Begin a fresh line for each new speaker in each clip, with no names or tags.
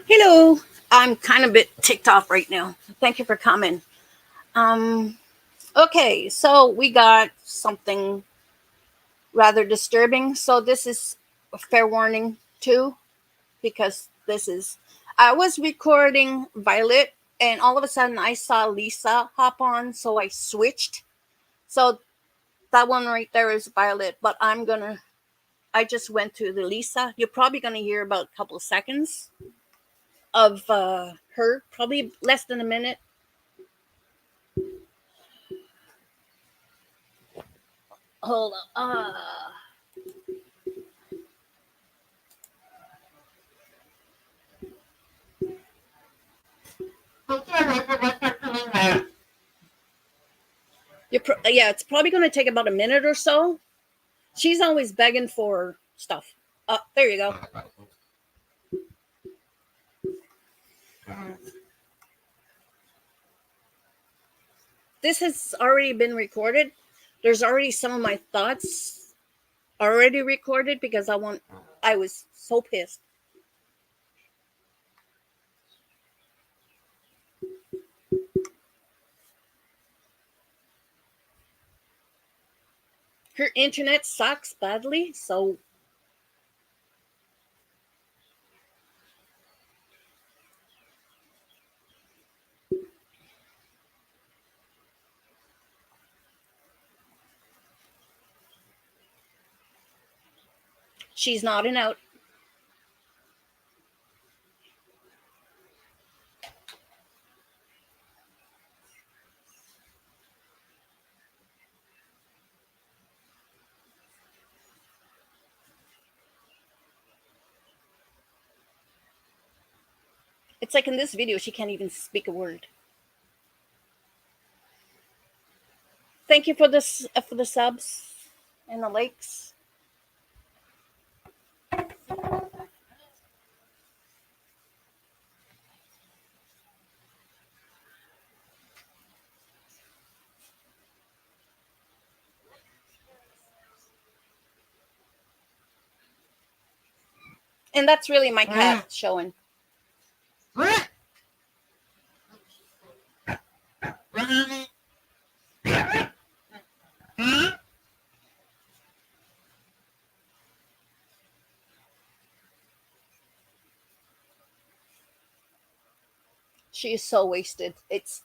Hello. I'm kind of a bit ticked off right now. Thank you for coming. Um, okay, so we got something rather disturbing. So this is a fair warning too, because this is I was recording Violet and all of a sudden I saw Lisa hop on, so I switched. So that one right there is Violet, but I just went to the Lisa. You're probably gonna hear about a couple of seconds of her, probably less than a minute. Hold on. Yeah, it's probably going to take about a minute or so. She's always begging for stuff. There you go. This has already been recorded. There's already some of my thoughts already recorded because I was so pissed. Her internet sucks badly, so she's nodding out. It's like in this video, she can't even speak a word. Thank you for the subs and the likes. And that's really my cat showing. She is so wasted. It's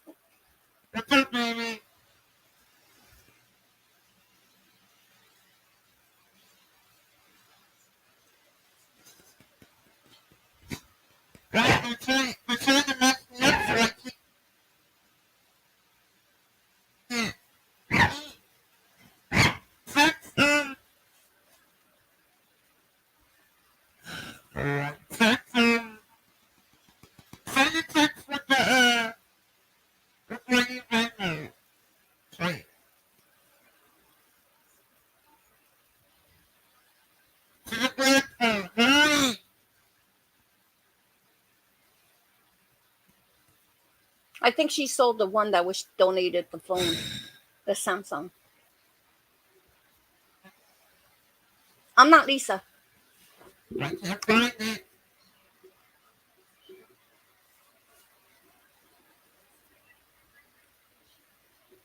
I think she sold the one that was donated the phone, the Samsung. I'm not Lisa.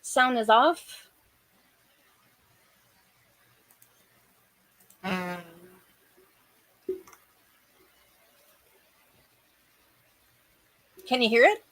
Sound is off. Can you hear it?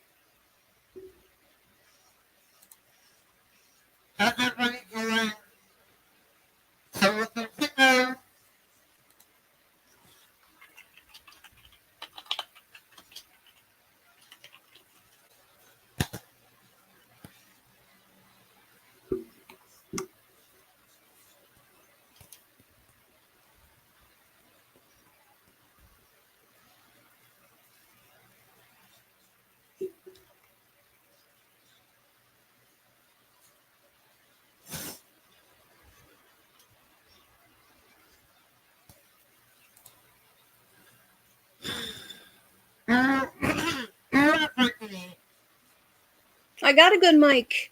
I got a good mic.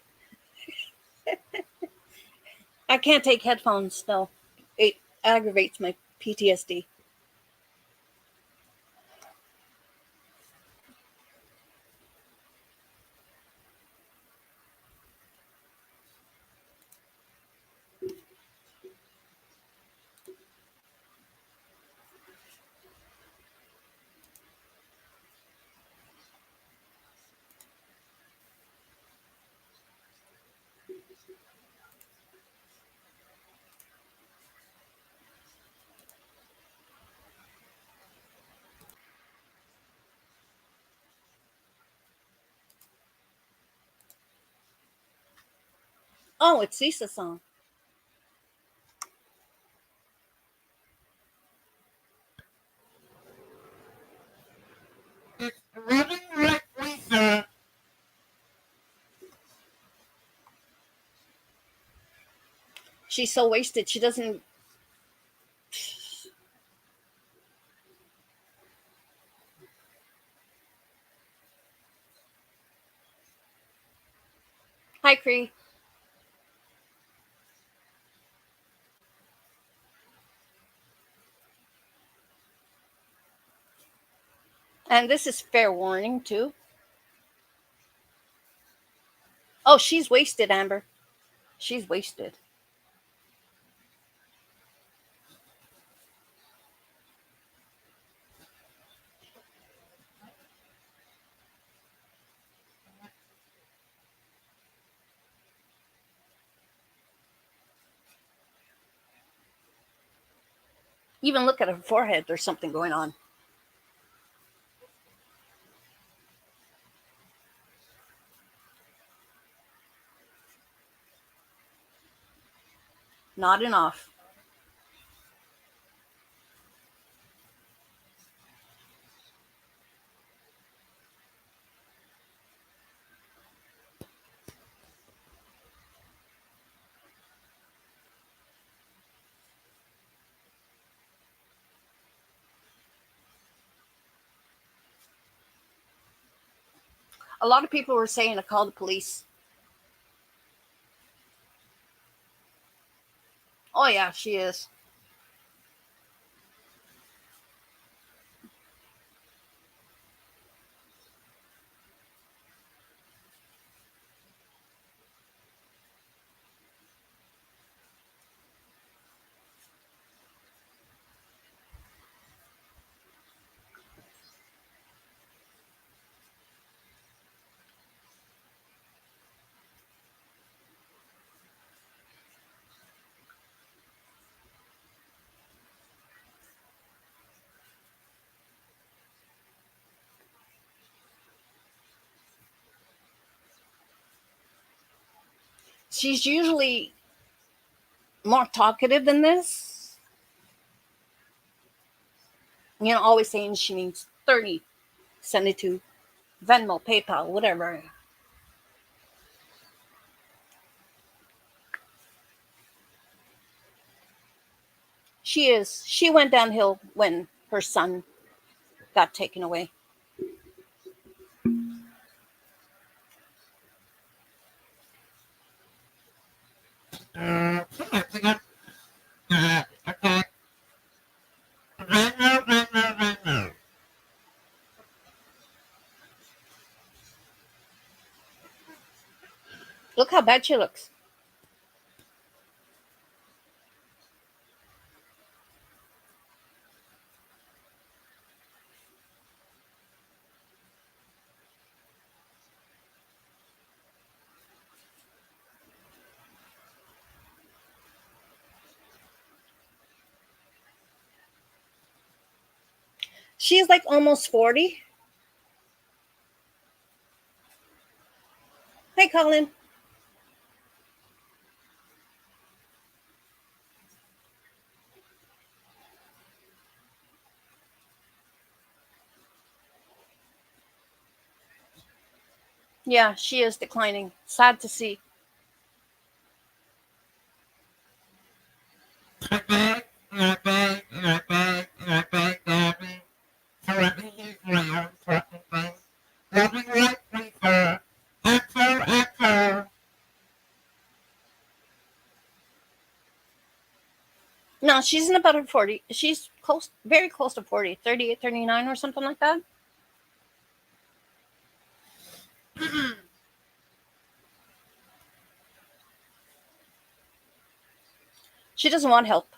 I can't take headphones though. It aggravates my PTSD. Oh, it's Lisa's song.
It's running like Lisa.
She's so wasted. She doesn't. Hi, Cree. And this is fair warning too. Oh, she's wasted, Amber. She's wasted. Even look at her forehead. There's something going on. Not enough. A lot of people were saying to call the police. Oh yeah, she is. She's usually more talkative than this. Always saying she needs 30. Send it to Venmo, PayPal, whatever. She is. She went downhill when her son got taken away.
Okay.
Look how bad she looks. She's like almost 40. Hey, Colin. Yeah, she is declining. Sad to see. No, she's in about her 40. She's close, very close to 40, 38, 39, or something like that. She doesn't want help.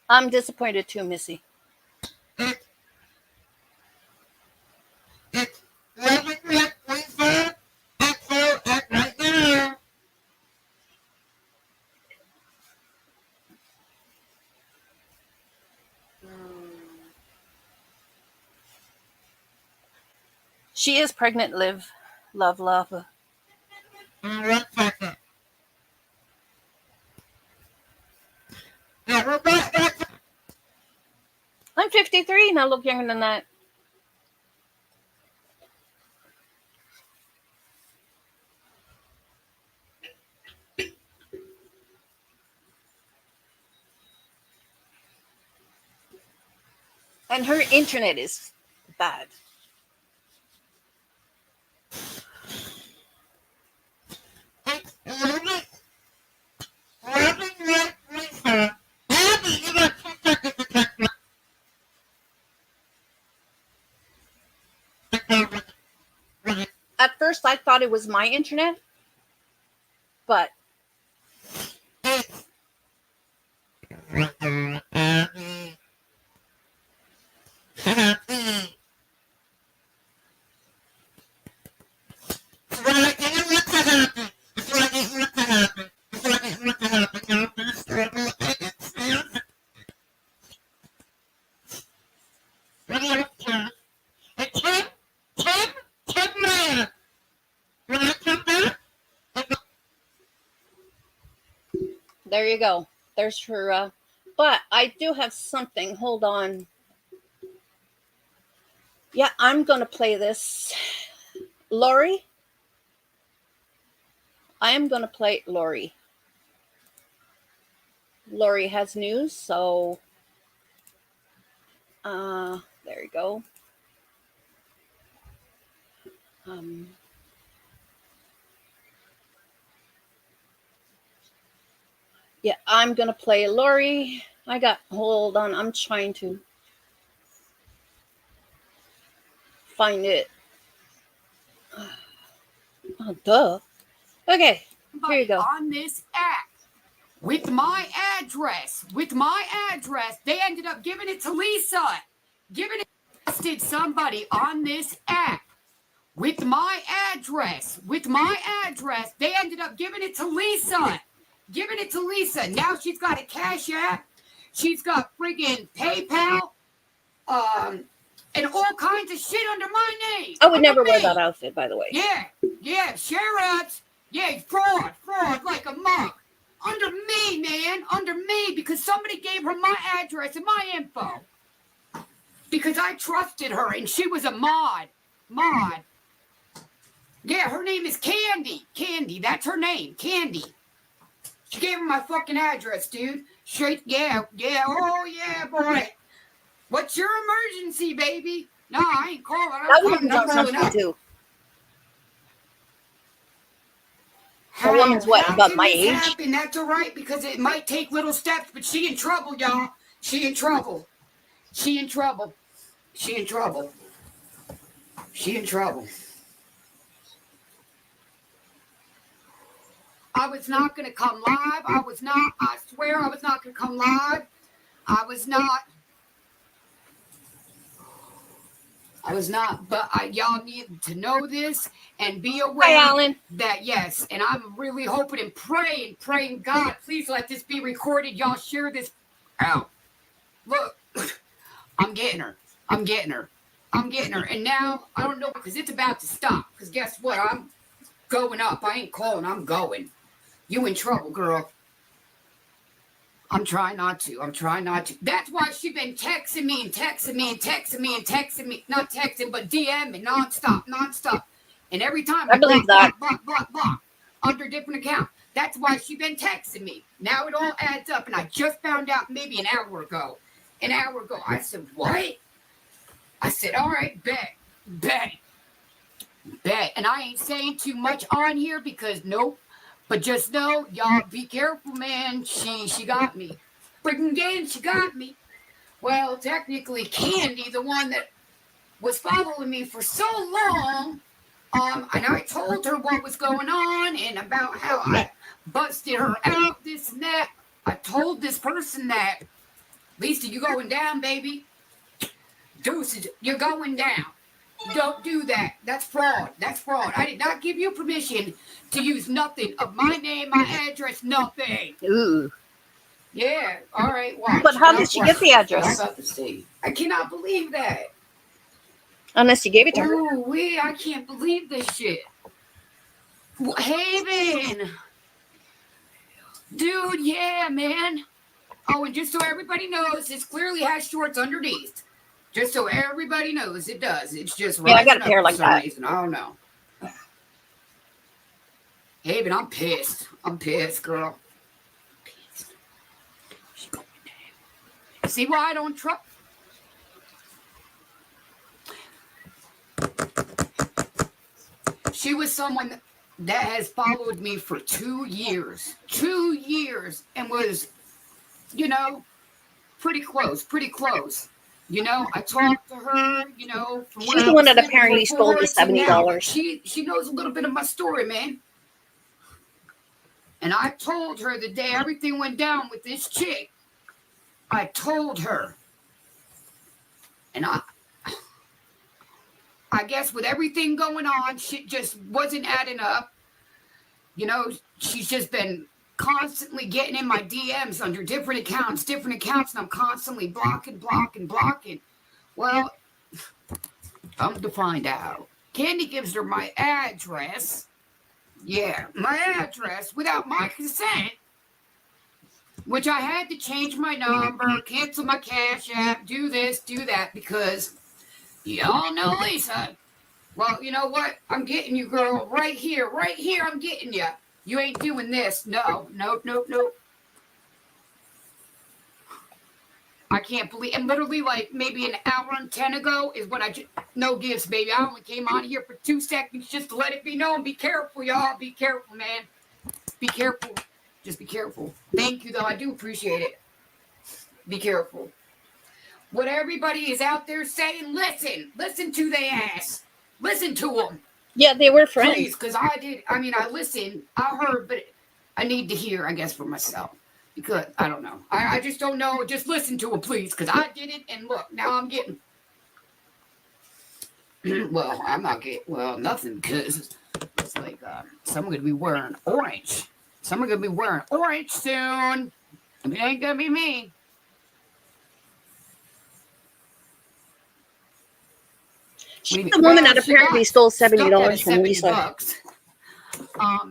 I'm disappointed too, Missy.
It's
She is pregnant, Liv. Love.
1 second. Yeah, we're back.
I'm 53 and I look younger than that. And her internet is bad.
It's living like Lisa. Abby, you got 2 seconds to text me.
At first, I thought it was my internet, but
It's Abby. Abby. It's like it look to happen. It's like it look to happen. It's like it look to happen. You're gonna struggle with it. What do you care? It's 10 minutes. When I come back,
there you go. There's her. But I do have something. Hold on. Yeah, I'm going to play this. Lori. I am going to play Lori. Lori has news, so there you go. Yeah, I'm going to play Lori. Hold on, I'm trying to find it. Oh, duh. Okay, here you go.
On this app with my address, they ended up giving it to Lisa. Trusted somebody on this app with my address, they ended up giving it to Lisa. Now she's got a Cash App. She's got friggin' PayPal, and all kinds of shit under my name.
I would never wear that outfit, by the way.
Yeah, share-ups. Yeah, fraud like a mug. Under me, man, because somebody gave her my address and my info. Because I trusted her, and she was a mod. Yeah, her name is Candy. That's her name, Candy. She gave her my fucking address, dude. Straight, yeah, oh yeah, boy. What's your emergency, baby? No, I ain't calling.
That woman's on something too. That woman's what, about my age?
Happen? That's all right, because it might take little steps, but she in trouble, y'all. She in trouble. I was not going to come live. I swear I was not going to come live. I was not, but y'all need to know this and be aware.
Hi, Alan.
That yes, and I'm really hoping and praying, God, please let this be recorded. Y'all share this out. Look, I'm getting her. And now, I don't know, because it's about to stop. Because guess what? I'm going up. I ain't calling. I'm going. You in trouble, girl. I'm trying not to. That's why she been texting me. Not texting, but DMing nonstop. And every time
I believe that.
Block. Under different account. That's why she been texting me. Now it all adds up. And I just found out maybe an hour ago. I said, what? I said, all right, bet. And I ain't saying too much on here because nope. But just know, y'all be careful, man. She got me. Freaking again, she got me. Well, technically, Candy, the one that was following me for so long, and I told her what was going on and about how I busted her out, this and that. I told this person that, Lisa, you going down, baby. Deuces, you're going down. Don't do that. That's fraud. I did not give you permission to use nothing of my name, my address, nothing.
Ooh.
Yeah. All right. Watch.
But how did she get the address?
I'm about to see. I cannot believe that.
Unless you gave it to her.
Oh, I can't believe this shit. Haven. Dude, yeah, man. Oh, and just so everybody knows, this clearly has shorts underneath. Just so everybody knows, it does. It's just
Yeah, I got a
rising up
pair
for
like
some
that.
reason. I don't know. Haven, I'm pissed. I'm pissed, girl. Pissed. She going down. See why I don't trust? She was someone that has followed me for 2 years. 2 years, and was, you know, pretty close. You know, I talked to her, you know. From when
She's
I
the one
was
that
single
apparently stole the
before to now.
$70.
She knows a little bit of my story, man. And I told her the day everything went down with this chick, I told her. And I guess with everything going on, shit just wasn't adding up. You know, she's just been constantly getting in my DMs under different accounts, and I'm constantly blocking. Well, come to find out, Candy gives her my address. Yeah, my address without my consent, which I had to change my number, cancel my Cash App, do this, do that, because y'all know Lisa. Well, you know what? I'm getting you, girl, right here, I'm getting you. You ain't doing this. No. Nope. I can't believe, and literally like maybe an hour and 10 ago is when no gifts, baby. I only came on here for 2 seconds just to let it be known. Be careful, y'all. Be careful, man. Be careful. Just be careful. Thank you, though. I do appreciate it. Be careful. What everybody is out there saying, listen to their ass. Listen to them.
Yeah, they were friends.
Please, because I listened, I heard, but I need to hear, I guess, for myself. Because, I don't know. I just don't know. Just listen to them, please, because I did it, and look, now I'm getting... well, I'm not getting... Well, nothing, because it's like, some are going to be wearing orange. Some are going to be wearing orange soon. It ain't going to be me.
She's the woman that apparently stole $70 from Lisa.
Bucks,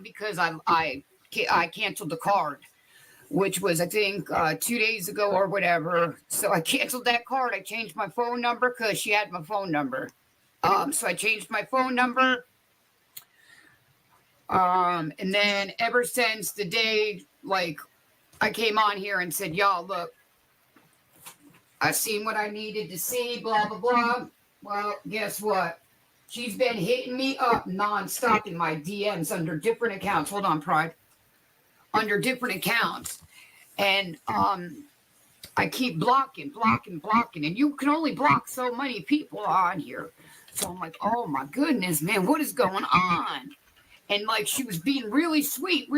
because I canceled the card, which was I think 2 days ago or whatever. So I canceled that card. I changed my phone number because she had my phone number. So I changed my phone number. And then ever since the day like I came on here and said, y'all, look, I seen what I needed to see, blah blah blah. Well, guess what? She's been hitting me up nonstop in my DMs under different accounts. Hold on, Pride. Under different accounts. And I keep blocking. And you can only block so many people on here. So I'm like, oh my goodness, man, what is going on? And like she was being really sweet.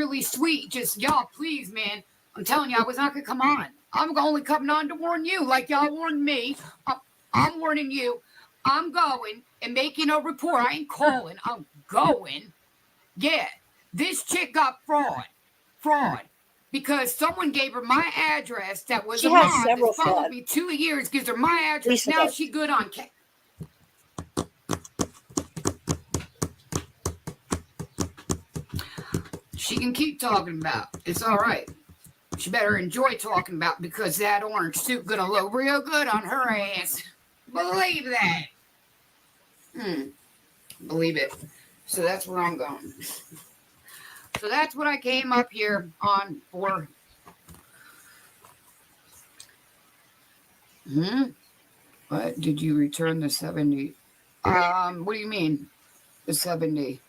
Just, y'all, please, man. I'm telling you, I was not going to come on. I'm only coming on to warn you like y'all warned me. I'm warning you. I'm going and making a report. I ain't calling. I'm going. Yeah, this chick got fraud. Because someone gave her my address that was
She
a
has
mom
several
that followed
fraud.
me 2 years, gives her my address.
Lisa
Now
does.
she good on She can keep talking about. It's all right. She better enjoy talking about because that orange suit gonna look real good on her ass. Believe that. Believe it. So that's where I'm going. So that's what I came up here on for. What? Did you return the 70? What do you mean? The 70?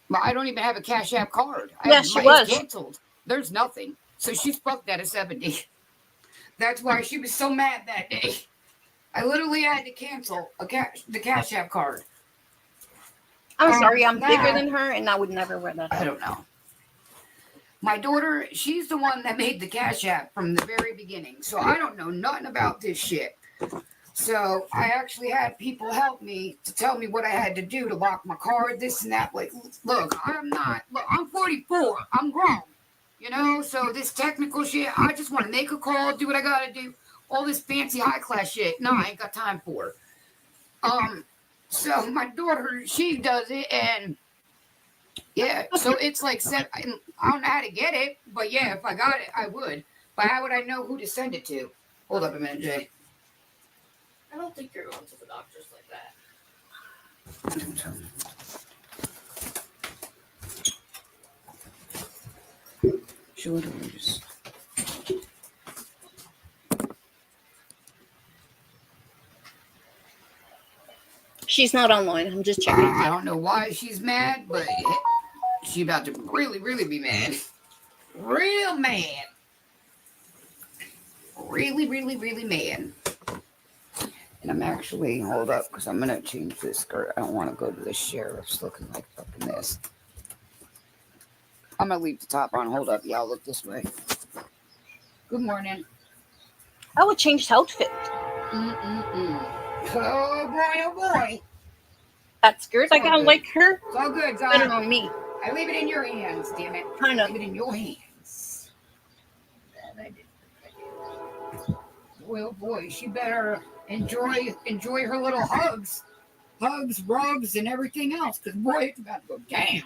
Well, I don't even have a Cash App card.
Yeah, she
It's
was.
canceled. There's nothing. So she's fucked at a 70. That's why she was so mad that day. I literally had to cancel the Cash App card.
I'm sorry, I'm
now-
bigger than her, and I would never wear that.
I don't know. My daughter, she's the one that made the Cash App from the very beginning. So I don't know nothing about this shit. So I actually had people help me to tell me what I had to do to lock my card, this and that. Like, look, I'm 44. I'm grown. You know, so this technical shit, I just want to make a call, do what I got to do. All this fancy high class shit, no, I ain't got time for. So my daughter, she does it, and yeah, so it's like set. I don't know how to get it, but yeah, if I got it, I would. But how would I know who to send it to? Hold up a minute, Jay.
I don't think you're going to the doctors like that.
Sure, just.
She's not online. I'm just checking.
I don't know why she's mad, but she about to really, really be mad. Real mad. Really, really, really mad. And I'm actually, hold up, because I'm going to change this skirt. I don't want to go to the sheriff's looking like fucking this. I'm going to leave the top on. Hold up. Y'all look this way. Good morning.
I would change the outfit.
Oh boy, oh boy.
That skirt, I gotta like her.
It's all good,
Better
Zara.
on me.
I leave it in your hands, damn it.
Kind of.
Leave it in your hands. Well, boy, she better enjoy her little hugs, rubs, and everything else. Cause boy, it's about to go down.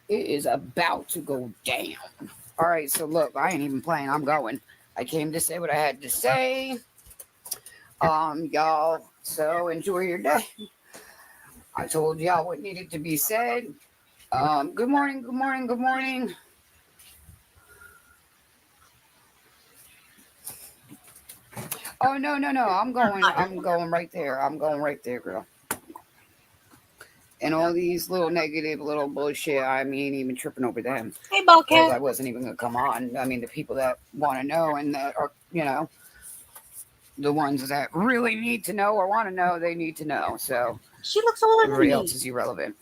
It is about to go down. All right, so look, I ain't even playing. I'm going. I came to say what I had to say. Y'all. So enjoy your day. I told y'all what needed to be said. Good morning, good morning, good morning. Oh no. I'm going right there. I'm going right there, girl. And all these little negative little bullshit, I ain't even tripping over them.
Hey,
Because I
Ballcat.
wasn't even gonna come on. I mean, the people that want to know and that are, the ones that really need to know or want to know, they need to know. So
She looks older than
everybody
me.
else is irrelevant.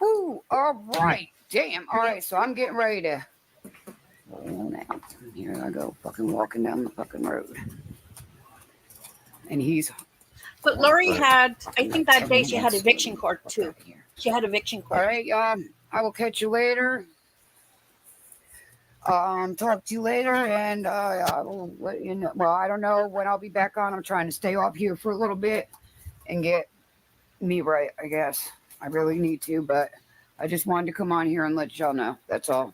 Whoo, all right. Damn. All right, so I'm getting ready to roll out. Here I go, fucking walking down the fucking road. And he's
But Lori had, I think that
10
day she had
minutes.
eviction court
Fuck
too.
out of here.
She had eviction
All
court.
right, I will catch you later. Talk to you later, and I will let you know. Well, I don't know when I'll be back on. I'm trying to stay off here for a little bit and get me right, I guess. I really need to, but I just wanted to come on here and let y'all know. That's all.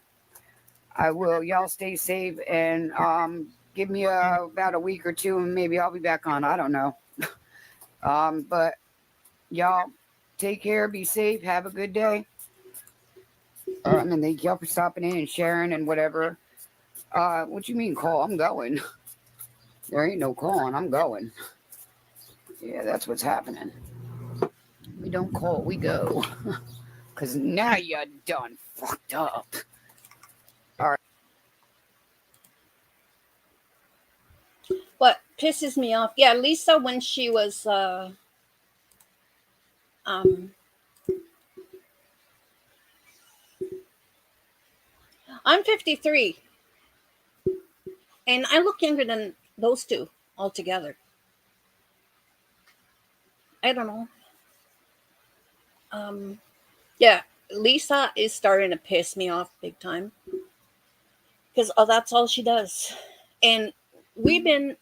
I will. Y'all stay safe, and give me about a week or two, and maybe I'll be back on. I don't know. But y'all take care, be safe, have a good day. And thank y'all for stopping in and sharing and whatever. What you mean call? I'm going. There ain't no calling. I'm going. Yeah, that's what's happening. We don't call, we go. Because now you're done fucked up.
What pisses me off, yeah, Lisa, when she was I'm 53 and I look younger than those two altogether. I don't know. Yeah, Lisa is starting to piss me off big time because that's all she does. And we've been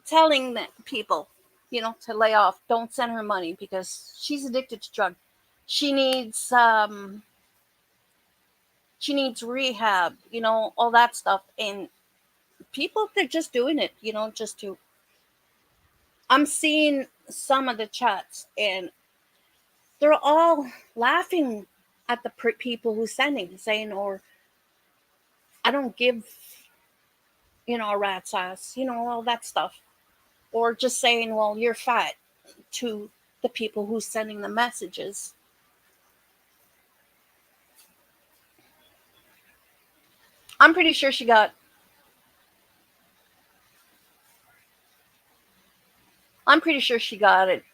telling that people, to lay off, don't send her money because she's addicted to drugs. She needs rehab, all that stuff. And people, they're just doing it, just to. I'm seeing some of the chats and they're all laughing at the people who's sending, saying, or I don't give, a rat's ass, all that stuff. Or just saying, well, you're fat to the people who's sending the messages. I'm pretty sure she got. I'm pretty sure she got it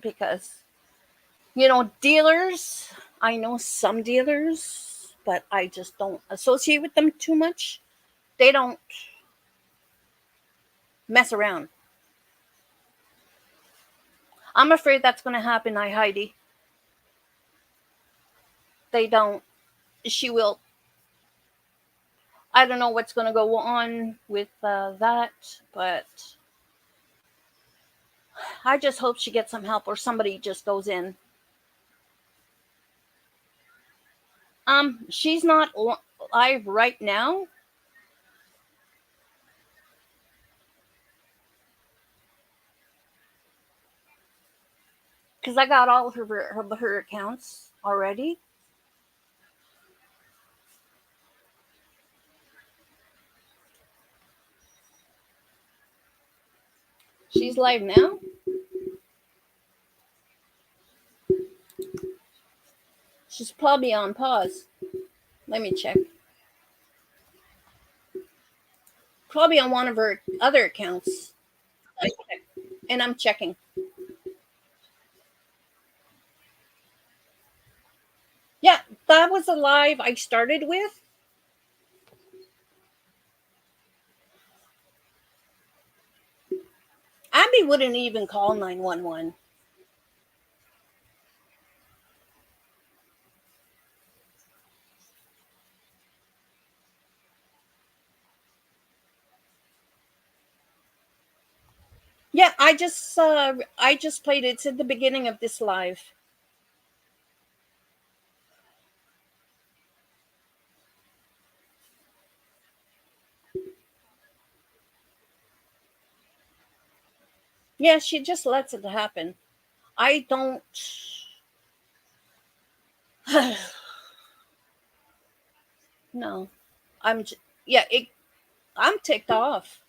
because, dealers, I know some dealers, but I just don't associate with them too much. They don't mess around. I'm afraid that's going to happen, Heidi. They don't. She will. I don't know what's going to go on with that, but I just hope she gets some help or somebody just goes in. She's not live right now. Because I got all of her accounts already. She's live now. She's probably on pause. Let me check. Probably on one of her other accounts. And I'm checking. Yeah, that was a live I started with. Abby wouldn't even call 911. Yeah, I just played it. It's at the beginning of this live. Yeah, she just lets it happen. I don't. No, yeah. I'm ticked off.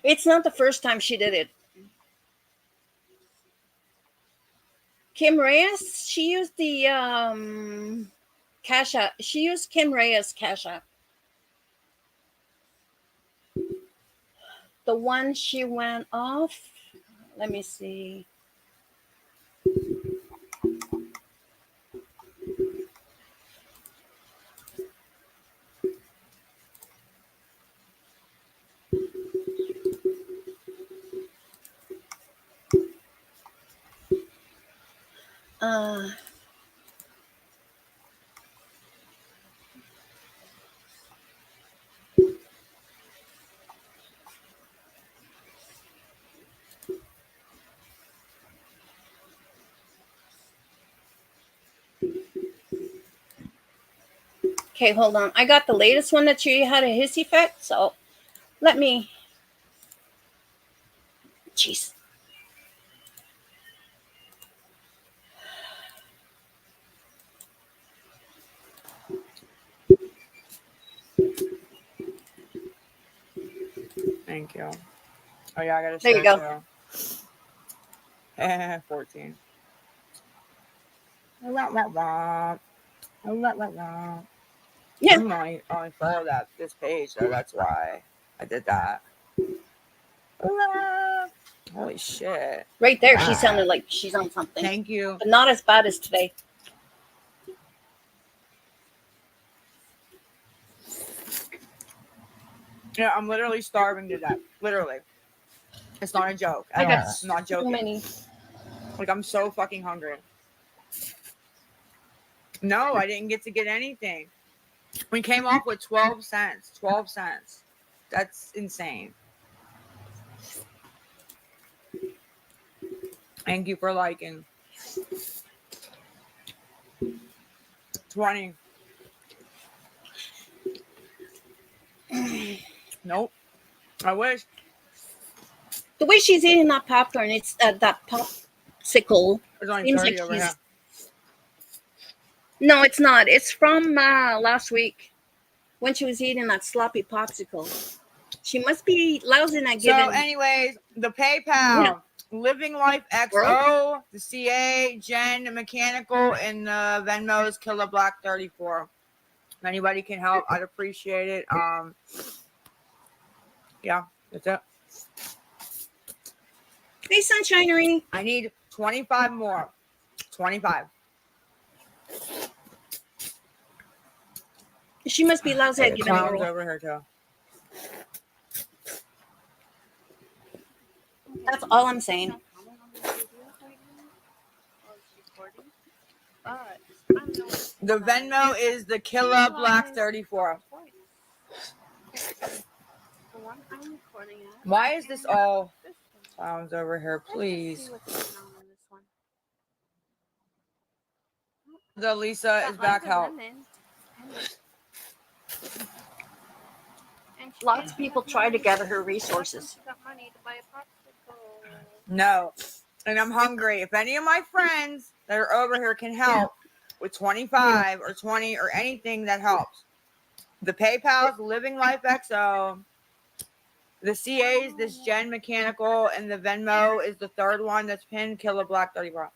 It's not the first time she did it. Kim Reyes, she used the Cash App. She used Kim Reyes Cash App. The one she went off. Let me see. Uh, okay, hold on. I got the latest one that she had a hissy fit, so let me. Jeez.
Thank you. Oh yeah, I gotta
There you
share
go.
too. 14.
Yeah,
I'm only follow this page, so that's why I did that. Holy shit.
right there. She sounded like she's on something,
Thank you.
but not as bad as today.
Yeah, I'm literally starving to death. Literally. It's not a joke.
I got
I'm not
so
joking.
many.
Like, I'm so fucking hungry. No, I didn't get to get anything. We came off with 12 cents. 12 cents. That's insane. Thank you for liking. 20. Nope. I wish.
The way she's eating that popcorn, it's that popsicle.
There's only
Seems
30
like
over here.
No, it's not. It's from last week when she was eating that sloppy popsicle. She must be lousy at
So,
giving.
anyways, the PayPal,
Yeah.
Living Life XO, the CA, Jen Mechanical, and the Venmo's Killer Black 34. If anybody can help, I'd appreciate it. Yeah, that's it.
Hey, Sunshinery.
I need 25 more. 25.
She must be lousy at giving
Clown's
oral.
over here too.
That's all I'm saying.
The Venmo is the Killa Black 34. Why is this all sounds over here? Please. The Lisa is back help.
Lots of people try to gather her resources.
No. And I'm hungry. If any of my friends that are over here can help with 25 or 20 or anything that helps. The PayPal's Living Life XO. The CA's this Gen Mechanical, and the Venmo is the third one that's pinned, Killa Black 34.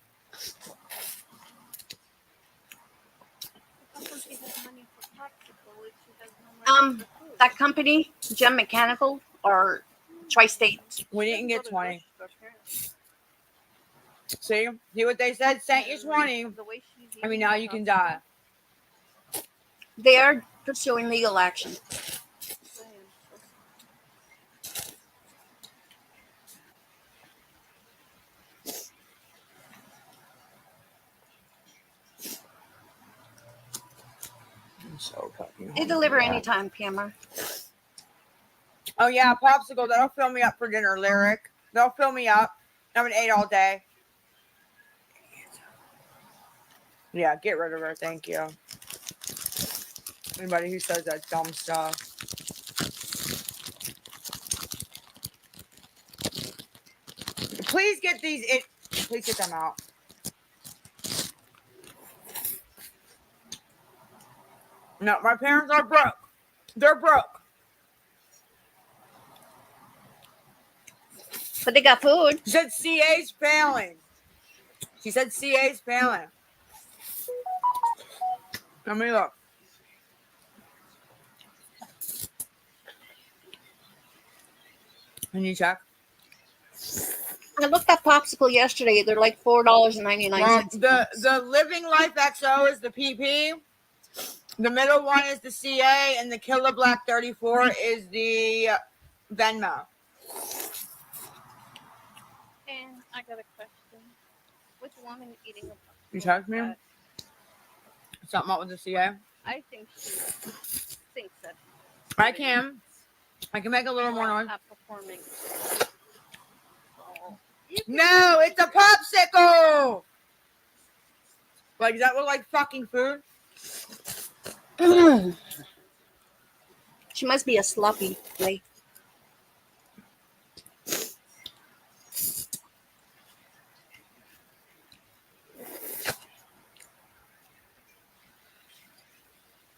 That company, Gem Mechanical or Tri-State.
We didn't get 20. See what they said? Sent you 20. I mean, now you can die.
They are pursuing legal action.
I'm so fucking
They deliver
hungry.
anytime, PMR.
Oh yeah, popsicle. That'll fill me up for dinner, Lyric. They'll fill me up. I haven't ate all day. Yeah, get rid of her. Thank you. Anybody who says that dumb stuff. Please get these. Please get them out. No, my parents are broke. They're broke.
But they got food.
She said CA's failing. She said CA's failing. Let me look. Can you check?
I looked at popsicle yesterday. They're like $4.99.
Well, the Living Life XO is the PP. The middle one is the CA, and the Killa Black 34 is the Venmo.
And I got a question. Which woman eating a
You text me? Something up with the CA?
I think she thinks that
I can make a little more noise.
top performing. Oh.
No, it's a popsicle. Like, does that look like fucking food?
She must be a sloppy lady.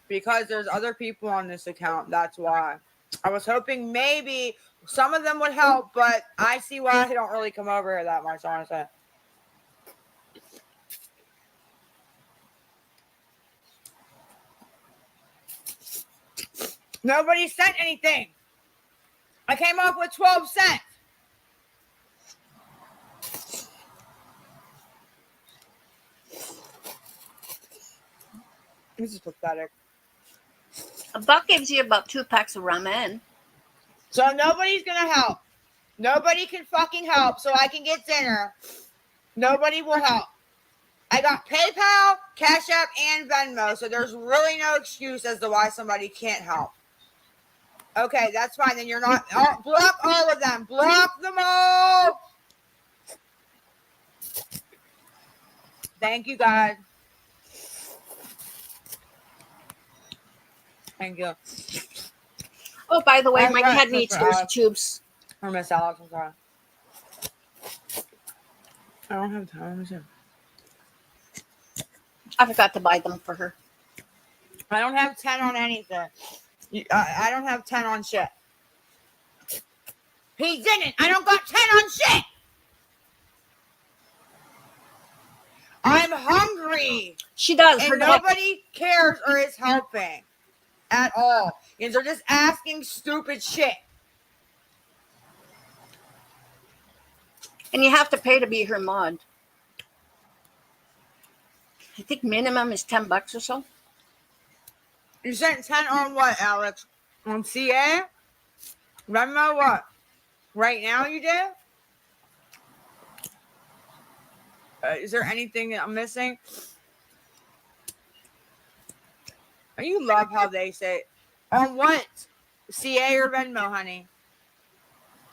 Because there's other people on this account. That's why. I was hoping maybe some of them would help, but I see why they don't really come over here that much, honestly. Nobody sent anything. I came up with 12 cents. This is pathetic.
$1 gives you about 2 packs of ramen.
So nobody's gonna help. Nobody can fucking help so I can get dinner. Nobody will help. I got PayPal, Cash App, and Venmo, so there's really no excuse as to why somebody can't help. Okay, that's fine. Then you're not. Block all of them. Block them all. Thank you, God. Thank you.
Oh, by the way,
I've
my
got
cat needs
Mr.
those
Alex.
tubes.
Or Miss Alex, I'm sorry. I don't have time.
I forgot to buy them for her.
I don't have 10 on anything. I don't have 10 on shit. He didn't. I don't got 10 on shit. I'm hungry.
She does.
And
Her dog,
nobody cares or is helping at all. And they're just asking stupid shit.
and you have to pay to be her mod. I think minimum is $10 or so.
You sent 10 on what, Alex? On CA? Venmo what? Right now you did? Is there anything that I'm missing? You love how they say on what? CA or Venmo, honey?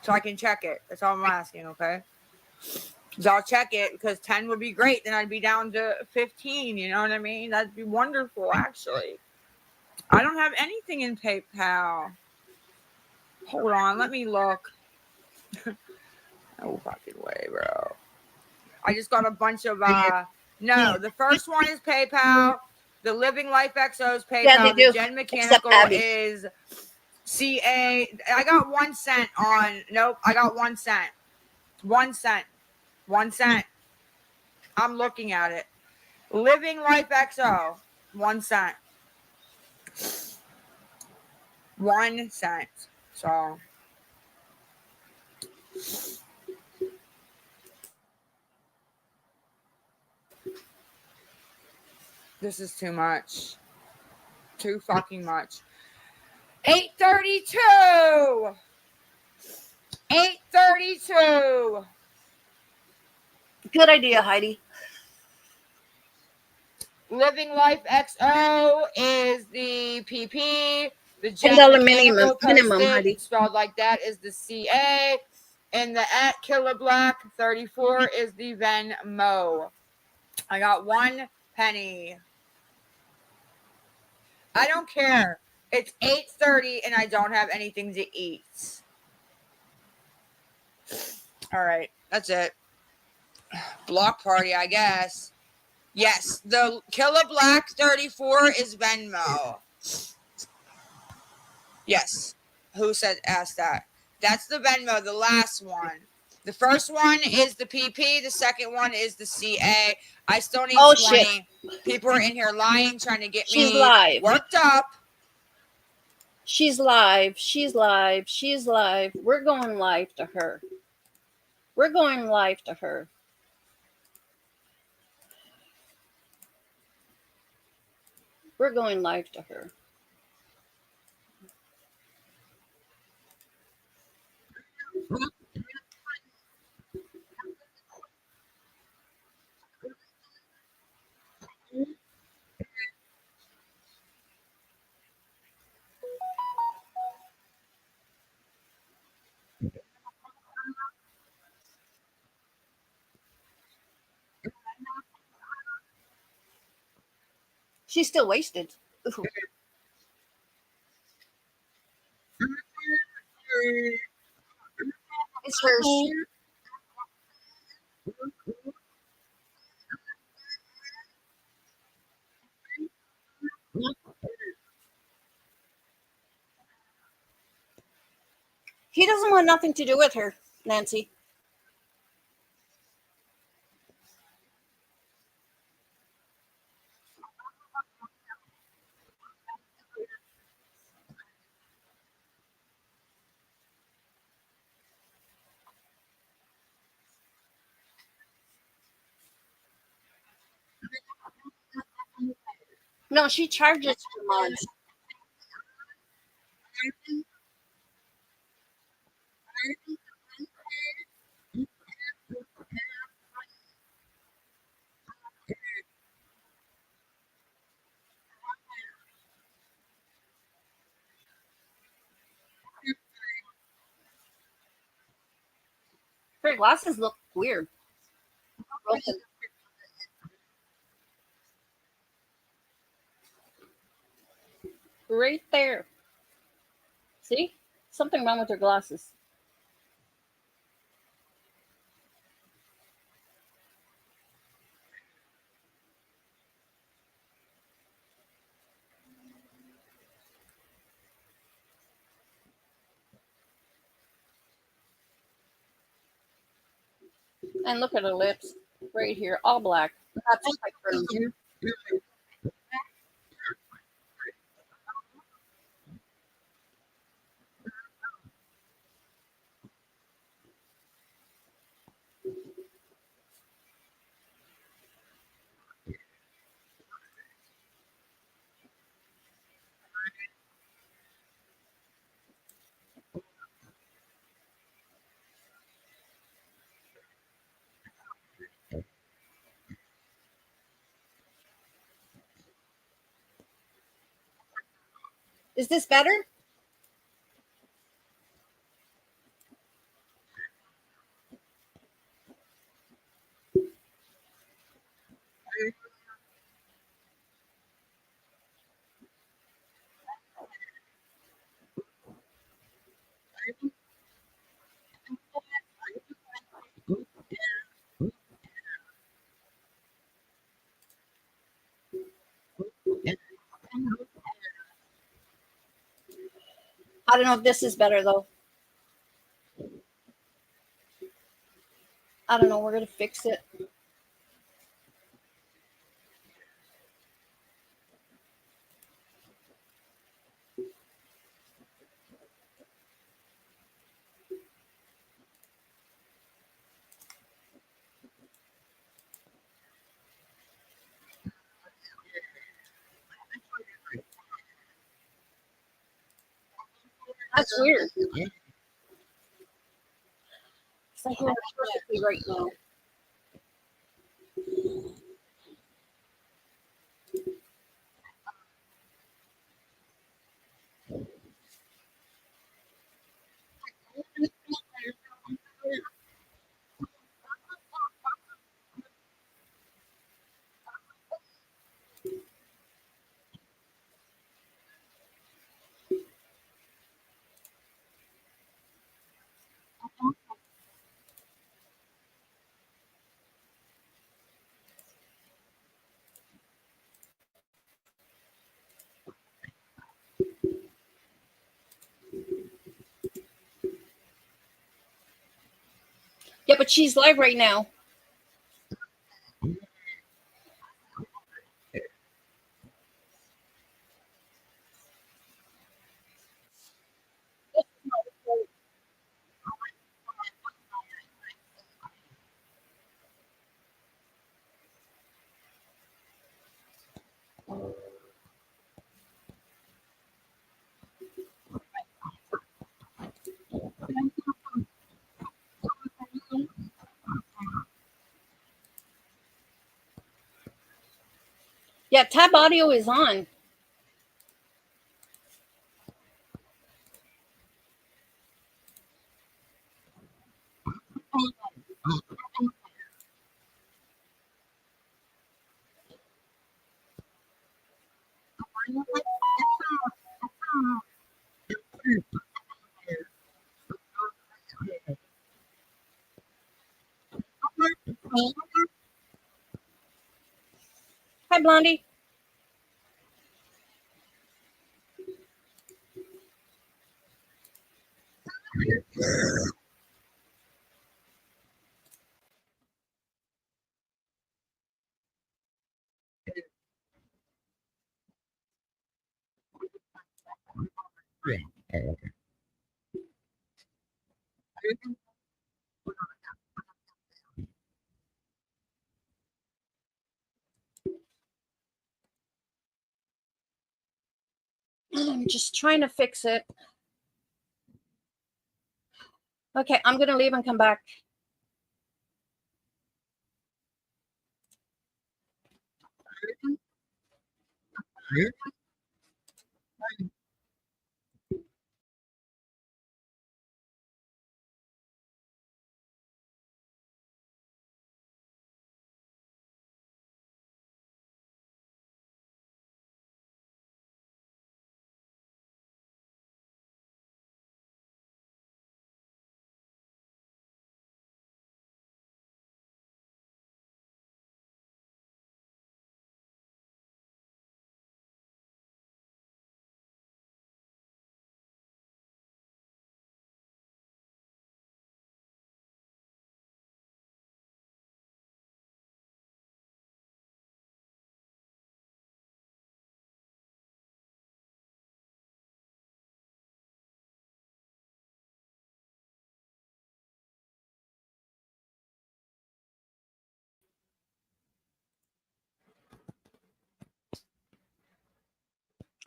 So I can check it. That's all I'm asking, okay? So I'll check it because 10 would be great. Then I'd be down to 15. You know what I mean? That'd be wonderful, actually. I don't have anything in PayPal. Hold on. Let me look. No fucking way, bro. I just got a bunch of, no, the first one is PayPal. The Living Life XO is PayPal.
Yeah, they do.
The Gen
Except
Mechanical
Abby.
is CA. I got 1 cent on, nope, I got 1 cent. 1 cent. 1 cent. I'm looking at it. Living Life XO, 1 cent. 1 cent. So. This is too much. Too fucking much. 832. 832.
Good idea, Heidi.
Living Life XO is the PP. The Gen
$10
Mechanical
minimum,
posted,
Heidi.
spelled like that, is the CA. And the at Killer Black 34 is the Venmo. I got 1 penny. I don't care. It's 8:30 and I don't have anything to eat. All right, that's it. Block party, I guess. Yes, the Killer Black 34 is Venmo. Yes. Who asked that? That's the Venmo, the last one. The first one is the PP. The second one is the CA. I still need 20.
Shit.
People are in here lying, trying to get
She's
me
live.
worked up.
She's live. She's live. She's live. We're going live to her. We're going live to her. We're going live to her. She's still wasted. Ooh. It's hers. He doesn't want nothing to do with her, Nancy. No, she charges too much. Her glasses look weird. Broken. Right there. See? Something wrong with her glasses. And look at her lips. Right here. All black. That's like her. Is this better? I don't know if this is better though. I don't know. We're gonna fix it. That's weird. It's like we're perfectly right now. Yeah, but she's live right now. Yeah, tab audio is on. Hi, Blondie. I'm just trying to fix it. Okay, I'm gonna leave and come back.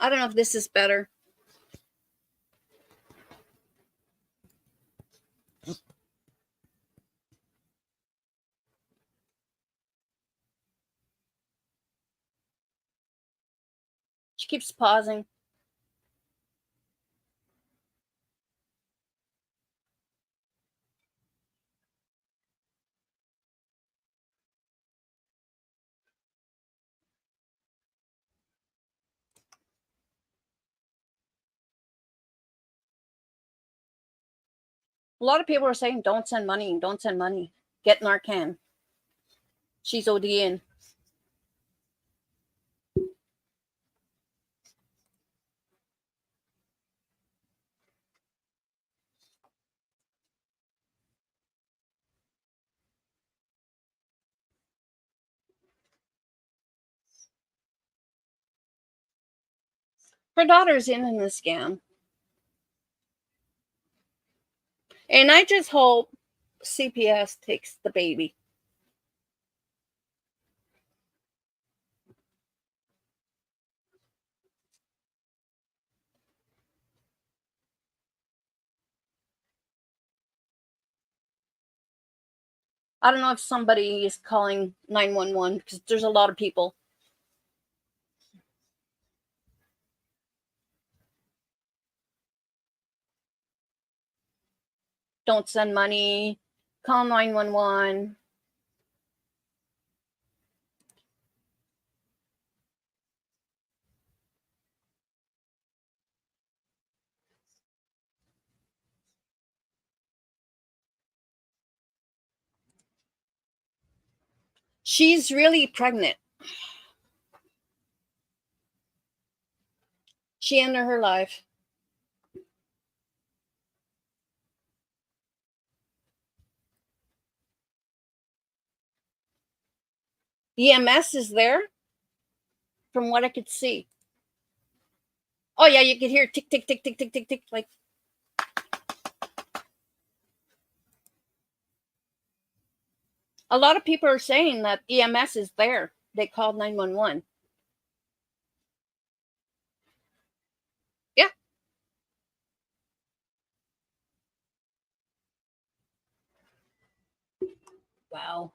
I don't know if this is better. She keeps pausing. A lot of people are saying, don't send money, don't send money. Get Narcan. She's ODing. Her daughter's in the scam. And I just hope CPS takes the baby. I don't know if somebody is calling 911 because there's a lot of people. Don't send money. Call 911. She's really pregnant. She ended her life. EMS is there from what I could see. Oh, yeah, you could hear tick, tick, tick, tick, tick, tick, tick. Like, a lot of people are saying that EMS is there. They called 911. Yeah. Wow.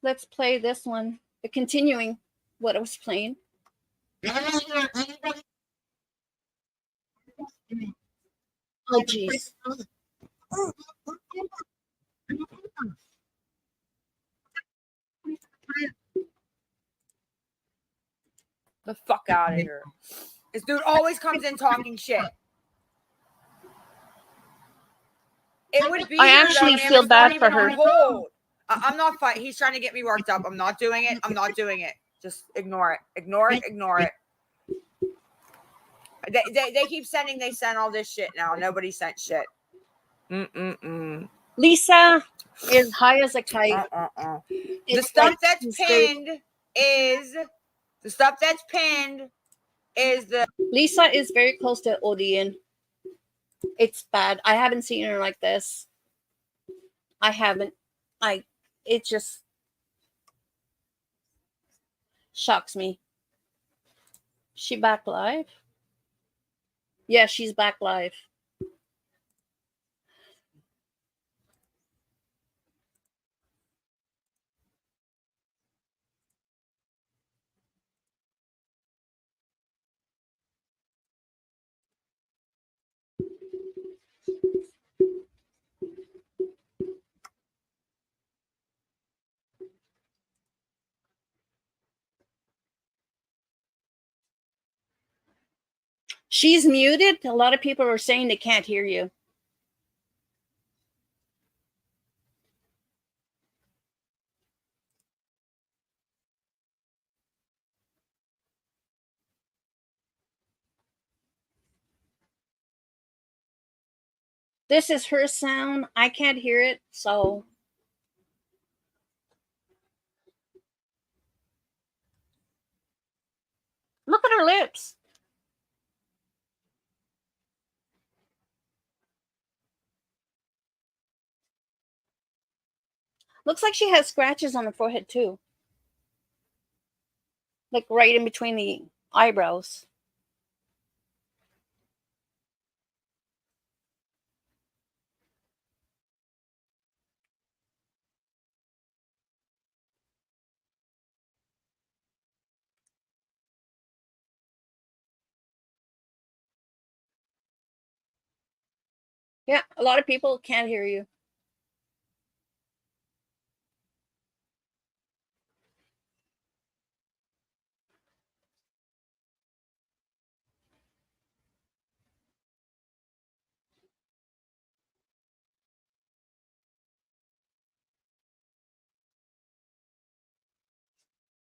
Let's play this one. Continuing what I was playing. Oh, jeez.
The fuck out of here. This dude always comes in talking shit. It would be.
I actually feel bad for her.
I'm not fighting. He's trying to get me worked up. I'm not doing it. I'm not doing it. Just ignore it. Ignore it. Ignore it. They keep sending. They send all this shit now. Nobody sent shit.
Lisa is high as a kite.
The stuff that's pinned is the stuff that's pinned is the.
Lisa is very close to Odian. It's bad. I haven't seen her like this. I haven't. It just shocks me. She back live? Yeah, she's back live. She's muted. A lot of people are saying they can't hear you. This is her sound. I can't hear it, so. Look at her lips. Looks like she has scratches on her forehead too. Like right in between the eyebrows. Yeah, a lot of people can't hear you.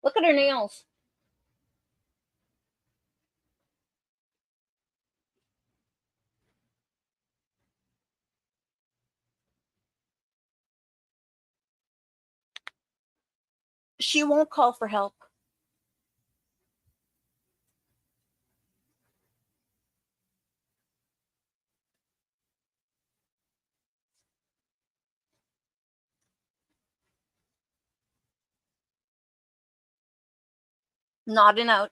Look at her nails. She won't call for help. Nodding out.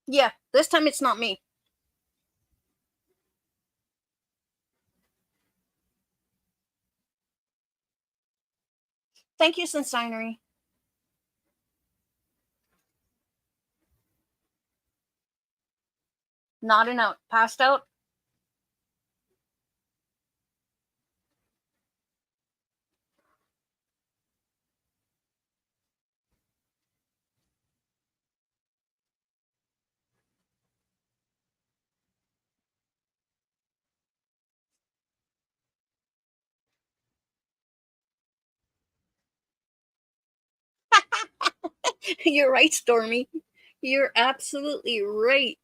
Yeah, this time it's not me. Thank you, Sunsinery. Nodding out. Passed out. You're right, Stormy. You're absolutely right.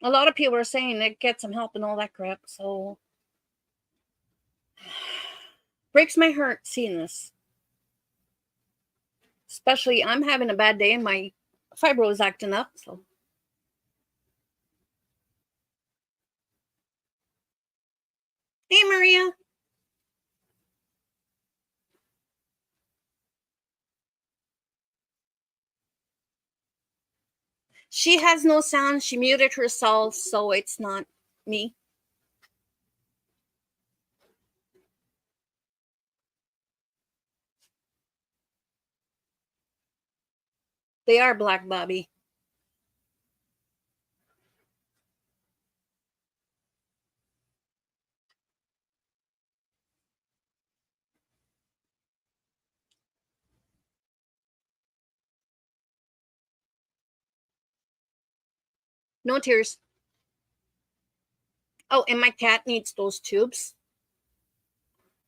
A lot of people are saying they get some help and all that crap, so breaks my heart seeing this. Especially I'm having a bad day and my fibro is acting up, so hey Maria. She has no sound. She muted herself, so it's not me. They are Black Bobby. No tears. Oh, and my cat needs those tubes.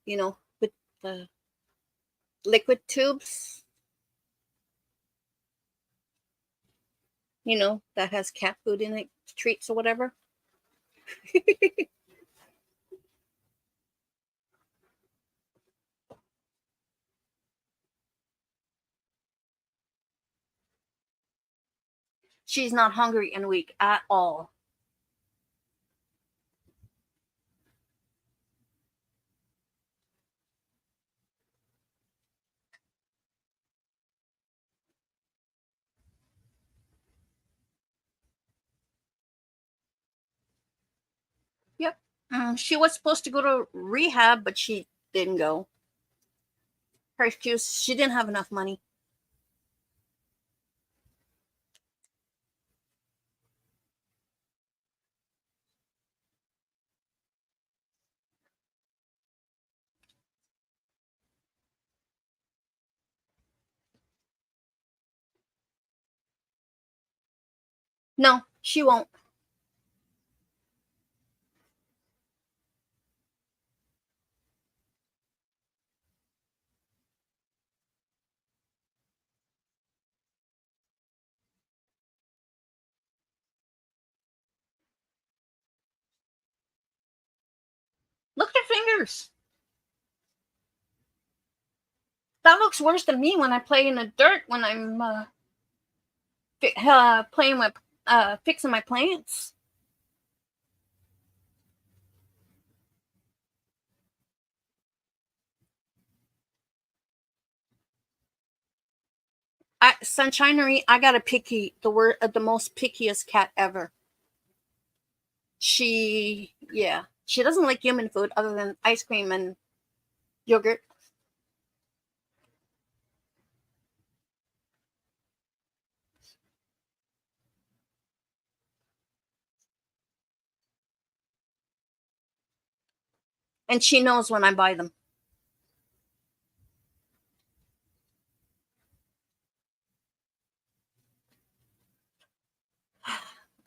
With the liquid tubes. That has cat food in it, treats or whatever. She's not hungry and weak at all. Yep. She was supposed to go to rehab, but she didn't go. Her excuse, she didn't have enough money. No, she won't. Look at her fingers. That looks worse than me when I play in the dirt when I'm playing with fixing my plants. Sunshinery, I got the most pickiest cat ever. She doesn't like human food other than ice cream and yogurt. And she knows when I buy them.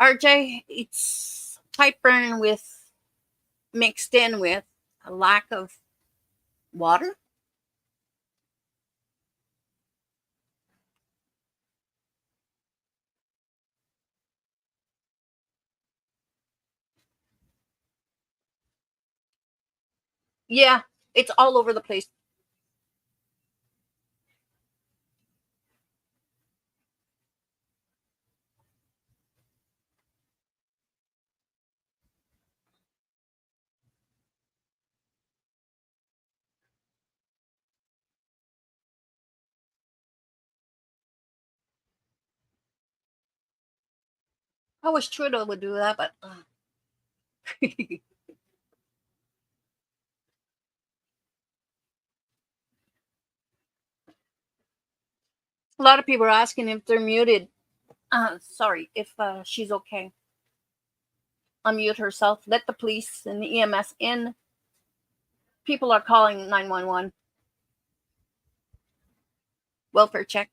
RJ, it's pipe burn with mixed in with a lack of water. Yeah, it's all over the place. I wish Trudeau would do that, but a lot of people are asking if they're muted. Sorry, if she's okay. Unmute herself. Let the police and the EMS in. People are calling 911. Welfare check.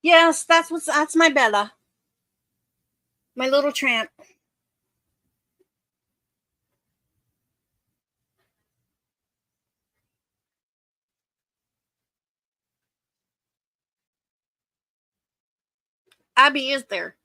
Yes, that's my Bella. My little tramp. Abby is there.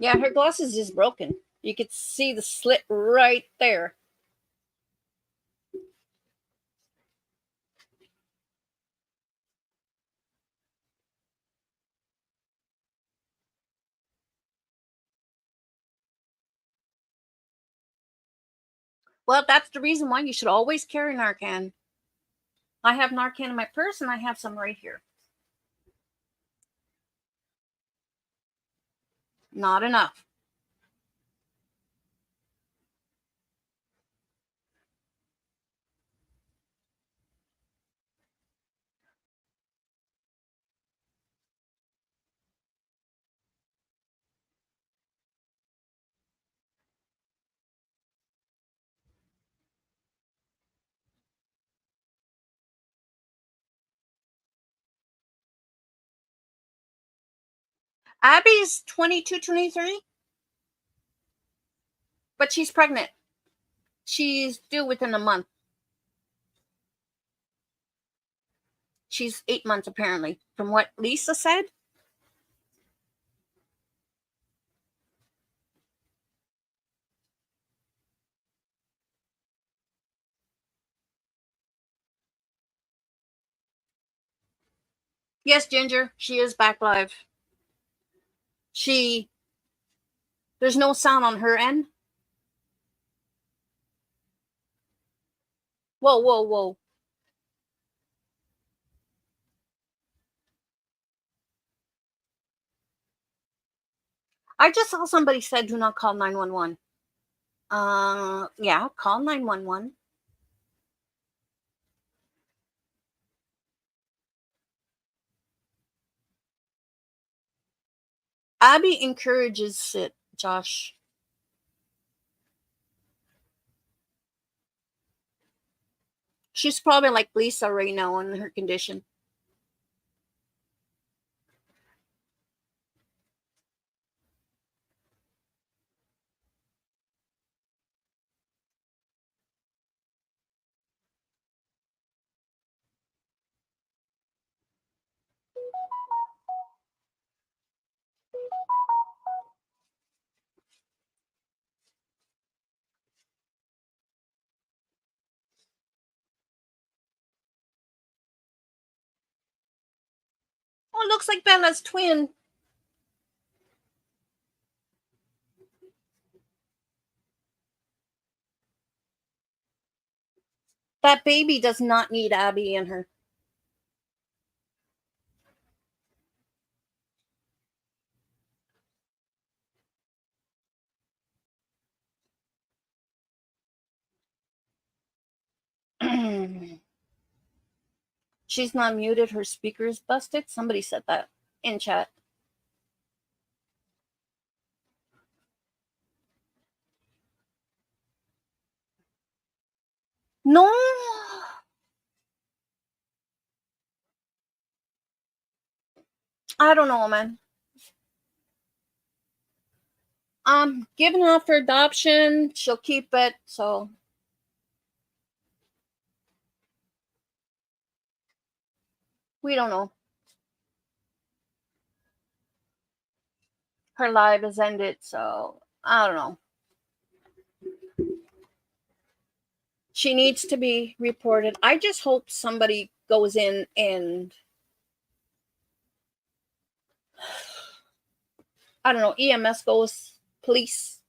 Yeah, her glasses is broken. You could see the slit right there. Well, that's the reason why you should always carry Narcan. I have Narcan in my purse and I have some right here. Not enough. Abby's 22, 23, but she's pregnant. She's due within a month. She's 8 months, apparently, from what Lisa said. Yes, Ginger, she is back live. There's no sound on her end. Whoa, whoa, whoa. I just saw somebody said do not call 911. Yeah, call 911. Abby encourages it, Josh. She's probably like Lisa right now in her condition. Oh, it looks like Bella's twin. That baby does not need Abby in her. She's not muted. Her speaker is busted. Somebody said that in chat. No. I don't know, man. Giving her for adoption. She'll keep it. So we don't know. Her life has ended. So I don't know. She needs to be reported. I just hope somebody goes in and I don't know, EMS goes, police.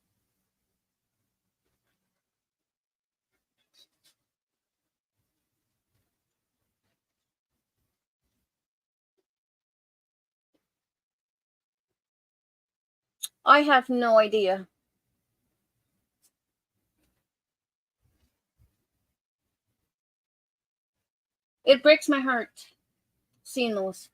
I have no idea. It breaks my heart seeing those.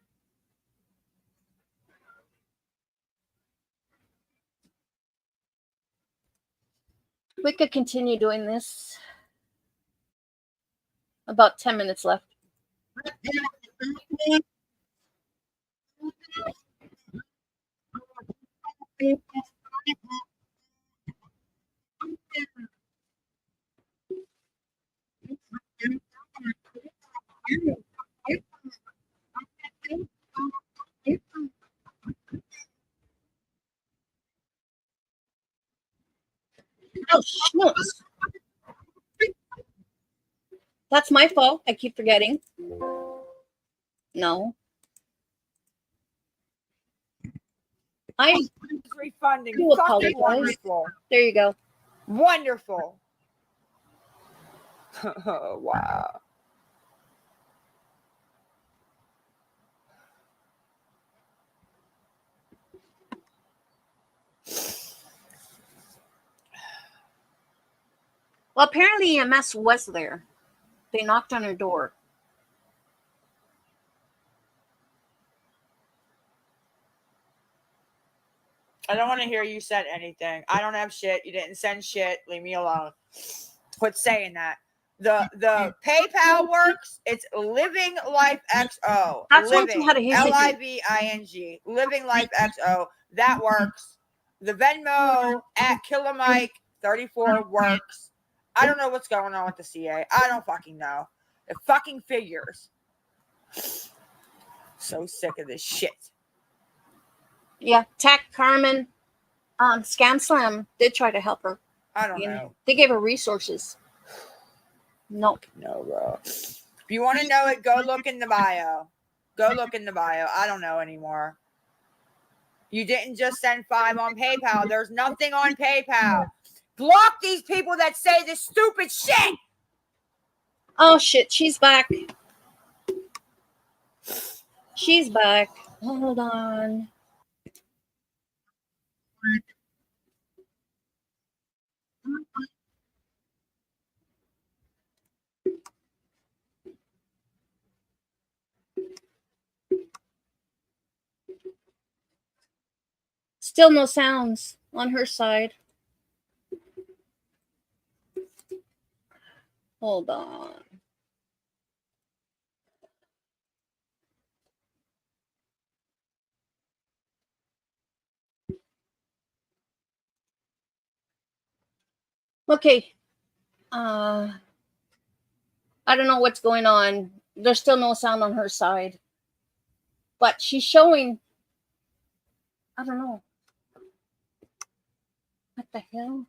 We could continue doing this. About 10 minutes left. Oh, schmutz. That's my fault. I keep forgetting. No. I
Refunding.
do
Fucking
apologize.
wonderful.
There you go.
Wonderful. Oh, wow.
Well, apparently EMS was there. They knocked on her door.
I don't want to hear you said anything. I don't have shit. You didn't send shit. Leave me alone. Quit saying that. The PayPal works. It's Living Life XO.
That's why
Living
you had a history.
LIVING. Living Life XO. That works. The Venmo at Killer Mike 34 works. I don't know what's going on with the CA. I don't fucking know. It fucking figures. So sick of this shit.
Yeah, Tech Carmen, Scam Slam did try to help her.
I don't know.
They gave her resources. Nope.
No, bro. If you want to know it, go look in the bio. Go look in the bio. I don't know anymore. You didn't just send 5 on PayPal. There's nothing on PayPal. Block these people that say this stupid shit.
Oh shit, she's back. She's back. Hold on. Still no sounds on her side. Hold on. Okay. I don't know what's going on. There's still no sound on her side. But she's showing. I don't know. What the hell?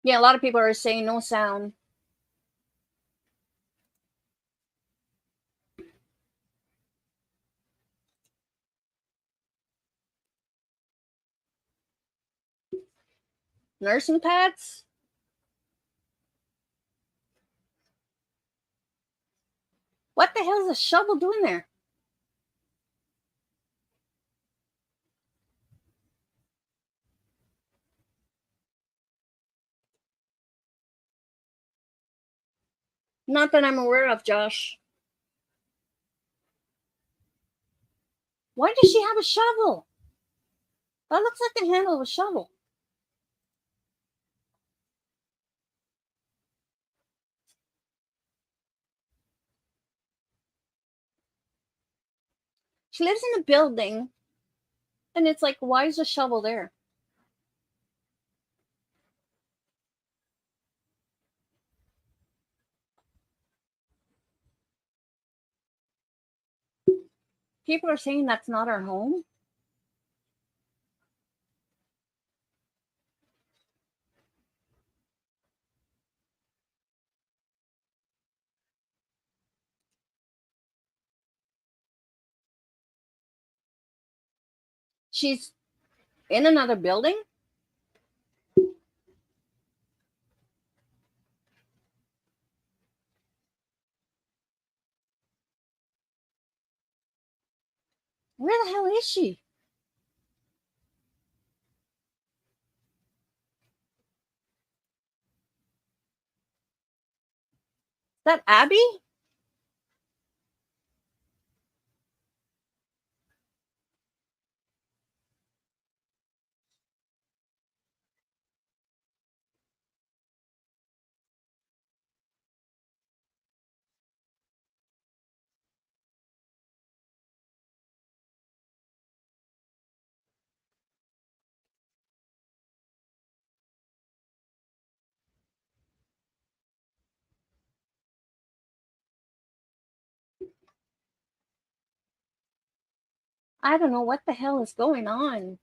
Yeah, a lot of people are saying no sound. Nursing pads? What the hell is a shovel doing there? Not that I'm aware of, Josh. Why does she have a shovel? That looks like the handle of a shovel. She lives in a building, and it's like, why is a shovel there? People are saying that's not her home. She's in another building? Where the hell is she? Is that Abby? I don't know what the hell is going on.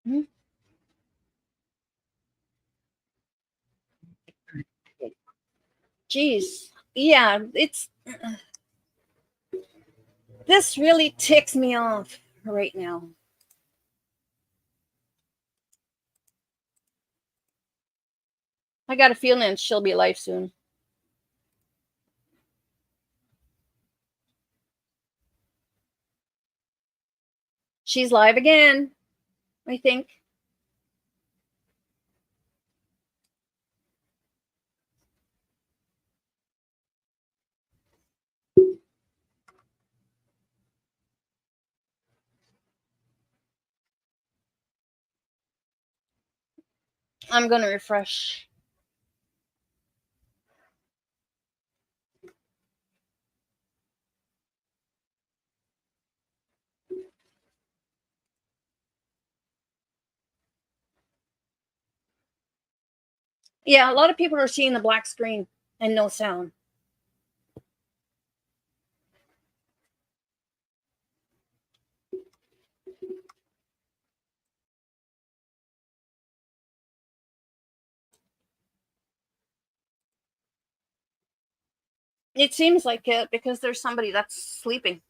Hmm? Jeez. Yeah, it's. This really ticks me off right now. I got a feeling she'll be alive soon. She's live again, I think. I'm going to refresh. Yeah, a lot of people are seeing the black screen and no sound. It seems like it because there's somebody that's sleeping.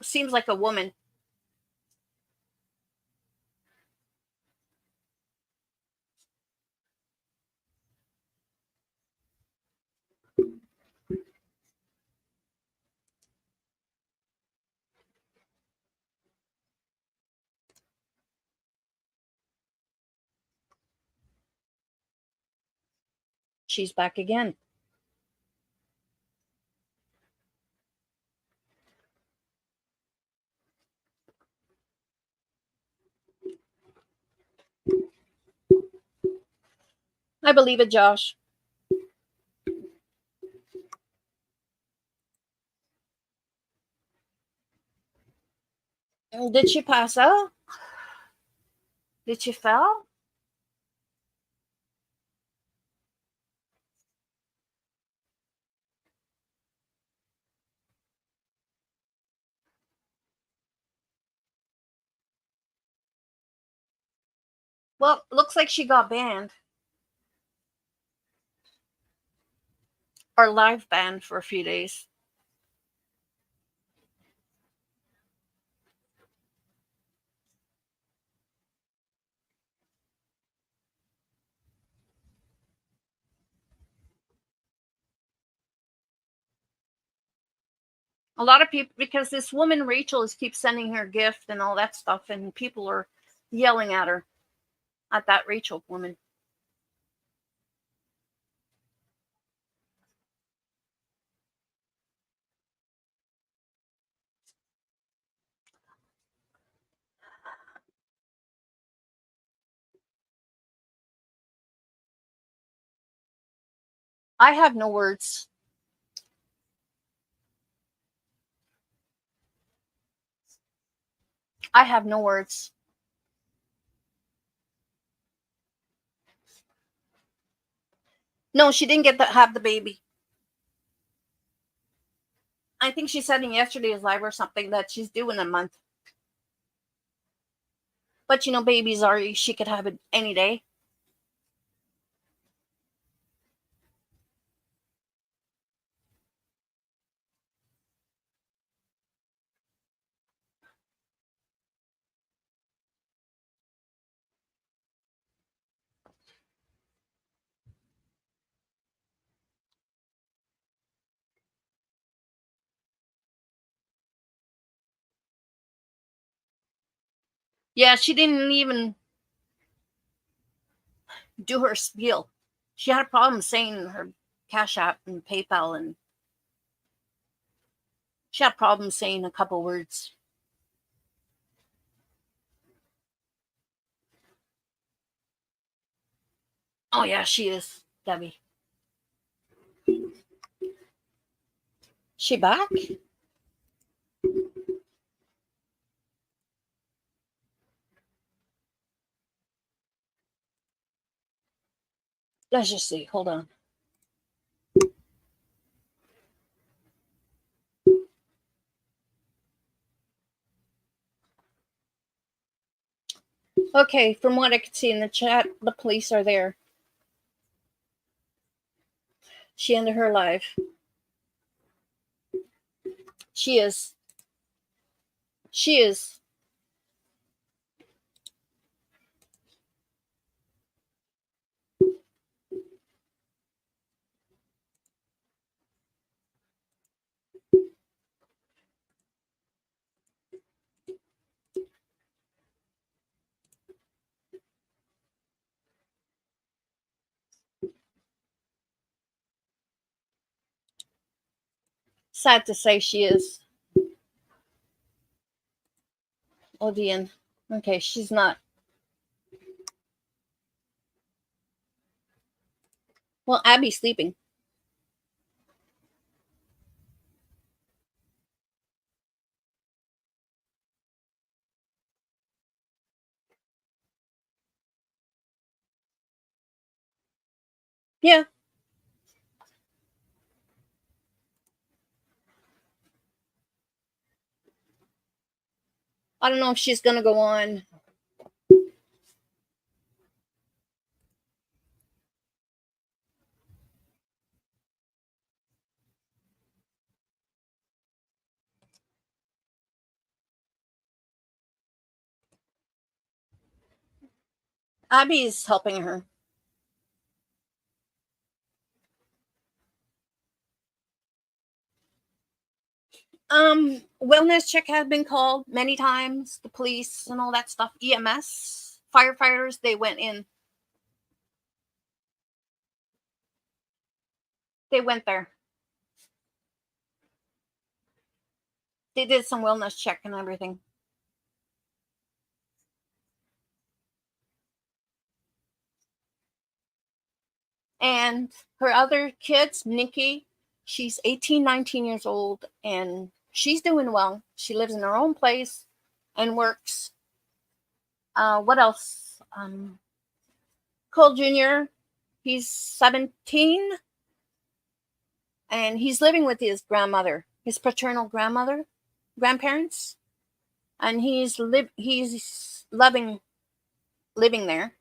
Seems like a woman. She's back again. I believe it, Josh. Did she pass out? Did she fall? Well, looks like she got banned. Or live banned for a few days. A lot of people, because this woman Rachel keeps sending her gift and all that stuff, and people are yelling at her, at that Rachel woman. I have no words. I have no words. No, she didn't get to have the baby. I think she said in yesterday's live or something that she's due in a month. But you know, babies are, she could have it any day. Yeah, she didn't even do her spiel. She had a problem saying her Cash App and PayPal, and she had problems saying a couple words. Oh yeah, she is, Debbie. She back? Let's just see. Hold on. Okay, from what I could see in the chat, the police are there. She ended her live. She is. She is. Sad to say she is. Odian. Okay, she's not. Well, Abby's sleeping. Yeah. I don't know if she's going to go on. Abby's helping her. Wellness check has been called many times. The police and all that stuff. EMS, firefighters, they went in. They went there. They did some wellness check and everything. And her other kids, Nikki, she's 18, 19 years old, and she's doing well. She lives in her own place and works. What else? Cole Jr., he's 17, and he's living with his grandmother, his paternal grandparents, and he's loving living there.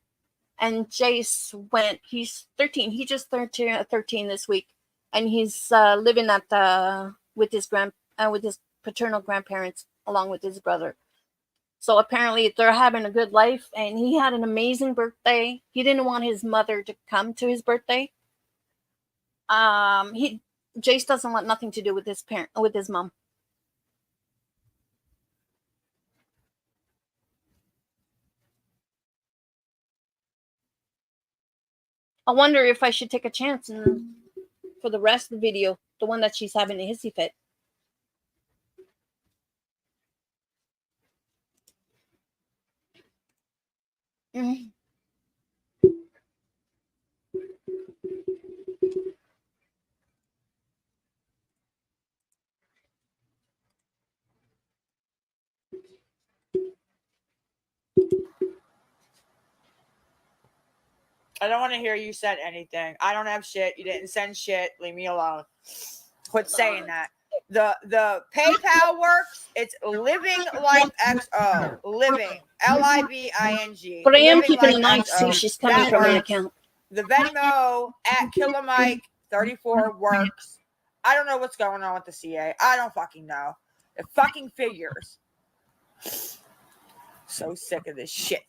And Jace went. He's 13. He just turned 13 this week, and he's living at with his paternal grandparents along with his brother. So apparently they're having a good life, and he had an amazing birthday. He didn't want his mother to come to his birthday. Jace doesn't want nothing to do with his mom. I wonder if I should take a chance for the rest of the video, the one that she's having a hissy fit. Mm-hmm.
I don't want to hear you said anything. I don't have shit. You didn't send shit. Leave me alone. Quit saying that. The PayPal works. It's Living Life XO. Living LIVING.
But I am
Living
keeping an
Life
eye to see
XO.
if she's coming
That
from an
works.
account.
The Venmo at KillerMike34 works. I don't know what's going on with the CA. I don't fucking know. It fucking figures. So sick of this shit.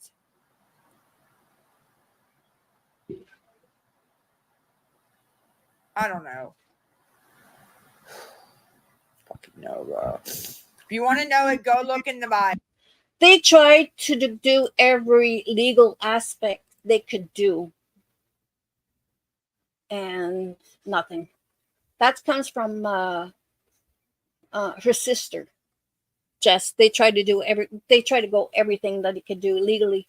I don't know. Fucking no, bro. If you want to know it, go look in the Bible.
They tried to do every legal aspect they could do, and nothing. That comes from her sister, Jess. They tried to go everything that they could do legally.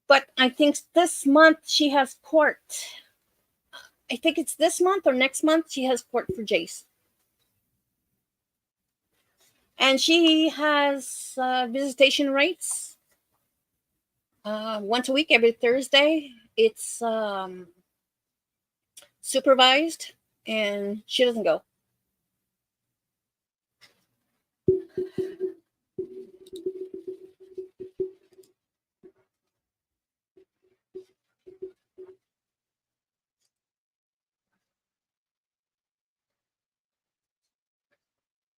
But I think this month she has court. I think it's this month or next month she has court for Jace. And she has visitation rights once a week, every Thursday. It's supervised, and she doesn't go.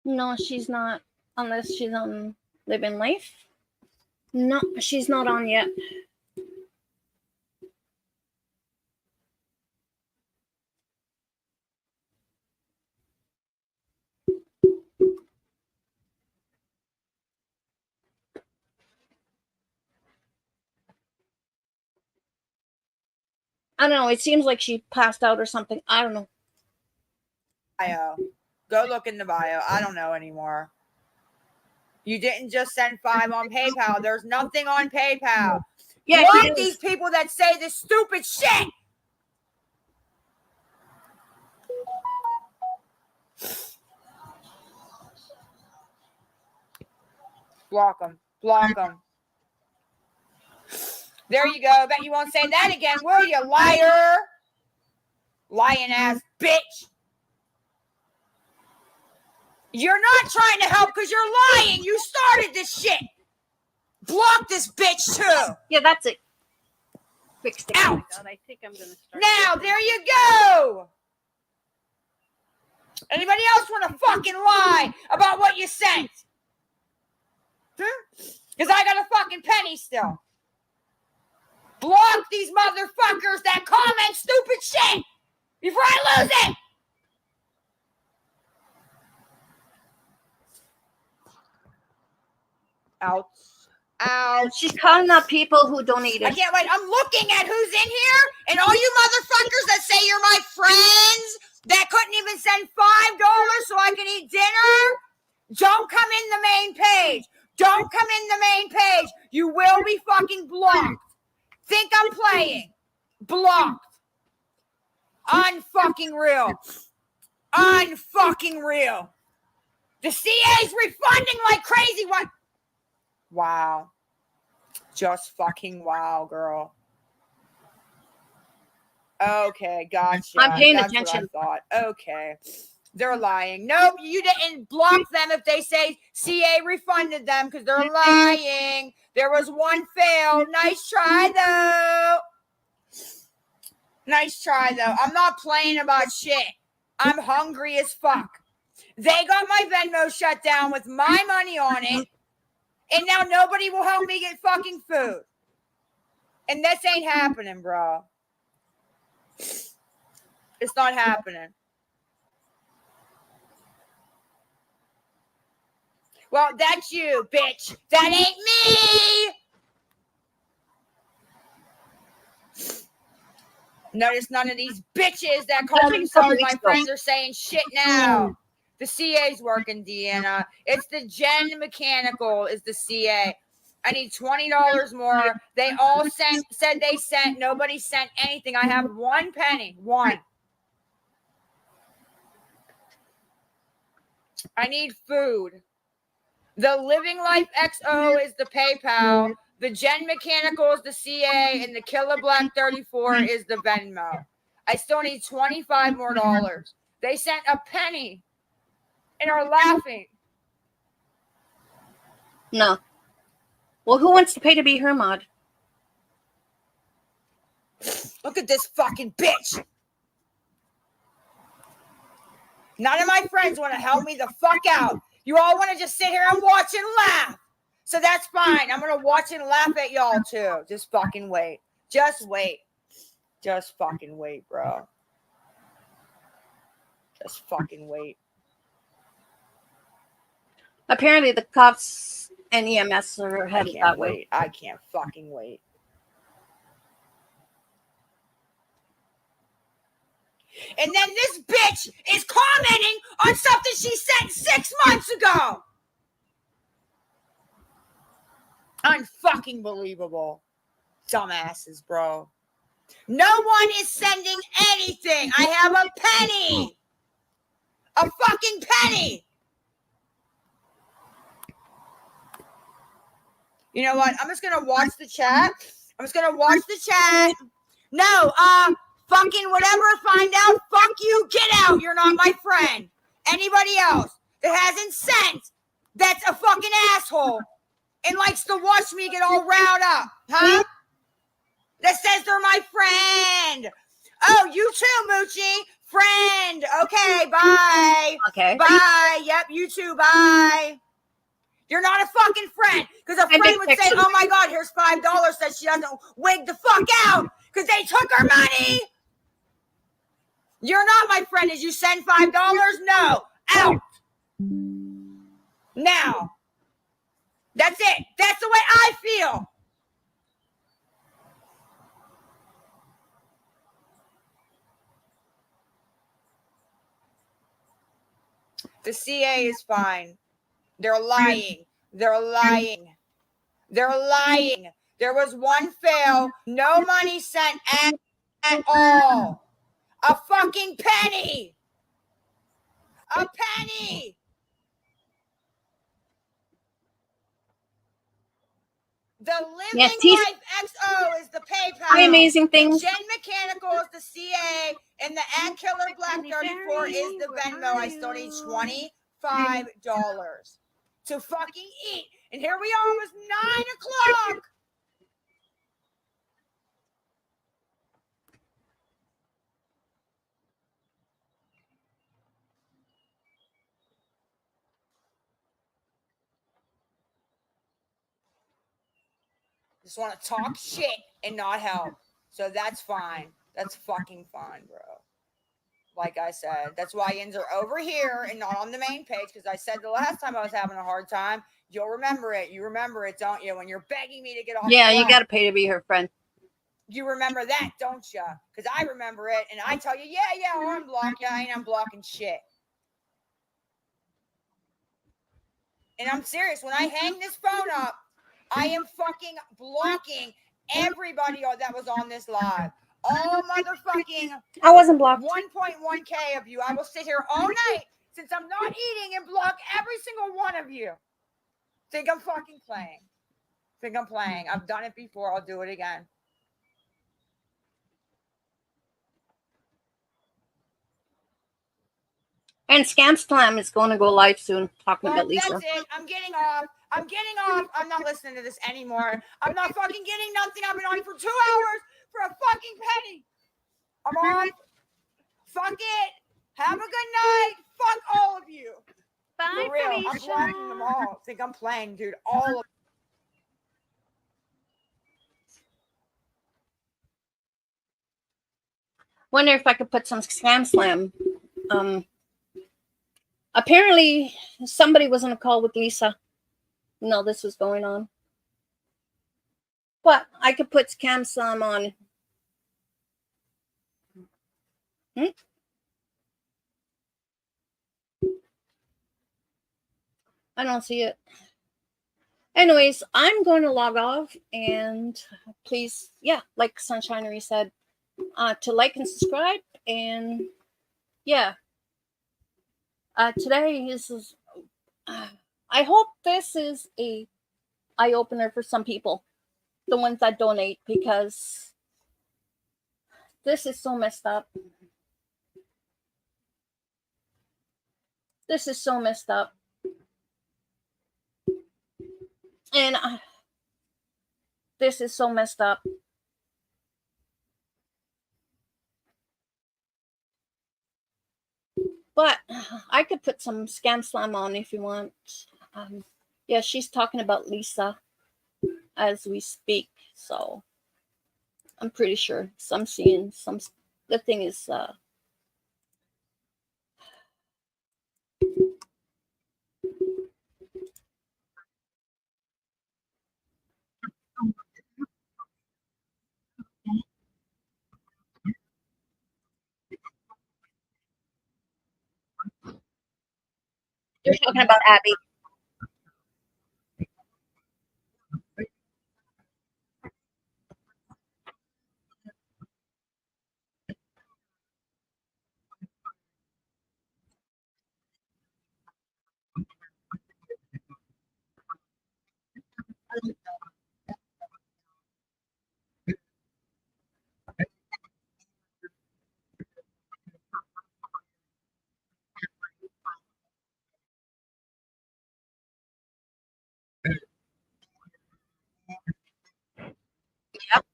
No, she's not, unless she's on Living Life. No, she's not on yet. I don't know. It seems like she passed out or something. I don't know.
Bio. Go look in the bio. I don't know anymore. You didn't just send $5 on PayPal. There's nothing on PayPal.
Yeah,
Block these people that say this stupid shit. Block them. Block them. There you go. Bet you won't say that again, will you, liar? Lying ass bitch. You're not trying to help because you're lying. You started this shit. Block this bitch too.
Yeah, that's it. Fixed it.
Oh
Out.
my God, I think I'm gonna start.
Now, there you go. Anybody else want to fucking lie about what you sent? Because I got a fucking penny still. Block these motherfuckers that comment stupid shit before I lose it. Out. Out.
She's calling out people who donated.
I can't wait. I'm looking at who's in here, and all you motherfuckers that say you're my friends that couldn't even send $5 so I can eat dinner, don't come in the main page. Don't come in the main page. You will be fucking blocked. Think I'm playing. Blocked. Unfucking real. Unfucking real. The CA's refunding like crazy. What? Wow. Just fucking wow, girl. Okay, gotcha.
I'm paying
That's
attention.
what I thought. Okay. They're lying. Nope, you didn't block them if they say CA refunded them because they're lying. There was one fail. Nice try, though. Nice try, though. I'm not playing about shit. I'm hungry as fuck. They got my Venmo shut down with my money on it, and now nobody will help me get fucking food. And this ain't happening, bro. It's not happening. Well, that's you, bitch. That ain't me. Notice none of these bitches that call themselves my friends are saying shit now. The CA's working, Deanna. It's the Gen Mechanical is the CA. I need $20 more. They all said they sent. Nobody sent anything. I have 1 penny. 1. I need food. The Living Life XO is the PayPal. The Gen Mechanical is the CA, and the Killer Black 34 is the Venmo. I still need $25 more. They sent a penny and are laughing.
No. Well, who wants to pay to be her mod?
Look at this fucking bitch. None of my friends want to help me the fuck out. You all want to just sit here and watch and laugh. So that's fine. I'm going to watch and laugh at y'all too. Just fucking wait. Just wait. Just fucking wait, bro. Just fucking wait.
Apparently, the cops and EMS are
I
headed
can't
that way.
wait. I can't fucking wait. And then this bitch is commenting on something she sent 6 months ago. Unfucking believable. Dumbasses, bro. No one is sending anything. I have a penny. A fucking penny. You know what? I'm just going to watch the chat. No, fucking whatever, find out. Fuck you. Get out. You're not my friend. Anybody else that hasn't sent that's a fucking asshole and likes to watch me get all riled up, huh? That says they're my friend. Oh, you too, Moochie. Friend. Okay, bye.
Okay.
Bye. Yep, you too. Bye. You're not a fucking friend. Because a friend would say, oh my God, here's $5 that she doesn't wig the fuck out because they took her money. You're not my friend. Did you send $5? No. Out. Now. That's it. That's the way I feel. The CA is fine. They're lying. They're lying. They're lying. There was one fail. No money sent at all. A fucking penny. A penny. The Living Life XO is the PayPal.
Hi, amazing things.
Gen Mechanical is the CA, and the Ad Killer Black 34 is the Venmo. I still need $25 to fucking eat. And here we are, almost 9 o'clock. Just want to talk shit and not help. So that's fine. That's fucking fine, bro. Like I said, that's why ends are over here and not on the main page, because I said the last time I was having a hard time. You'll remember it. You remember it, don't you? When you're begging me to get off.
Yeah, you got to pay to be her friend.
You remember that, don't you? Because I remember it, and I tell you, yeah, I'll unblock you. I ain't unblocking shit. And I'm serious. When I hang this phone up, I am fucking blocking everybody that was on this live. All motherfucking
I wasn't blocked.
1.1K of you. I will sit here all night since I'm not eating and block every single one of you. Think I'm fucking playing. Think I'm playing. I've done it before. I'll do it again.
And Scam Slam is going to go live soon, talking about Lisa.
That's it. I'm getting off. I'm not listening to this anymore. I'm not fucking getting nothing. I've been on for 2 hours for a fucking penny. I'm on. Fuck it. Have a good night. Fuck all of you.
Bye,
For real. I'm
Felicia.
blocking them all. Think I'm playing, dude. All of
Wonder if I could put some Scam Slam. Apparently, somebody was on a call with Lisa. No, this was going on. But I could put Scam Slam on. I don't see it. Anyways, I'm going to log off, and please, yeah, like Sunshinery said, to like and subscribe. And yeah, today is I hope this is a eye opener for some people, the ones that donate, because this is so messed up. This is so messed up. And this is so messed up. But I could put some Scam Slam on if you want. Yeah, she's talking about Lisa as we speak. So I'm pretty sure. So I'm seeing some. The thing is, you're talking about Abby. Yep.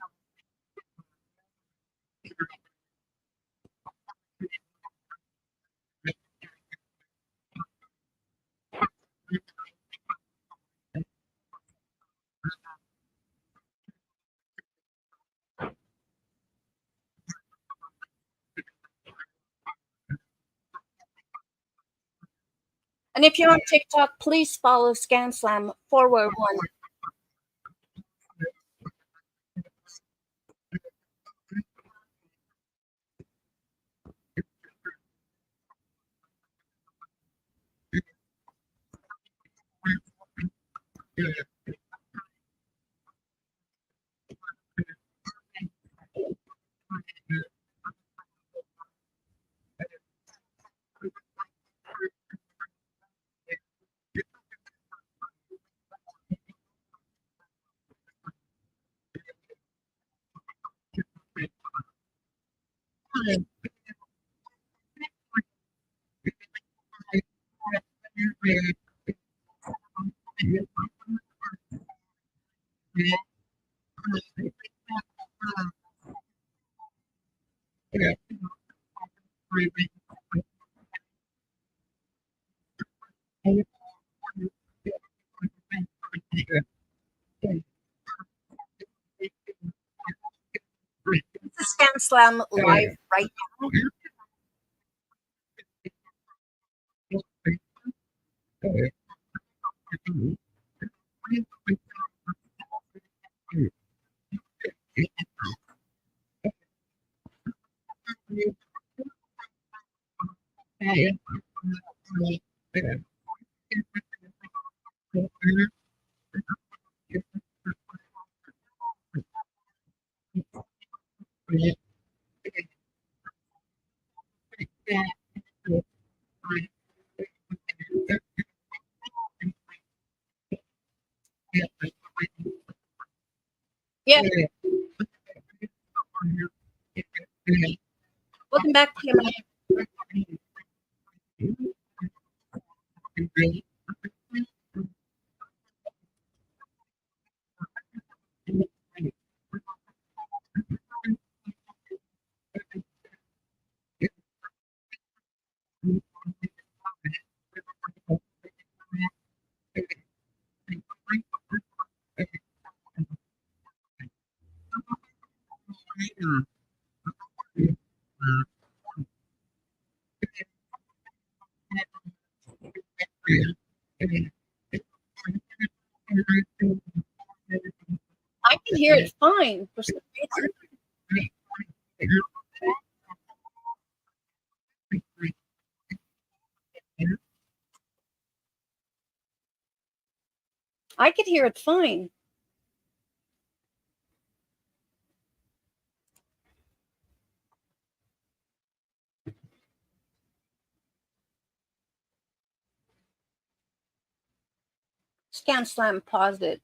And if you're on TikTok, please follow Scam Slam 411. This is Scam Slam live right now. Yeah. Welcome back, Kim. I can hear it fine for some reason. I could hear it fine. Scan Slam paused it.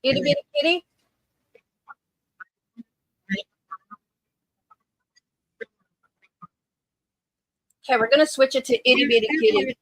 Itty bitty kitty. Okay, we're gonna switch it to itty bitty kitty.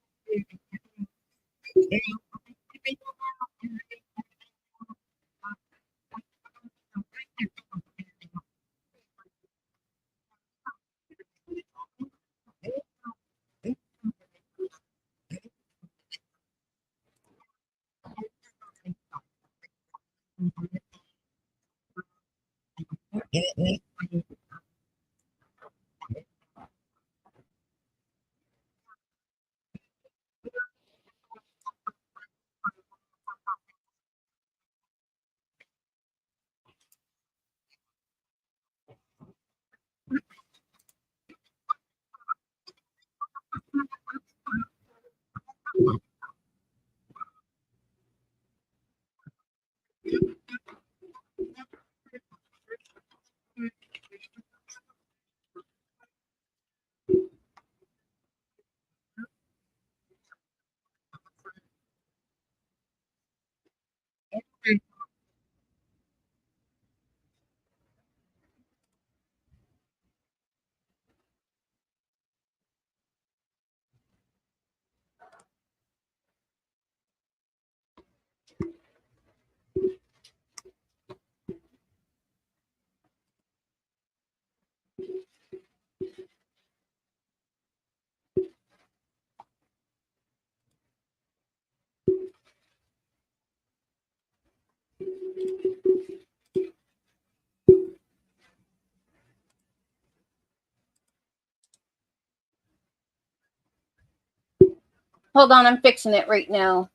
Hold on, I'm fixing it right now.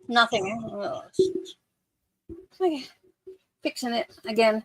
Nothing. Okay. Fixing it again.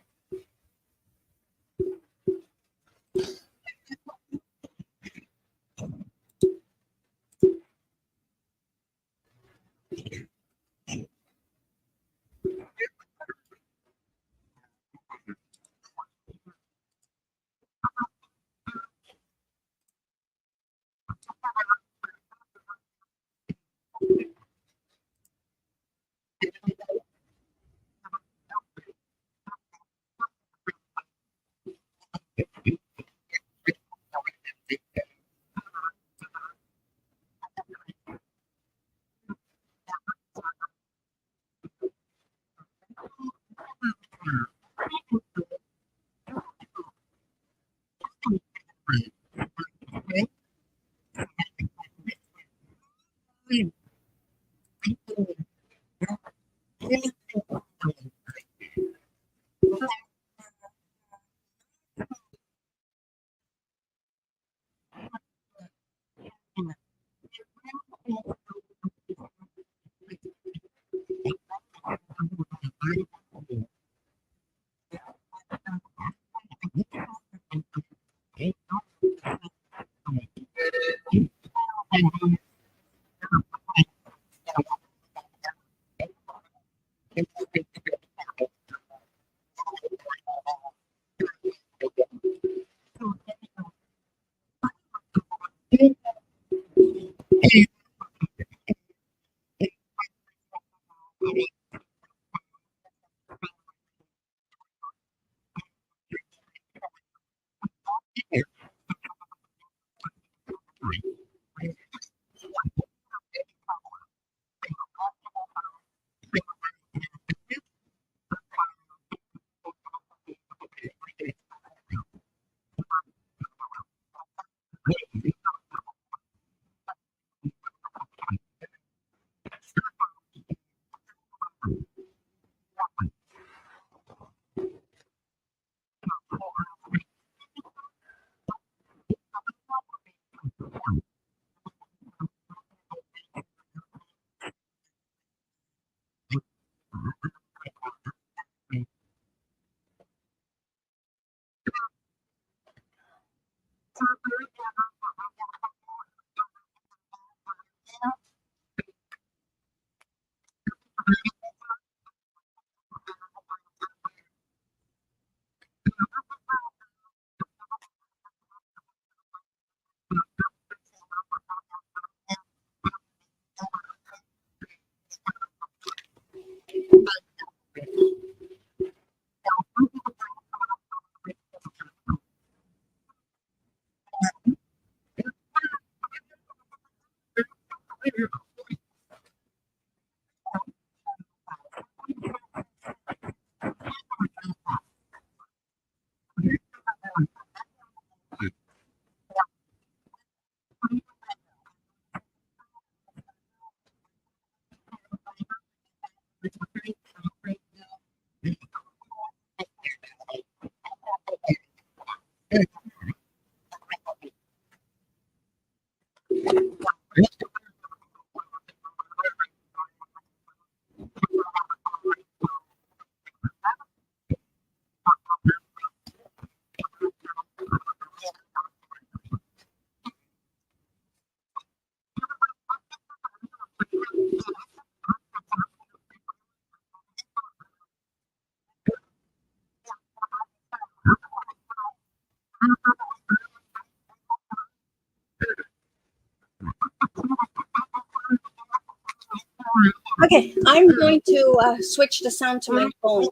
Okay, I'm going to switch the sound to my phone.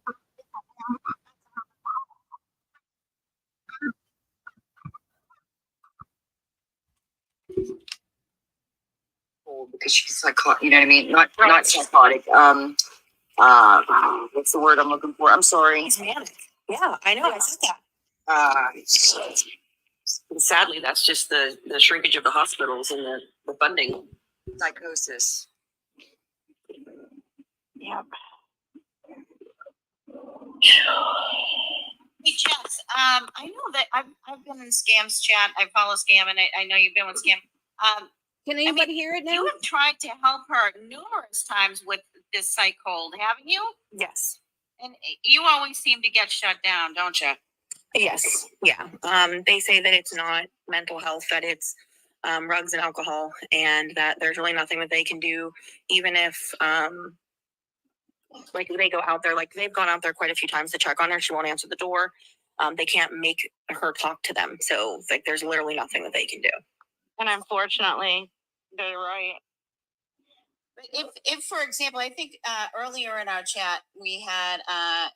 Because she's psychotic, you know what I mean? Not psychotic. What's the word I'm looking for? I'm sorry.
He's manic. Yeah, I know. I said that.
Sadly, that's just the shrinkage of the hospitals and the funding. Psychosis.
Yep. Hey, Jess, I know that I've been in Scam's chat. I follow Scam, and I know you've been with Scam.
Can anybody hear it now?
You have tried to help her numerous times with this psych hold, haven't you?
Yes.
And you always seem to get shut down, don't you?
Yes. Yeah. They say that it's not mental health, that it's drugs and alcohol, and that there's really nothing that they can do, even if like they go out there, like they've gone out there quite a few times to check on her. She won't answer the door. They can't make her talk to them. So like there's literally nothing that they can do.
And unfortunately, they're right. But if for example, I think earlier in our chat we had a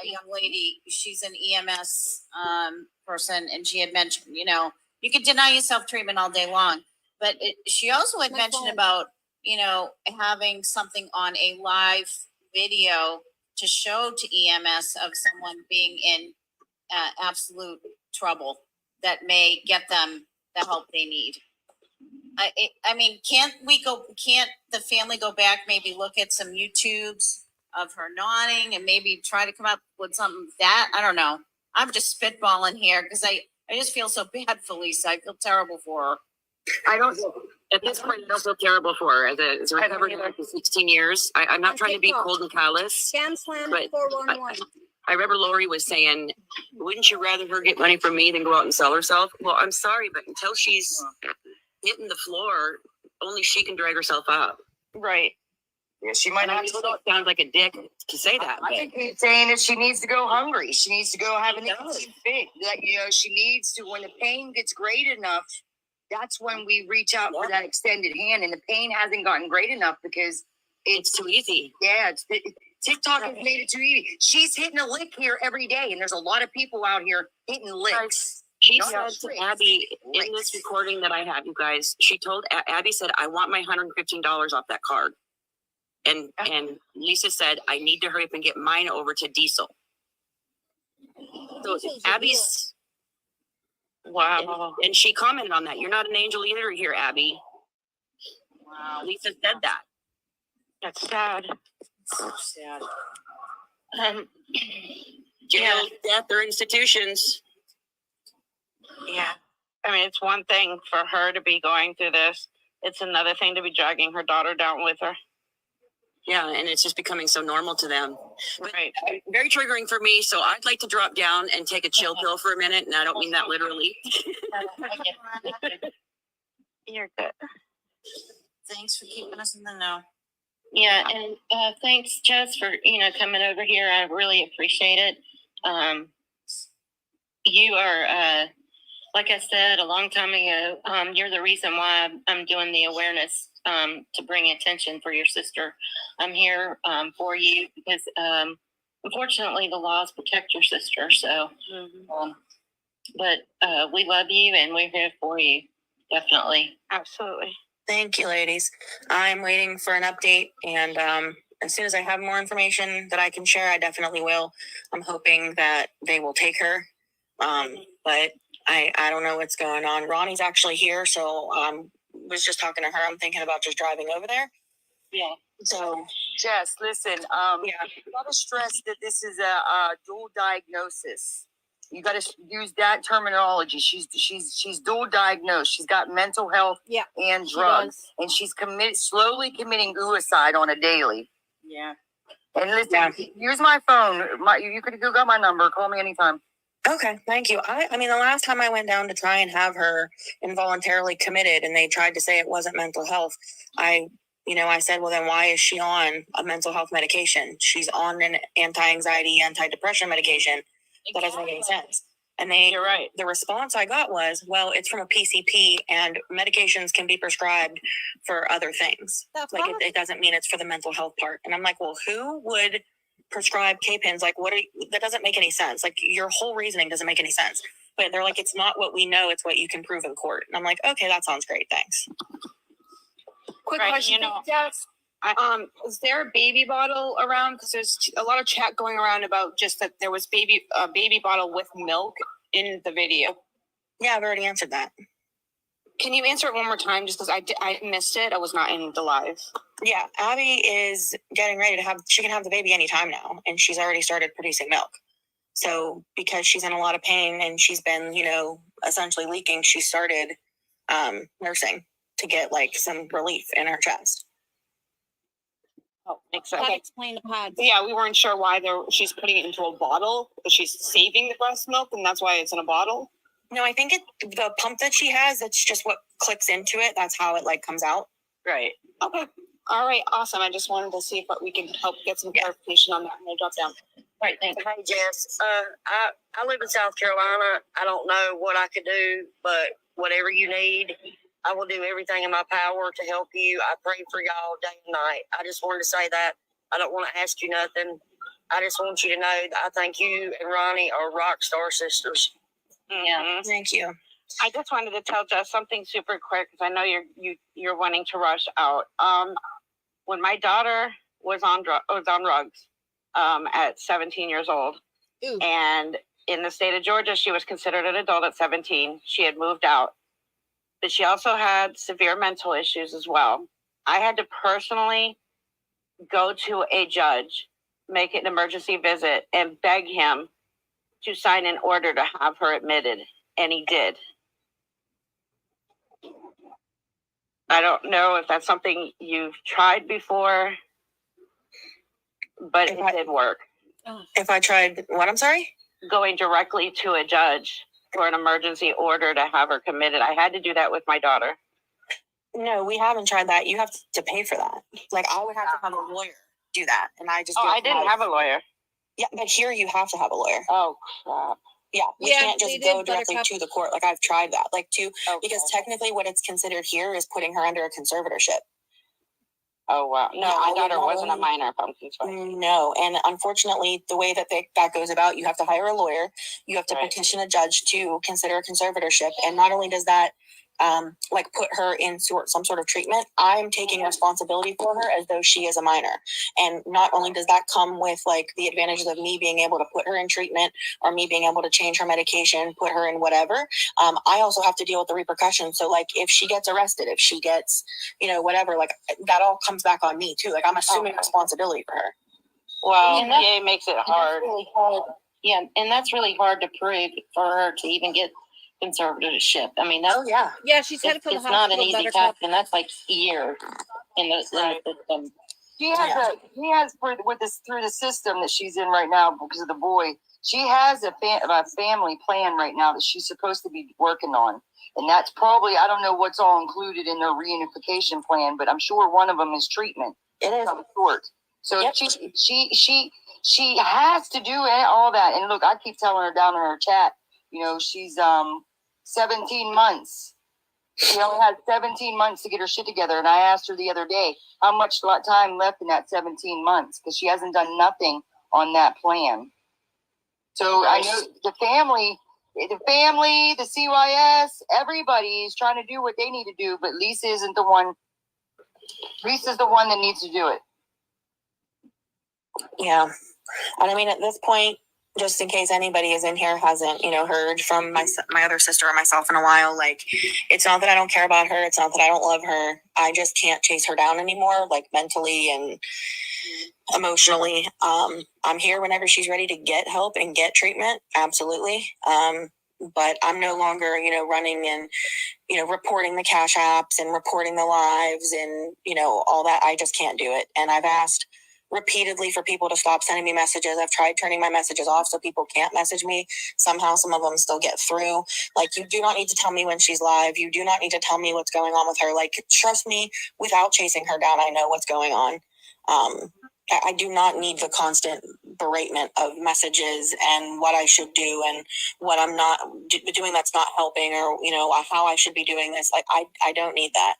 young lady. She's an EMS person, and she had mentioned, you know, you can deny yourself treatment all day long, but she also had mentioned about, you know, having something on a live video to show to EMS of someone being in absolute trouble that may get them the help they need. I mean, can't the family go back, maybe look at some YouTubes of her nodding and maybe try to come up with something that, I don't know. I'm just spitballing here because I just feel so bad for Lisa. I feel terrible for her.
I don't, at this point, I don't feel terrible for her. As a recovered nurse for 16 years, I'm not trying to be cold and callous.
Scam Slam
But
411.
I remember Lori was saying, wouldn't you rather her get money from me than go out and sell herself? Well, I'm sorry, but until she's hitting the floor, only she can drag herself up.
Right.
Yeah, she might
And I
not.
know it sounds like a dick to say that,
I
but
think he's saying that she needs to go hungry. She needs to go have a nicotine fit. That, you know, she needs to, when the pain gets great enough, that's when we reach out for that extended hand. And the pain hasn't gotten great enough because
it's too easy.
yeah, TikTok has made it too easy. She's hitting a lick here every day, and there's a lot of people out here hitting licks.
She
Not
said to
tricks.
Abby in this recording that I have, you guys, she told Abby said, I want my $115 off that card. And Lisa said, I need to hurry up and get mine over to Diesel. So Abby's,
Wow.
and she commented on that. You're not an angel either here, Abby. Wow. Lisa said that.
That's sad.
So sad.
Jail, death, or institutions.
Yeah. I mean, it's one thing for her to be going through this. It's another thing to be dragging her daughter down with her.
Yeah, and it's just becoming so normal to them. But
Right.
very triggering for me, so I'd like to drop down and take a chill pill for a minute, and I don't mean that literally.
You're good.
Thanks for keeping us in the know.
Yeah, and thanks, Jess, for coming over here. I really appreciate it. You are, like I said a long time ago, you're the reason why I'm doing the awareness to bring attention for your sister. I'm here for you because unfortunately the laws protect your sister. So, but we love you and we're here for you. Definitely. Absolutely.
Thank you, ladies. I'm waiting for an update, and as soon as I have more information that I can share, I definitely will. I'm hoping that they will take her, but I don't know what's going on. Ronnie's actually here, so was just talking to her. I'm thinking about just driving over there.
Yeah.
So
Jess, listen, you gotta stress that this is a dual diagnosis. You gotta use that terminology. She's dual diagnosed. She's got mental health and drugs, and she's slowly committing suicide on a daily.
Yeah.
And listen, use my phone. You could go got my number. Call me anytime.
okay, thank you. I mean, the last time I went down to try and have her involuntarily committed, and they tried to say it wasn't mental health, I said, well, then why is she on a mental health medication? She's on an anti-anxiety, anti-depression medication. That doesn't make any sense. And
You're right.
The response I got was, well, it's from a PCP and medications can be prescribed for other things. Like it doesn't mean it's for the mental health part. And I'm like, well, who would prescribe K-pins? Like, that doesn't make any sense. Like your whole reasoning doesn't make any sense. But they're like, it's not what we know, it's what you can prove in court. And I'm like, okay, that sounds great. Thanks.
Quick
Right,
question, Jess. Is there a baby bottle around? Because there's a lot of chat going around about just that there was a baby bottle with milk in the video.
Yeah, I've already answered that.
Can you answer it one more time? Just because I missed it. I was not in the live.
Yeah, Abby is getting ready to she can have the baby anytime now, and she's already started producing milk. So because she's in a lot of pain and she's been, essentially leaking, she started nursing to get like some relief in her chest.
Oh, makes sense.
That explain the pods.
Yeah, we weren't sure why she's putting it into a bottle, but she's saving the breast milk, and that's why it's in a bottle.
No, I think the pump that she has, it's just what clicks into it. That's how it like comes out.
Right. Okay. All right. Awesome. I just wanted to see if we can help get some clarification on that. I'm gonna drop down. All right. Thanks.
Hey, Jess. I live in South Carolina. I don't know what I could do, but whatever you need, I will do everything in my power to help you. I pray for y'all day and night. I just wanted to say that. I don't want to ask you nothing. I just want you to know that I think you and Ronnie are rock star sisters.
Yeah. Thank you.
I just wanted to tell Jess something super quick because I know you're wanting to rush out. When my daughter was on drugs at 17 years old, and in the state of Georgia, she was considered an adult at 17. She had moved out, but she also had severe mental issues as well. I had to personally go to a judge, make an emergency visit, and beg him to sign an order to have her admitted, and he did. I don't know if that's something you've tried before, but it did work.
If I tried what? I'm sorry?
Going directly to a judge for an emergency order to have her committed. I had to do that with my daughter.
No, we haven't tried that. You have to pay for that. Like I would have to have a lawyer do that, and I just
I didn't have a lawyer.
Yeah, but here you have to have a lawyer.
Oh crap.
Yeah, we can't just go directly to the court. Like I've tried that. Like because technically what it's considered here is putting her under a conservatorship.
Oh wow. No, my daughter wasn't a minor pumpkin spice.
No, and unfortunately the way that that goes about, you have to hire a lawyer, you have to petition a judge to consider a conservatorship, and not only does that like put her in some sort of treatment, I'm taking responsibility for her as though she is a minor. And not only does that come with like the advantages of me being able to put her in treatment or me being able to change her medication, put her in whatever, I also have to deal with the repercussions. So like if she gets arrested, if she gets, whatever, like that all comes back on me too. Like I'm assuming responsibility for her.
Well, PA makes it hard.
Really hard. Yeah, and that's really hard to prove for her to even get conservatorship. I mean, that's,
Yeah, she's headed for the
it's not an
hospital.
easy task, and that's like years in the system.
She has through the system that she's in right now because of the boy. She has a family plan right now that she's supposed to be working on, and that's probably, I don't know what's all included in their reunification plan, but I'm sure one of them is treatment.
It is.
Of some sort. So she has to do all that. And look, I keep telling her down in her chat, she's 17 months. She only had 17 months to get her shit together. And I asked her the other day, how much time left in that 17 months? Because she hasn't done nothing on that plan. So I know the family, the CYS, everybody is trying to do what they need to do, but Lisa isn't the one. Lisa's the one that needs to do it.
Yeah. And I mean, at this point, just in case anybody is in here hasn't, heard from my other sister or myself in a while, like, it's not that I don't care about her. It's not that I don't love her. I just can't chase her down anymore, like mentally and emotionally. I'm here whenever she's ready to get help and get treatment. Absolutely. But I'm no longer, running and, reporting the cash apps and reporting the lives and, all that. I just can't do it. And I've asked repeatedly for people to stop sending me messages. I've tried turning my messages off so people can't message me. Somehow some of them still get through. Like, you do not need to tell me when she's live. You do not need to tell me what's going on with her. Like, trust me, without chasing her down, I know what's going on. I do not need the constant beratement of messages and what I should do and what I'm not doing that's not helping, or, how I should be doing this. Like, I don't need that.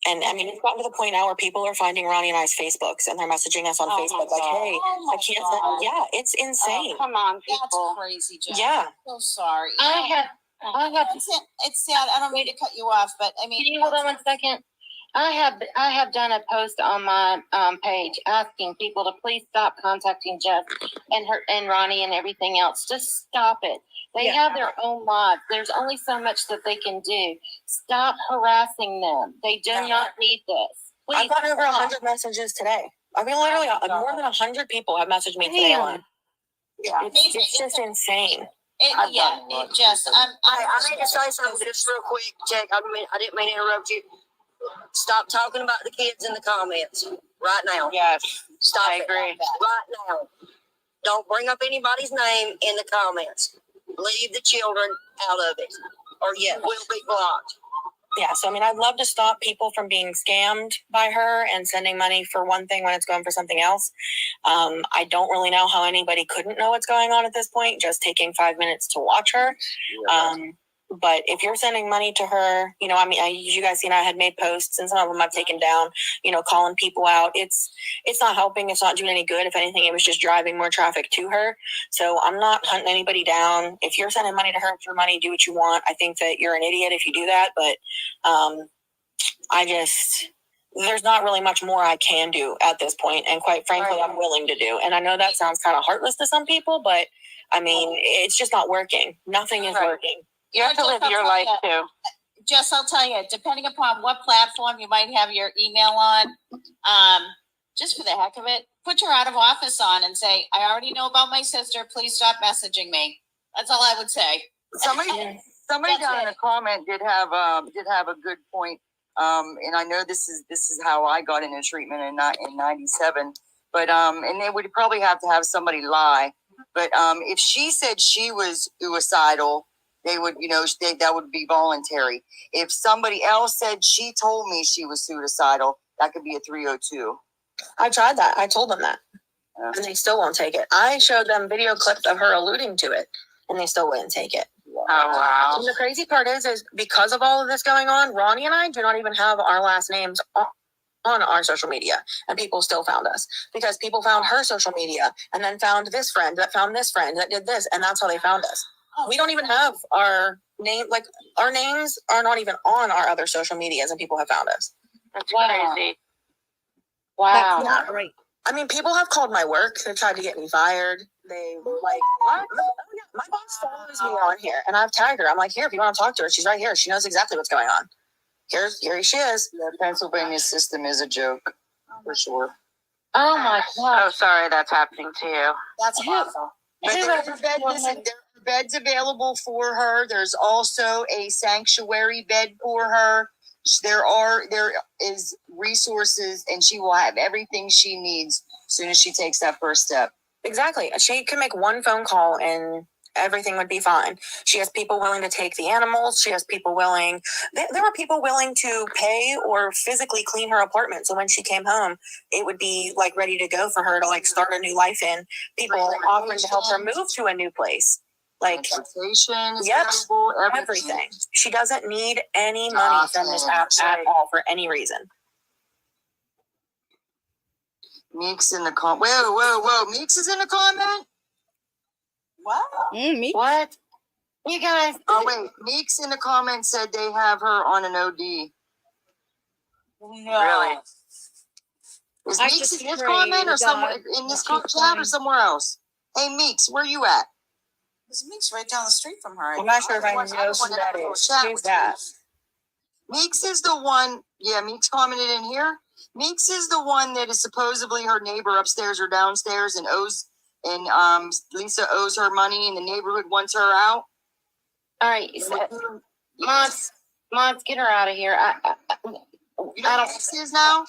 And I mean, it's gotten to the point now where people are finding Ronnie and I's Facebooks and they're messaging us on Facebook like, hey, I can't send. Yeah, it's insane.
Oh, come on, people.
That's crazy, Jen.
Yeah.
So sorry.
I have.
It's sad. I don't mean to cut you off, but I mean,
Can you hold on 1 second? I have done a post on my page asking people to please stop contacting Jess and Ronnie and everything else. Just stop it. They have their own lives. There's only so much that they can do. Stop harassing them. They do not need this. Please
I've gotten over 100 messages today. I mean, literally more than 100 people have messaged me today. Yeah, it's just insane.
I need to say something just real quick, Jake. I didn't mean to interrupt you. Stop talking about the kids in the comments right now.
Yes,
Stop
I
it
agree.
right now. Don't bring up anybody's name in the comments. Leave the children out of it, or yet we'll be blocked.
Yeah, so I mean, I'd love to stop people from being scammed by her and sending money for one thing when it's going for something else. I don't really know how anybody couldn't know what's going on at this point, just taking 5 minutes to watch her. But if you're sending money to her, you know, I mean, you guys seen I had made posts, and some of them I've taken down, you know, calling people out. It's not helping. It's not doing any good. If anything, it was just driving more traffic to her. So I'm not hunting anybody down. If you're sending money to her, it's your money, do what you want. I think that you're an idiot if you do that. But there's not really much more I can do at this point. And quite frankly, I'm willing to do. And I know that sounds kind of heartless to some people, but I mean, it's just not working. Nothing is working.
You have to live your life too. Jess, I'll tell you, depending upon what platform you might have your email on, just for the heck of it, put your out of office on and say, I already know about my sister. Please stop messaging me. That's all I would say.
Somebody down in the comment did have a good point. And I know this is how I got into treatment in 97. But and they would probably have to have somebody lie. But if she said she was suicidal, they would, you know, that would be voluntary. If somebody else said she told me she was suicidal, that could be a 302.
I tried that. I told them that. And they still won't take it. I showed them video clips of her alluding to it, and they still wouldn't take it.
Oh, wow.
And the crazy part is because of all of this going on, Ronnie and I do not even have our last names on our social media, and people still found us because people found her social media and then found this friend that found this friend that did this, and that's how they found us. We don't even have our name, like our names are not even on our other social medias, and people have found us.
That's crazy.
Wow.
That's not right.
I mean, people have called my work. They tried to get me fired. They like, what? My boss follows me on here, and I've tagged her. I'm like, here, if you want to talk to her, she's right here. She knows exactly what's going on. Here she is.
The Pennsylvania system is a joke, for sure.
Oh my God.
Oh, sorry, that's happening to you.
That's awful.
But there are beds available for her. There's also a sanctuary bed for her. There is resources, and she will have everything she needs as soon as she takes that first step.
Exactly. She can make one phone call and everything would be fine. She has people willing to take the animals. She has people willing. There were people willing to pay or physically clean her apartment. So when she came home, it would be like ready to go for her to like start a new life in. People offering to help her move to a new place. Like, yep, everything. She doesn't need any money from this app at all for any reason.
Meeks in the comment. Whoa. Meeks is in the comment?
What?
Meeks?
What? You guys.
Oh, wait. Meeks in the comment said they have her on an OD.
No.
Really? Is Meeks in this comment or somewhere in this chat or somewhere else? Hey, Meeks, where you at?
This Meeks right down the street from her.
I'm not sure if I know who that is. Who's that?
Meeks is the one. Yeah, Meeks commented in here. Meeks is the one that is supposedly her neighbor upstairs or downstairs, and Lisa owes her money, and the neighborhood wants her out.
All right, Mods, get her out of here. I
know who Meeks is now?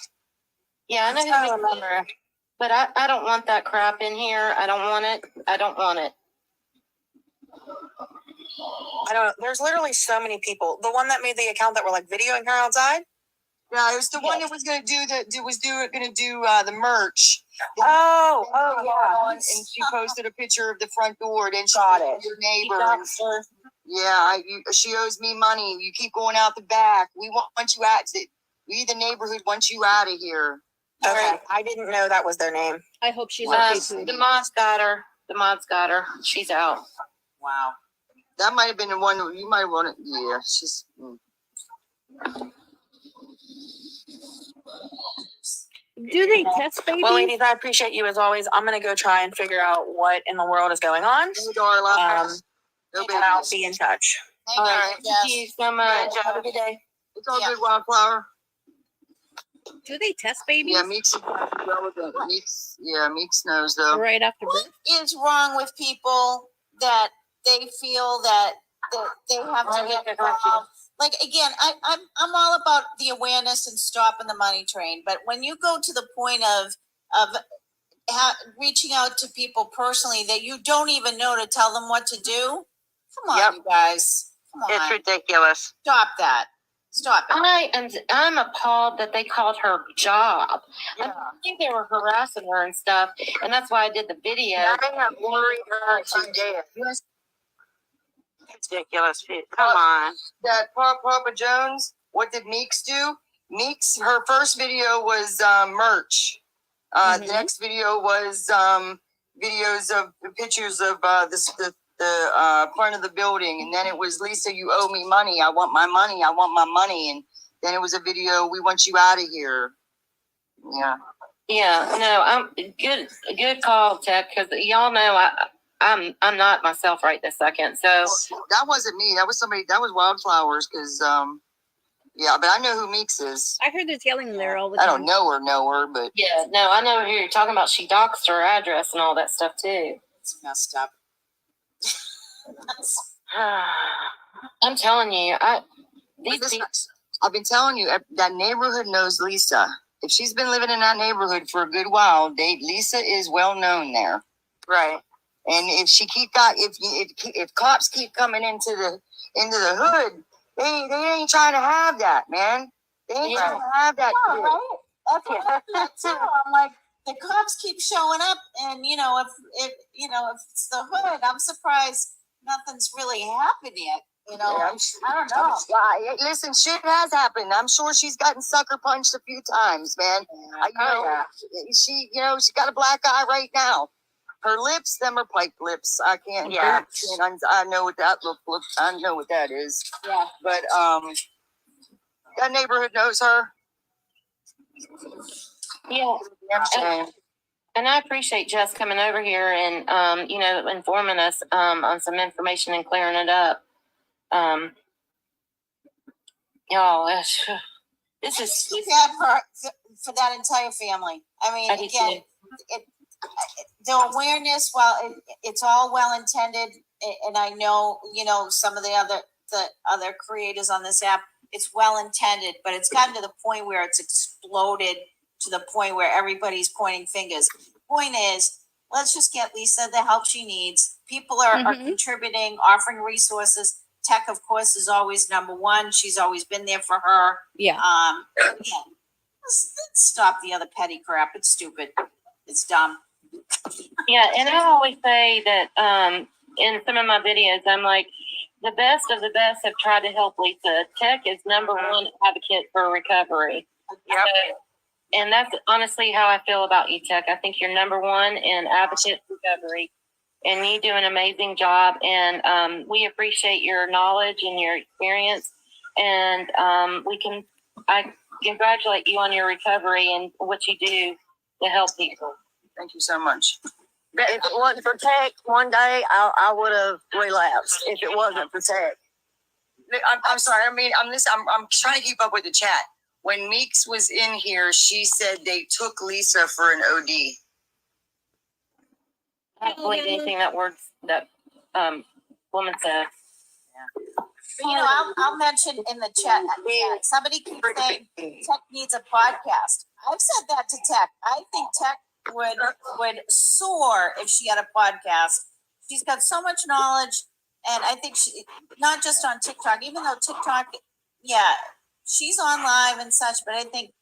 Yeah, I know who I remember, but I don't want that crap in here. I don't want it. I don't want it.
I don't know. There's literally so many people. The one that made the account that were like videoing her outside.
Yeah, it was the one that was going to do the merch.
Oh, yeah.
And she posted a picture of the front door. Then she
got it.
Your neighbor. Yeah, she owes me money. You keep going out the back. We want you out. We, the neighborhood, want you out of here.
Okay, I didn't know that was their name.
I hope she's okay too.
The mods got her. She's out.
Wow. That might have been the one you might want to. Yeah, she's.
Do they test babies?
Well, ladies, I appreciate you as always. I'm gonna go try and figure out what in the world is going on. And I'll be in touch.
All right. Thank you so much.
Have a good day.
It's all good, Wildflower.
Do they test babies?
Yeah, Meeks knows though.
Right after birth.
What is wrong with people that they feel that they have to get involved. Like again, I'm all about the awareness and stopping the money train. But when you go to the point of reaching out to people personally that you don't even know to tell them what to do, come on, you guys, come on,
It's ridiculous.
stop that. Stop it.
I'm appalled that they called her job.
Yeah.
I think they were harassing her and stuff, and that's why I did the video.
They have worried her to death.
Ridiculous. Come on.
That Papa Jones, what did Meeks do? Meeks, her first video was merch. The next video was videos of pictures of the front of the building, and then it was Lisa, you owe me money. I want my money. I want my money. And then it was a video, we want you out of here. Yeah.
Yeah, no, I'm good call, Tech, because y'all know I'm not myself right this second. So
That wasn't me. That was somebody. That was Wildflowers. Because yeah, but I know who Meeks is.
I heard there's yelling there all the
I
time.
don't know her, but
yeah, no, I know who you're talking about. She doxed her address and all that stuff too.
It's messed up.
I'm telling you,
I've been telling you that neighborhood knows Lisa. If she's been living in that neighborhood for a good while, Lisa is well known there.
Right.
And if she if cops keep coming into the hood, they ain't trying to have that, man. They ain't trying to have that.
Yeah, right? That's what I thought too. I'm like, the cops keep showing up, and if it's the hood, I'm surprised nothing's really happened yet.
Yeah,
I don't know.
Listen, shit has happened. I'm sure she's gotten sucker punched a few times, man. She got a black eye right now. Her lips, them are pipe lips. I can't.
Yeah.
I know what that look. I know what that is.
Yeah.
But that neighborhood knows her.
Yeah.
Damn shame.
And I appreciate Jess coming over here and informing us on some information and clearing it up. Y'all, this is
bad for that entire family. I mean, again, the awareness, while it's all well intended, and I know some of the other creators on this app, it's well intended, but it's gotten to the point where it's exploded to the point where everybody's pointing fingers. The point is, let's just get Lisa the help she needs. People are contributing, offering resources. Tech, of course, is always number one. She's always been there for her.
Yeah.
Let's stop the other petty crap. It's stupid. It's dumb.
Yeah, and I always say that in some of my videos, I'm like, the best of the best have tried to help Lisa. Tech is number one advocate for recovery.
Yep.
And that's honestly how I feel about you, Tech. I think you're number one in advocate recovery. And you do an amazing job. And we appreciate your knowledge and your experience. And I congratulate you on your recovery and what you do to help people.
Thank you so much.
If it wasn't for Tech, one day I would have relapsed. If it wasn't for Tech.
I'm sorry. I mean, I'm trying to keep up with the chat. When Meeks was in here, she said they took Lisa for an OD.
I don't believe anything that woman said.
I'll mention in the chat. Somebody keeps saying Tech needs a podcast. I've said that to Tech. I think Tech would soar if she had a podcast. She's got so much knowledge, and I think she, not just on TikTok, even though TikTok, she's on live and such, but I think,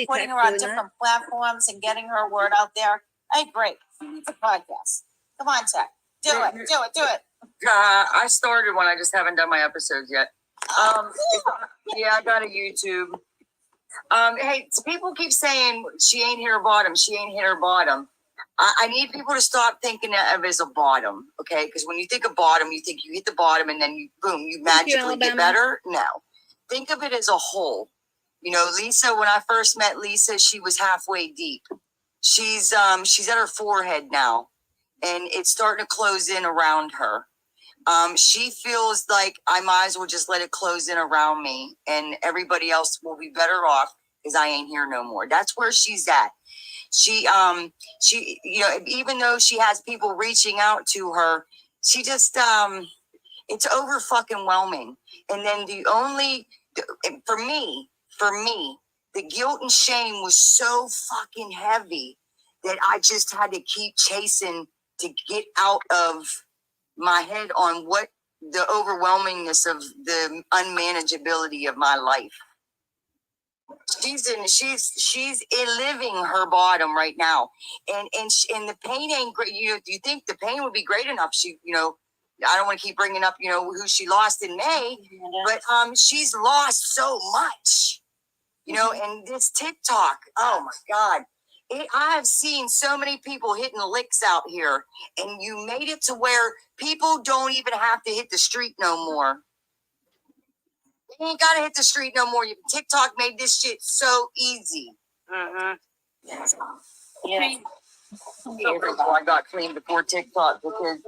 putting her on different platforms and getting her word out there, I agree. She needs a podcast. Come on, Tech. Do it.
I started one. I just haven't done my episodes yet. Yeah, I got a YouTube. Hey, so people keep saying she ain't hit her bottom. She ain't hit her bottom. I need people to stop thinking of it as a bottom, okay? Because when you think of bottom, you think you hit the bottom and then you magically get better. No. Think of it as a hole. Lisa, when I first met Lisa, she was halfway deep. She's at her forehead now, and it's starting to close in around her. She feels like I might as well just let it close in around me, and everybody else will be better off because I ain't here no more. That's where she's at. She even though she has people reaching out to her, she just it's over fucking whelming. And then for me, the guilt and shame was so fucking heavy that I just had to keep chasing to get out of my head on what the overwhelmingness of the unmanageability of my life. She's living her bottom right now, and the pain ain't great. You think the pain would be great enough? I don't want to keep bringing up who she lost in May, but she's lost so much, and this TikTok. Oh my God. I have seen so many people hitting licks out here, and you made it to where people don't even have to hit the street no more. They ain't gotta hit the street no more. TikTok made this shit so easy. Yeah. I got clean before TikTok because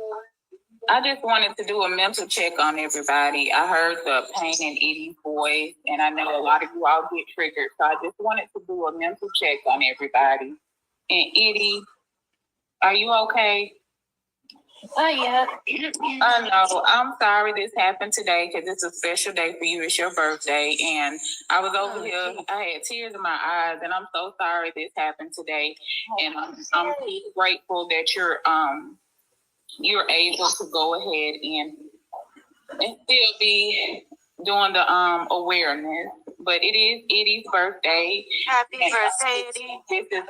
I just wanted to do a mental check on everybody. I heard the pain in Edie's voice, and I know a lot of you all get triggered. So I just wanted to do a mental check on everybody. And Edie, are you okay?
Yeah.
I know. I'm sorry this happened today because it's a special day for you. It's your birthday. And I was over here. I had tears in my eyes, and I'm so sorry this happened today. And I'm grateful that you're able to go ahead and still be doing the awareness. But it is Edie's birthday.
Happy birthday, Edie.
This is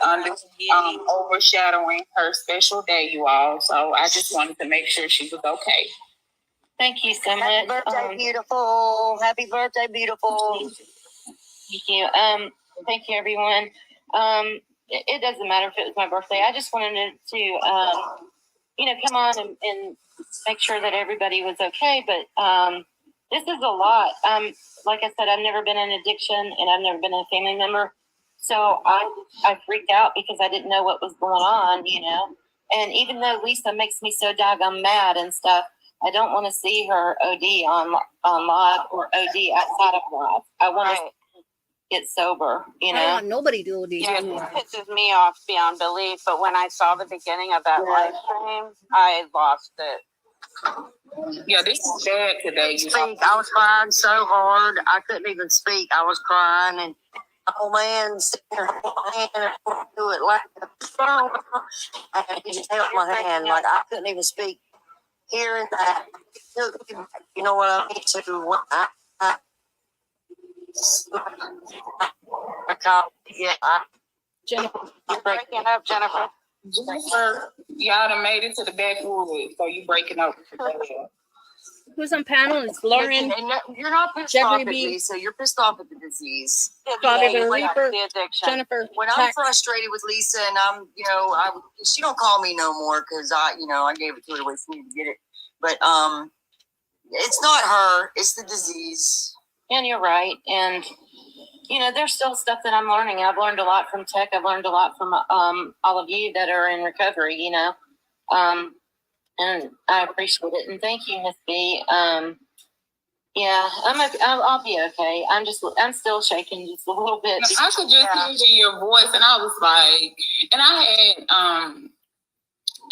overshadowing her special day, you all. So I just wanted to make sure she was okay.
Thank you so much.
Happy birthday, beautiful. Happy birthday, beautiful.
Thank you. Thank you, everyone. It doesn't matter if it was my birthday. I just wanted to come on and make sure that everybody was okay. But this is a lot. Like I said, I've never been in addiction, and I've never been a family member. So I freaked out because I didn't know what was going on, And even though Lisa makes me so daggone mad and stuff, I don't want to see her OD on live or OD outside of live. I want to get sober,
I don't want nobody to OD.
Yeah, it pisses me off beyond belief. But when I saw the beginning of that live stream, I lost it.
Yeah, this is bad today.
I was crying so hard I couldn't even speak. I was crying, and oh man, sitting there and do it like I just held my hand like I couldn't even speak. Hearing that, you know what I mean? So
Jennifer,
you're breaking up, Jennifer.
Jennifer, y'all done made it to the backwoods, so you breaking up.
who's on panel? It's Lauren.
You're not pissed off at Lisa. You're pissed off at the disease.
Father Reaper,
The addiction.
Jennifer.
When I'm frustrated with Lisa, and I'm, she don't call me no more because I gave it to her the way she needed to get it. But it's not her. It's the disease.
And you're right. And there's still stuff that I'm learning. I've learned a lot from Tech. I've learned a lot from all of you that are in recovery, and I appreciate it. And thank you, Miss B. Yeah, I'll be okay. I'm still shaking just a little bit.
I could just hear it in your voice, and I was like, and I had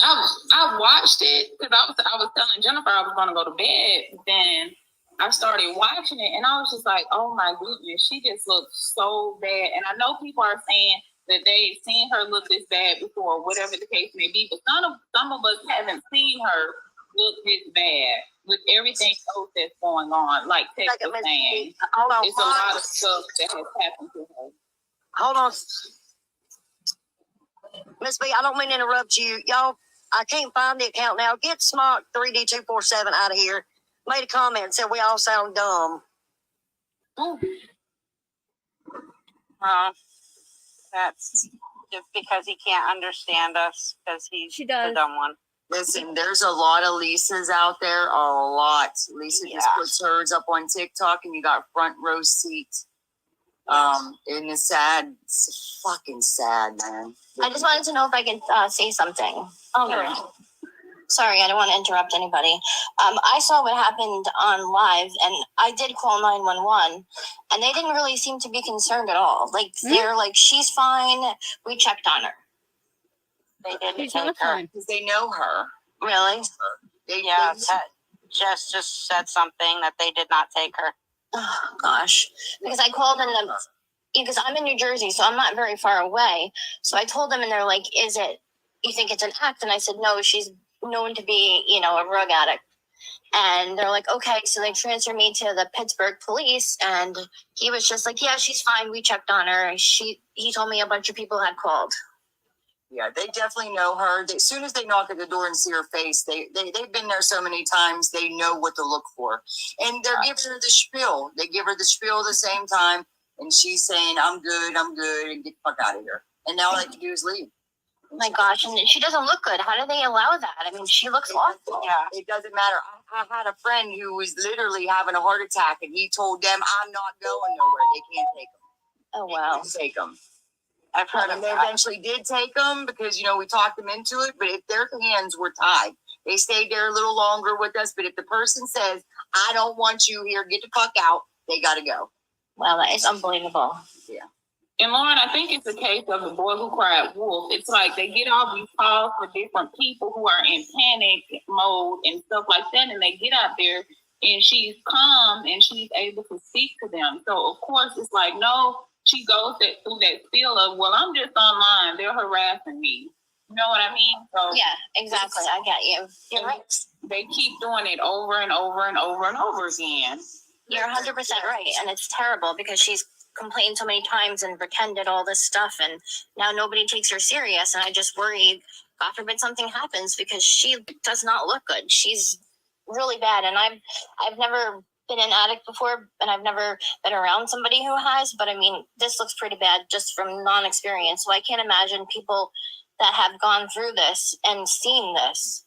I watched it because I was telling Jennifer I was going to go to bed. Then I started watching it, and I was just like, oh my goodness, she just looked so bad. And I know people are saying that they've seen her look this bad before, whatever the case may be, but some of us haven't seen her look this bad with everything else that's going on. Like Tex was saying, it's a lot of stuff that has happened to her.
Hold on. Miss B, I don't mean to interrupt you. Y'all, I can't find the account now. Get Smock 3D247 out of here. Made a comment and said we all sound dumb.
That's just because he can't understand us because he's the dumb one.
Listen, there's a lot of Lisas out there. A lot. Lisa just puts hers up on TikTok, and you got front row seats. And it's sad. It's fucking sad, man.
I just wanted to know if I can say something.
Okay.
Sorry, I don't want to interrupt anybody. I saw what happened on live, and I did call 911, and they didn't really seem to be concerned at all. Like, they're like, she's fine. We checked on her.
They didn't
She's
take
not
her.
fine.
Because they know her.
Really?
Jess just said something that they did not take her.
Oh gosh, because I called in them because I'm in New Jersey, so I'm not very far away. So I told them, and they're like, "Is it? You think it's an act?" And I said, "No, she's known to be, a drug addict." And they're like, "Okay." So they transferred me to the Pittsburgh police, and he was just like, "Yeah, she's fine. We checked on her." He told me a bunch of people had called.
Yeah, they definitely know her. As soon as they knock at the door and see her face, they've been there so many times, they know what to look for. And they're giving her the spiel. They give her the spiel at the same time, and she's saying, I'm good, and get the fuck out of here. And now all they have to do is leave.
Oh my gosh, and she doesn't look good. How do they allow that? I mean, she looks awful.
Yeah, it doesn't matter. I had a friend who was literally having a heart attack, and he told them, I'm not going nowhere. They can't take him.
Oh, wow.
They can't take him. I've heard them. They eventually did take them because, we talked them into it, but if their hands were tied, they stayed there a little longer with us. But if the person says, I don't want you here, get the fuck out, they got to go.
Wow, that is unbelievable.
Yeah.
And Lauren, I think it's a case of the boy who cried wolf. It's like they get all these calls for different people who are in panic mode and stuff like that, and they get out there and she's calm and she's able to speak to them. So of course it's like, no, she goes through that feel of, well, I'm just online. They're harassing me. You know what I mean? So
yeah, exactly. I get you. You're right.
They keep doing it over and over and over and over again.
You're 100% right. And it's terrible because she's complained so many times and pretended all this stuff. And now nobody takes her serious. And I just worry, God forbid something happens because she does not look good. She's really bad. And I've never been an addict before, and I've never been around somebody who has, but I mean, this looks pretty bad just from non-experience. So I can't imagine people that have gone through this and seen this.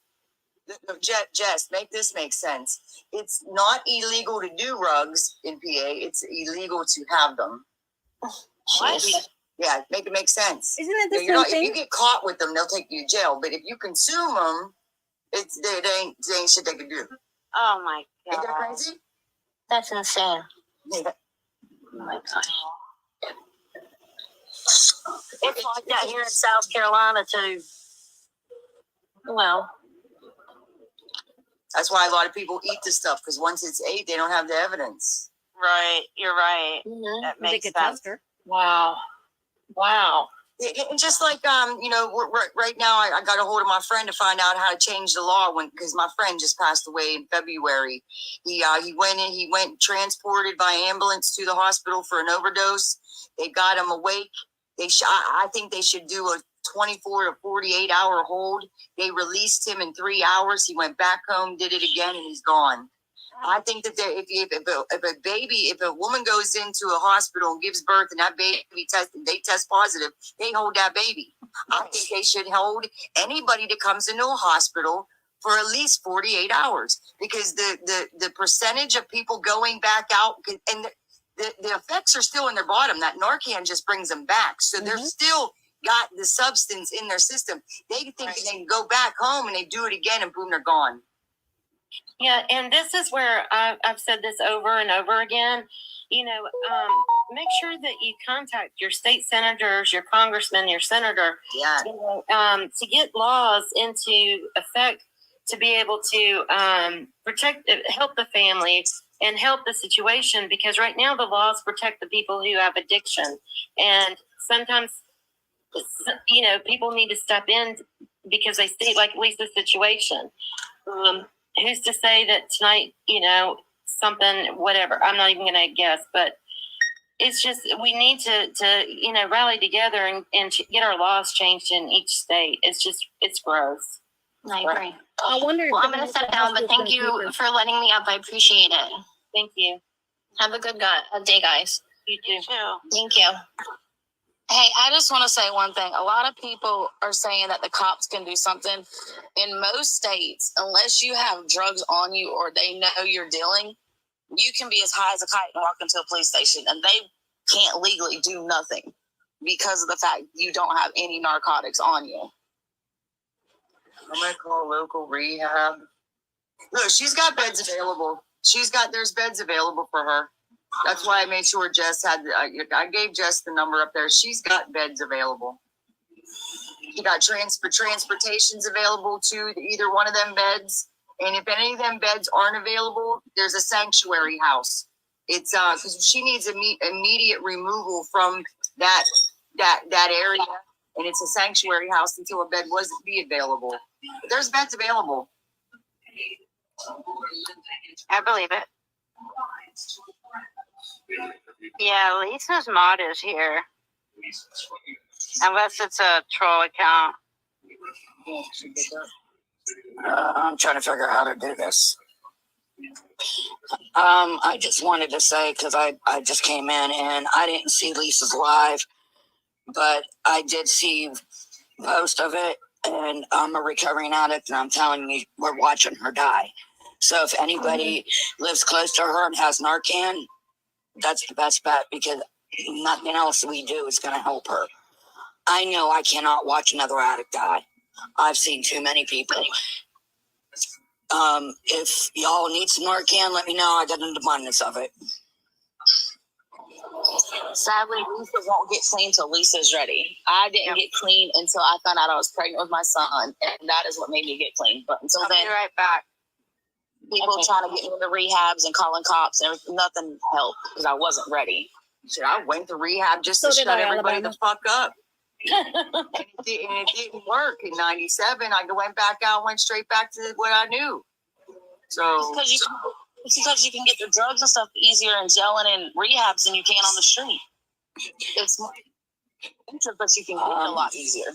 Jess, make this make sense. It's not illegal to do rugs in PA. It's illegal to have them.
What?
Yeah, make it make sense.
Isn't it the same thing?
If you get caught with them, they'll take you to jail. But if you consume them, they ain't shit they can do.
Oh my God.
Ain't that crazy?
That's insane.
Yeah.
Oh my gosh.
It's like that here in South Carolina too.
Well,
that's why a lot of people eat this stuff, because once it's ate, they don't have the evidence.
Right, you're right.
Mm-hmm.
That makes sense.
Wow.
And just like right now, I got a hold of my friend to find out how to change the law because my friend just passed away in February. He went transported by ambulance to the hospital for an overdose. They got him awake. I think they should do a 24 to 48 hour hold. They released him in 3 hours. He went back home, did it again, and he's gone. I think that if a woman goes into a hospital and gives birth and that baby they test positive, they hold that baby. I think they should hold anybody that comes into a hospital for at least 48 hours, because the percentage of people going back out, and the effects are still in their bottom. That Narcan just brings them back. So they're still got the substance in their system. They think they can go back home and they do it again and boom, they're gone.
Yeah, and this is where I've said this over and over again. Make sure that you contact your state senators, your congressman, your senator, to get laws into effect to be able to help the family and help the situation. Because right now the laws protect the people who have addiction, and sometimes people need to step in because they see like Lisa's situation. Who's to say that tonight, something, whatever, I'm not even going to guess, but it's just, we need to rally together and get our laws changed in each state. It's gross.
I agree.
I wonder.
Well, I'm going to set down, but thank you for letting me up. I appreciate it.
Thank you.
Have a good day, guys.
You too.
Thank you.
Hey, I just want to say one thing. A lot of people are saying that the cops can do something. In most states, unless you have drugs on you or they know you're dealing, you can be as high as a kite and walk into a police station, and they can't legally do nothing because of the fact you don't have any narcotics on you.
I'm going to call local rehab. Look, she's got beds available. There's beds available for her. That's why I made sure Jess had, I gave Jess the number up there. She's got beds available. She got transportations available to either one of them beds. And if any of them beds aren't available, there's a sanctuary house. It's because she needs immediate removal from that area, and it's a sanctuary house until a bed wasn't be available. But there's beds available.
I believe it. Yeah, Lisa's mod is here. Unless it's a troll account.
I'm trying to figure out how to do this. I just wanted to say, because I just came in and I didn't see Lisa's live, but I did see most of it, and I'm a recovering addict, and I'm telling you, we're watching her die. So if anybody lives close to her and has Narcan, that's the best bet, because nothing else we do is going to help her. I know I cannot watch another addict die. I've seen too many people. If y'all need some Narcan, let me know. I got an abundance of it.
Sadly, Lisa won't get clean till Lisa's ready. I didn't get clean until I found out I was pregnant with my son, and that is what made me get clean. But until
I'll
then,
be right back.
People trying to get me into rehabs and calling cops and nothing helped because I wasn't ready.
Shit, I went to rehab just
So
to
did
shut
I,
everybody
Alabama.
the fuck up. And it didn't work in '97. I went back out, went straight back to what I knew. So
It's because you can get the drugs and stuff easier in jail and in rehabs than you can on the street. It's more expensive, but you can get it a lot easier.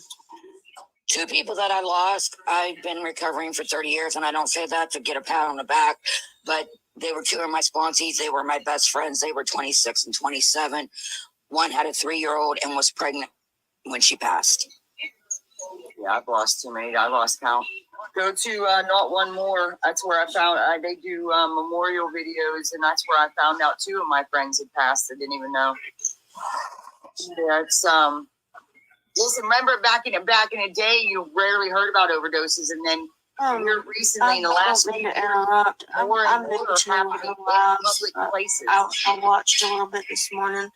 Two people that I lost, I've been recovering for 30 years, and I don't say that to get a pat on the back, but they were two of my sponsees. They were my best friends. They were 26 and 27. One had a 3-year-old and was pregnant when she passed.
yeah, I've lost too many. I lost count. Go to Not One More. That's where I found. They do memorial videos, and that's where I found out 2 of my friends had passed. I didn't even know. Yeah, it's Listen, remember back in the day, you rarely heard about overdoses, and then here recently in the last
I
week,
don't mean to interrupt.
more and
I'm new
more
to
happening
her
in
lives.
public places.
I watched a little bit this morning.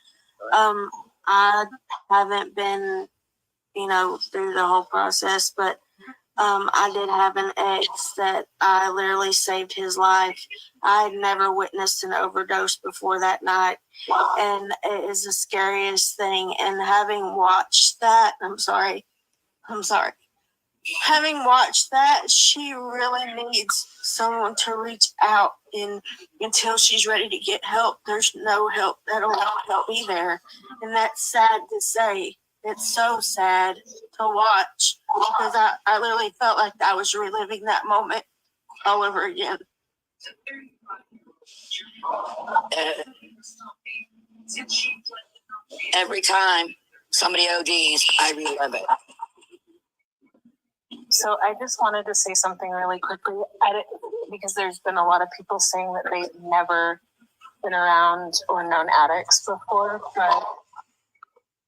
I haven't been, through the whole process, but I did have an ex that I literally saved his life. I had never witnessed an overdose before that night, and it is the scariest thing. And having watched that, I'm sorry. Having watched that, she really needs someone to reach out until she's ready to get help. There's no help that'll help me there, and that's sad to say. It's so sad to watch because I literally felt like I was reliving that moment all over again.
Every time somebody ODs, I relive it.
So I just wanted to say something really quickly. Because there's been a lot of people saying that they've never been around or known addicts before, but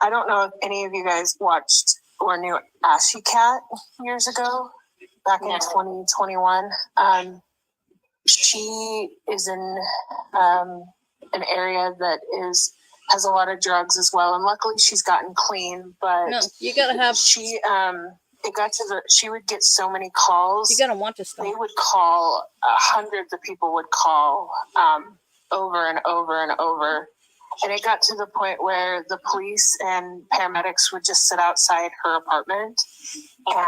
I don't know if any of you guys watched or knew Ashy Cat years ago, back in 2021. She is in an area that has a lot of drugs as well, and luckily she's gotten clean. But
No, you gotta have.
she she would get so many calls.
You gotta want to stop.
They would call, hundreds of people would call over and over and over. And it got to the point where the police and paramedics would just sit outside her apartment. And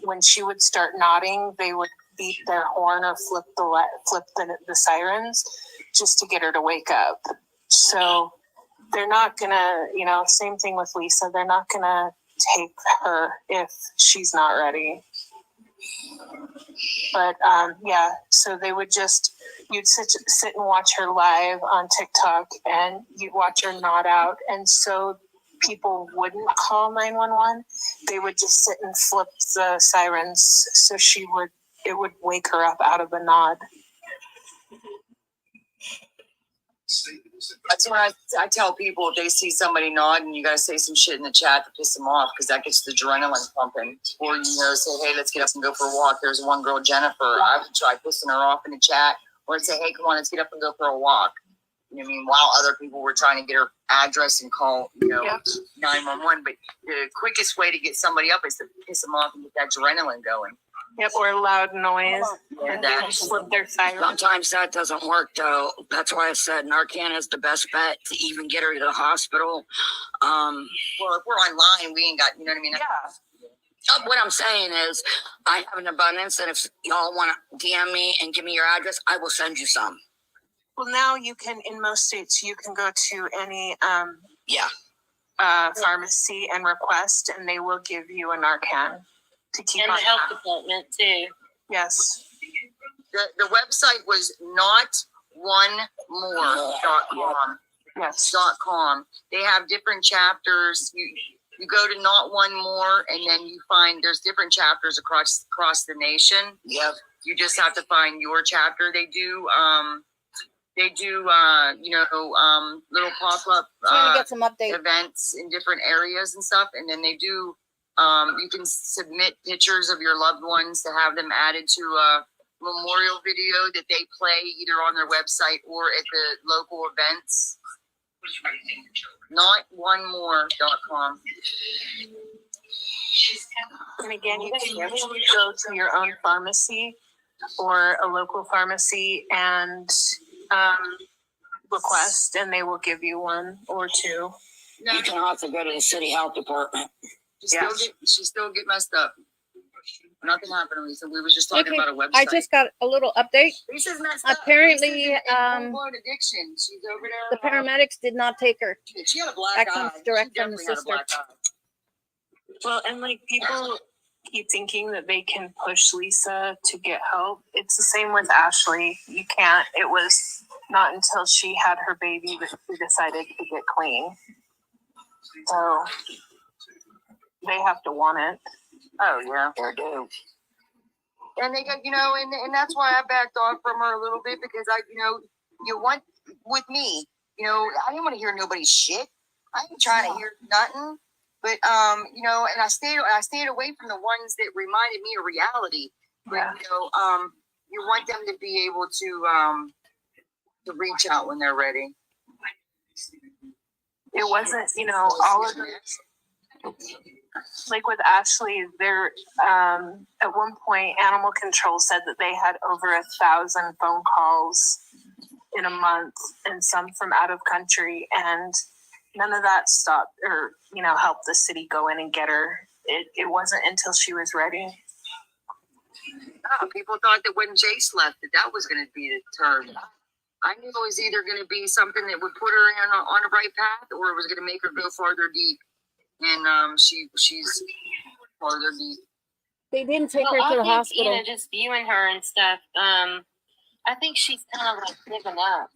when she would start nodding, they would beat their horn or flip the sirens just to get her to wake up. So they're not gonna, same thing with Lisa. They're not gonna take her if she's not ready. But so they would you'd sit and watch her live on TikTok, and you'd watch her nod out, and so people wouldn't call 911. They would just sit and flip the sirens, so it would wake her up out of the nod.
That's when I tell people, if they see somebody nodding, you got to say some shit in the chat to piss them off, because that gets the adrenaline pumping. Or, say, hey, let's get up and go for a walk. There's one girl, Jennifer. I would try pissing her off in the chat. Or I'd say, hey, come on, let's get up and go for a walk. You know what I mean? While other people were trying to get her address and call, 911. But the quickest way to get somebody up is to piss them off and get that adrenaline going.
Yep, or loud noise.
Yeah,
And they can flip their siren.
Sometimes that doesn't work though. That's why I said Narcan is the best bet to even get her to the hospital. Well, if we're online, we ain't got, you know what I mean? Yeah. What I'm saying is, I have an abundance, and if y'all want to DM me and give me your address, I will send you some.
Well, now you can, in most states, you can go to any
Yeah.
pharmacy and request, and they will give you a Narcan to keep
And
on
the health
top.
department too.
Yes.
The website was notonemore.com.
Yes.
.com. They have different chapters. You go to Not One More, and then you find there's different chapters across the nation.
Yep.
You just have to find your chapter. They do little pop-up
Trying to get some updates.
events in different areas and stuff, and then they do you can submit pictures of your loved ones to have them added to a memorial video that they play either on their website or at the local events. Notonemore.com.
And again, you can usually go to your own pharmacy or a local pharmacy and request, and they will give you one or two.
You can also go to the city health department.
She still get messed up. Nothing happened, Lisa. We was just talking about a website.
I just got a little update.
Lisa's messed up.
Apparently,
Lisa's in full-blown addiction. She's over there.
the paramedics did not take her.
She had a black
That
eye.
comes direct
She
from the
definitely had a
sister.
black eye.
Well, and like people keep thinking that they can push Lisa to get help. It's the same with Ashley. You can't. It was not until she had her baby that she decided to get clean. So they have to want it.
Oh yeah.
They do.
And they got, and that's why I backed off from her a little bit, because you want with me, I didn't want to hear nobody's shit. I ain't trying to hear nothing. But and I stayed away from the ones that reminded me of reality. But you want them to be able to reach out when they're ready.
It wasn't, all of this. Like with Ashley, there at one point, Animal Control said that they had over 1,000 phone calls in a month, and some from out of country, and none of that stopped or helped the city go in and get her. It wasn't until she was ready.
No, people thought that when Jace left, that was going to be the turn. I knew it was either going to be something that would put her on the right path, or it was going to make her go farther deep. And she's farther deep.
They didn't take
Well,
her to the
I think,
hospital.
just viewing her and stuff, I think she's kind of like giving up.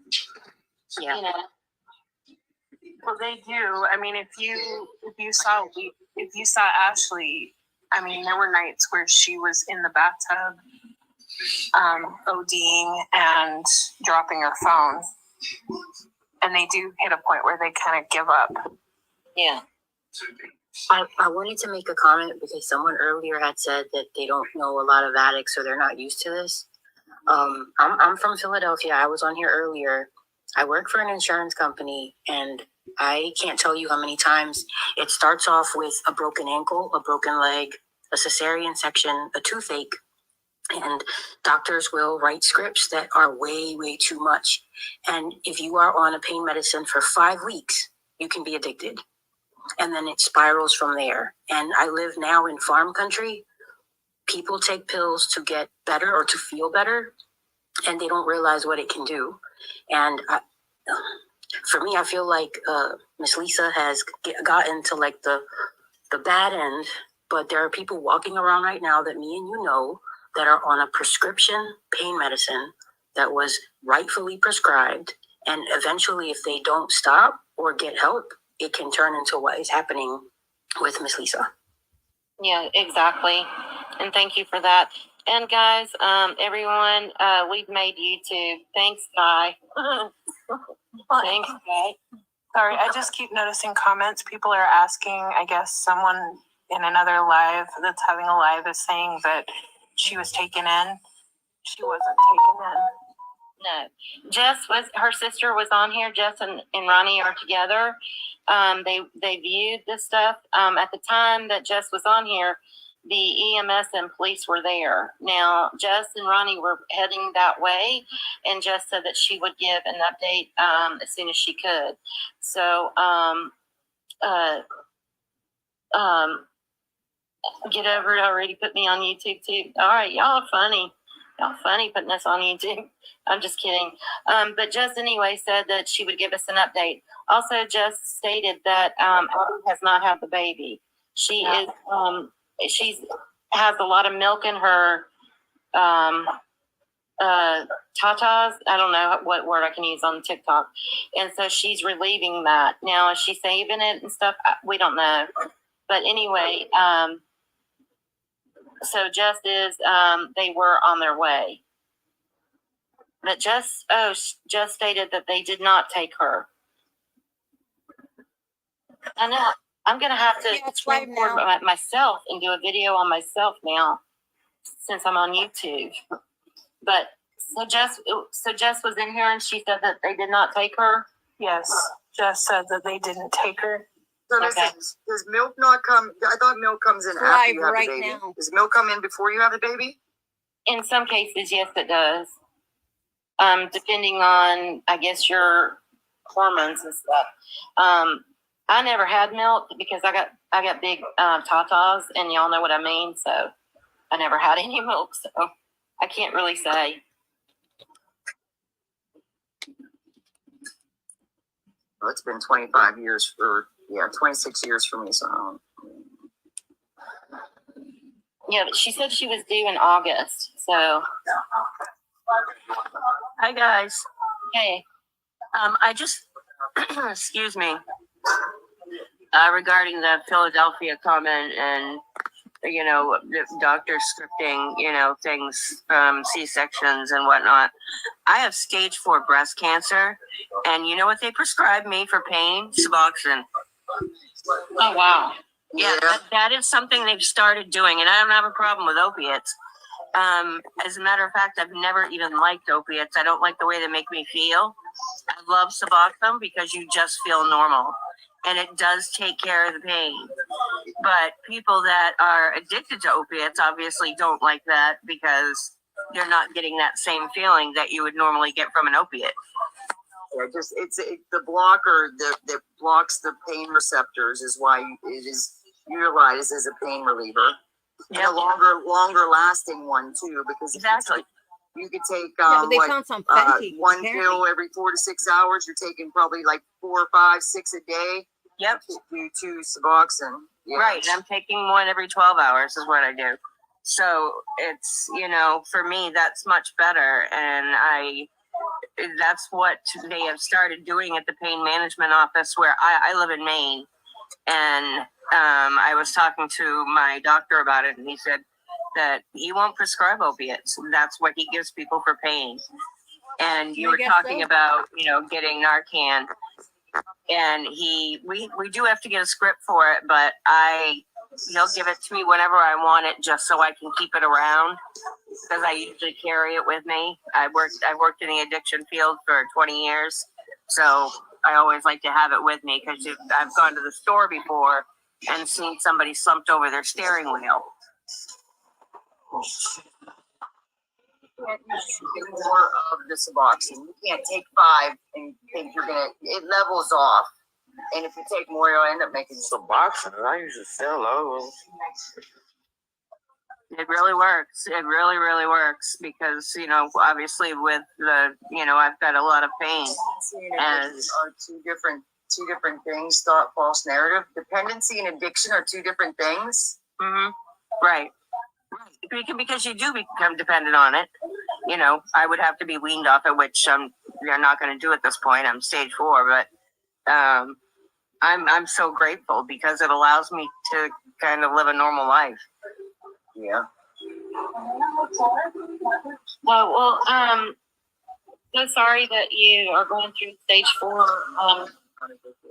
Yeah.
Well, they do. I mean, if you saw Ashley, I mean, there were nights where she was in the bathtub, ODing and dropping her phone, and they do hit a point where they kind of give up.
Yeah.
I wanted to make a comment because someone earlier had said that they don't know a lot of addicts, so they're not used to this. I'm from Philadelphia. I was on here earlier. I work for an insurance company, and I can't tell you how many times it starts off with a broken ankle, a broken leg, a cesarean section, a toothache, and doctors will write scripts that are way, way too much. And if you are on a pain medicine for 5 weeks, you can be addicted. And then it spirals from there. And I live now in farm country. People take pills to get better or to feel better, and they don't realize what it can do. And for me, I feel like Miss Lisa has gotten to like the bad end, but there are people walking around right now that me and you know that are on a prescription pain medicine that was rightfully prescribed. And eventually, if they don't stop or get help, it can turn into what is happening with Miss Lisa.
Yeah, exactly. And thank you for that. And guys, everyone, we've made YouTube. Thanks, Guy. Thanks, Guy.
Sorry, I just keep noticing comments. People are asking, I guess someone in another live that's having a live is saying that she was taken in. She wasn't taken in.
No. Jess her sister was on here. Jess and Ronnie are together. They viewed this stuff. At the time that Jess was on here, the EMS and police were there. Now, Jess and Ronnie were heading that way, and Jess said that she would give an update as soon as she could. So, get over it already. Put me on YouTube too. All right, y'all are funny. Y'all funny putting us on YouTube. I'm just kidding. But Jess anyway said that she would give us an update. Also, Jess stated that Abby has not had the baby. She is she's has a lot of milk in her tatas. I don't know what word I can use on TikTok. And so she's relieving that. Now, is she saving it and stuff? We don't know. But anyway, so Jess is, they were on their way. But Jess stated that they did not take her. I know. I'm going to have to screenrecord myself and do a video on myself now since I'm on YouTube. But so Jess was in here and she said that they did not take her?
Yes, Jess said that they didn't take her.
So does milk not come? I thought milk comes in after you have the baby.
Now.
Does milk come in before you have the baby?
In some cases, yes, it does. Depending on, I guess, your hormones and stuff. I never had milk because I got big tatas, and y'all know what I mean. So I never had any milk, so I can't really say.
Well, it's been 25 years 26 years for me. So
Yeah, but she said she was due in August. So.
Hi guys.
Hey.
I just excuse me. Regarding the Philadelphia comment and the doctor scripting, things, C-sections and whatnot. I have stage 4 breast cancer, and you know what they prescribed me for pain? Suboxone.
Oh wow.
Yeah, that is something they've started doing, and I don't have a problem with opiates. As a matter of fact, I've never even liked opiates. I don't like the way they make me feel. I love Suboxone because you just feel normal, and it does take care of the pain. But people that are addicted to opiates obviously don't like that because you're not getting that same feeling that you would normally get from an opiate.
Yeah, it's the blocker that blocks the pain receptors is why it is utilized as a pain reliever.
Yeah,
and a longer lasting one too, because
exactly.
You could take
they found some
one pill every 4 to 6 hours. You're taking probably like 4, 5, 6 a day.
Yep.
Due to Suboxone. Yeah.
Right. I'm taking one every 12 hours is what I do. So it's, for me, that's much better. And that's what they have started doing at the pain management office where I live in Maine. And I was talking to my doctor about it, and he said that he won't prescribe opiates. That's what he gives people for pain. And you were talking about, getting Narcan. And we do have to get a script for it, but he'll give it to me whenever I want it, just so I can keep it around, because I usually carry it with me. I worked in the addiction field for 20 years, so I always like to have it with me, because I've gone to the store before and seen somebody slumped over their steering wheel.
More of the Suboxone. You can't take 5 and think it levels off. And if you take more, you'll end up making
Suboxone. I usually feel low.
It really works. It really, really works because, obviously with the, I've got a lot of pain.
And are two different things. Thought, false narrative. Dependency and addiction are 2 different things.
Mm-hmm. Right. Because you do become dependent on it. I would have to be weaned off it, which you're not going to do at this point. I'm stage 4, but I'm so grateful because it allows me to kind of live a normal life.
Yeah.
Well, so sorry that you are going through stage 4.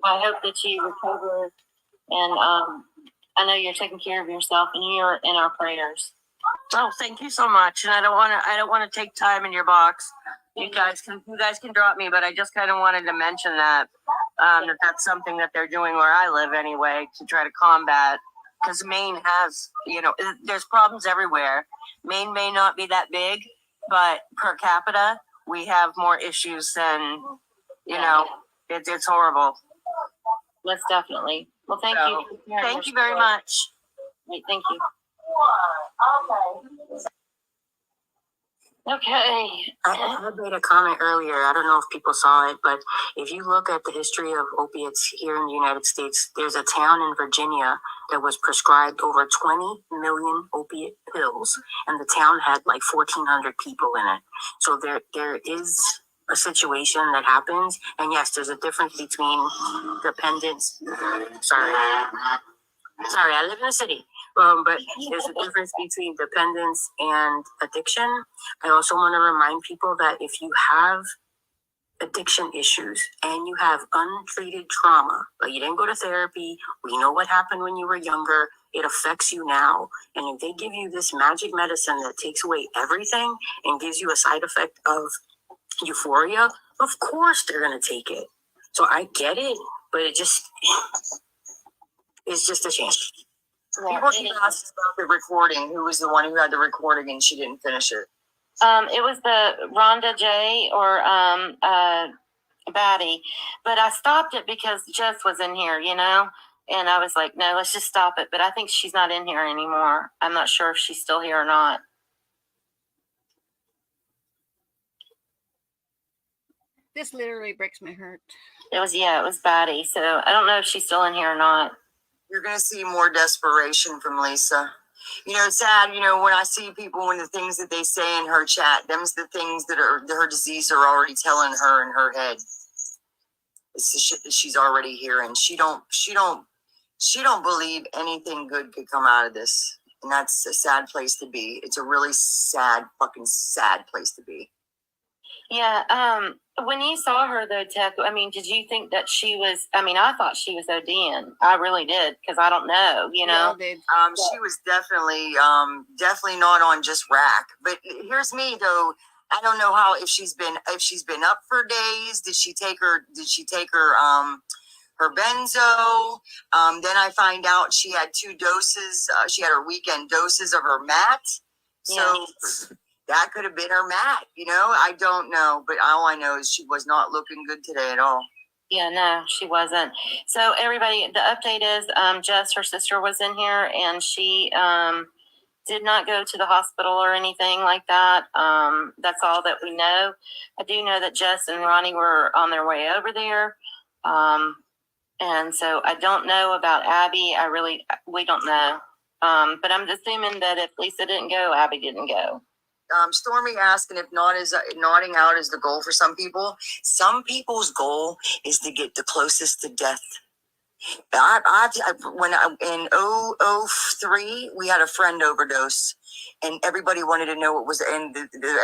I hope that you recover, and I know you're taking care of yourself, and you're in our prayers.
Oh, thank you so much. And I don't want to take time in your box. You guys can drop me, but I just kind of wanted to mention that that's something that they're doing where I live anyway, to try to combat
because Maine has, there's problems everywhere. Maine may not be that big, but per capita, we have more issues than, it's horrible.
Most definitely. Well, thank
So,
you. for sharing
thank
your
you very
story.
much.
Wait, thank you. Okay.
I made a comment earlier. I don't know if people saw it, but if you look at the history of opiates here in the United States, there's a town in Virginia that was prescribed over 20 million opiate pills, and the town had like 1,400 people in it. So there is a situation that happens, and yes, there's a difference between dependence. Sorry, I live in the city. But there's a difference between dependence and addiction. I also want to remind people that if you have addiction issues and you have untreated trauma, but you didn't go to therapy, we know what happened when you were younger, it affects you now. And if they give you this magic medicine that takes away everything and gives you a side effect of euphoria, of course they're going to take it. So I get it, but it's just a shame.
People keep asking about the recording. Who was the one who had the recording and she didn't finish it?
It was the Rhonda J or Batty, but I stopped it because Jess was in here, and I was like, no, let's just stop it. But I think she's not in here anymore. I'm not sure if she's still here or not.
This literally breaks my heart.
It was Batty. So I don't know if she's still in here or not.
You're going to see more desperation from Lisa. It's sad, when I see people and the things that they say in her chat, them's the things that are her disease are already telling her in her head. It's the shit that she's already hearing. She don't believe anything good could come out of this. And that's a sad place to be. It's a really fucking sad place to be.
Yeah. When you saw her though, Tech, did you think that she was, I thought she was ODing. I really did. Cause I don't know,
She was definitely not on just rack, but here's me though. I don't know if she's been up for days. Did she take her benzo? Then I find out she had 2 doses. She had her weekend doses of her mat. So that could have been her mat, I don't know, but all I know is she was not looking good today at all.
Yeah, no, she wasn't. So everybody, the update is Jess, her sister, was in here and she did not go to the hospital or anything like that. That's all that we know. I do know that Jess and Ronnie were on their way over there. And so I don't know about Abby. We don't know. But I'm assuming that if Lisa didn't go, Abby didn't go.
Stormy asking if nodding out is the goal for some people. Some people's goal is to get the closest to death. In 2003, we had a friend overdose, and everybody wanted to know what was, and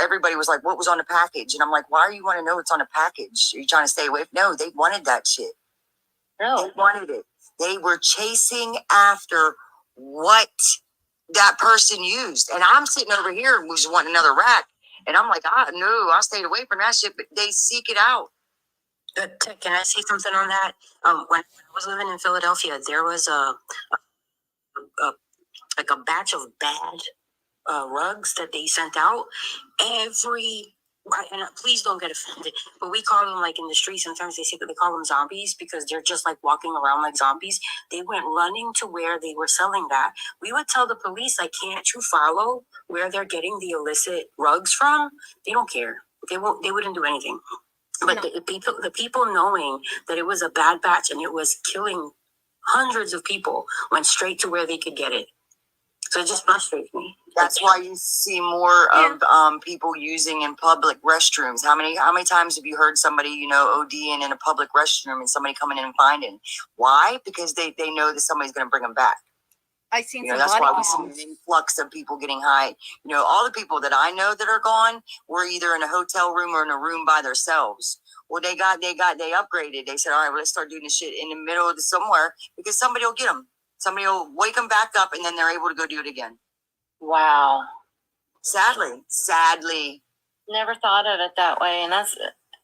everybody was like, "What was on the package?" And I'm like, "Why do you want to know what's on the package? Are you trying to stay away?" No, they wanted that shit.
Really?
They wanted it. They were chasing after what that person used, and I'm sitting over here and was wanting another rack, and I'm like, no, I stayed away from that shit. But they seek it out.
Can I say something on that? When I was living in Philadelphia, there was a batch of bad rugs that they sent out. And please don't get offended, but we call them, like in the street, sometimes they say that they call them zombies because they're just like walking around like zombies. They went running to where they were selling that. We would tell the police, like, can't you follow where they're getting the illicit rugs from? They don't care. They wouldn't do anything. But the people knowing that it was a bad batch and it was killing hundreds of people went straight to where they could get it. So it just frustrates me.
That's why you see more of people using in public restrooms. How many times have you heard somebody, ODing in a public restroom and somebody coming in and finding? Why? Because they know that somebody's going to bring them back.
I seen some
that's
body
why we
cams.
see an influx of people getting high. All the people that I know that are gone were either in a hotel room or in a room by themselves. Well, they upgraded. They said, all right, well, let's start doing this shit in the middle of somewhere because somebody will get them. Somebody will wake them back up and then they're able to go do it again.
Wow.
Sadly.
Never thought of it that way. And that's,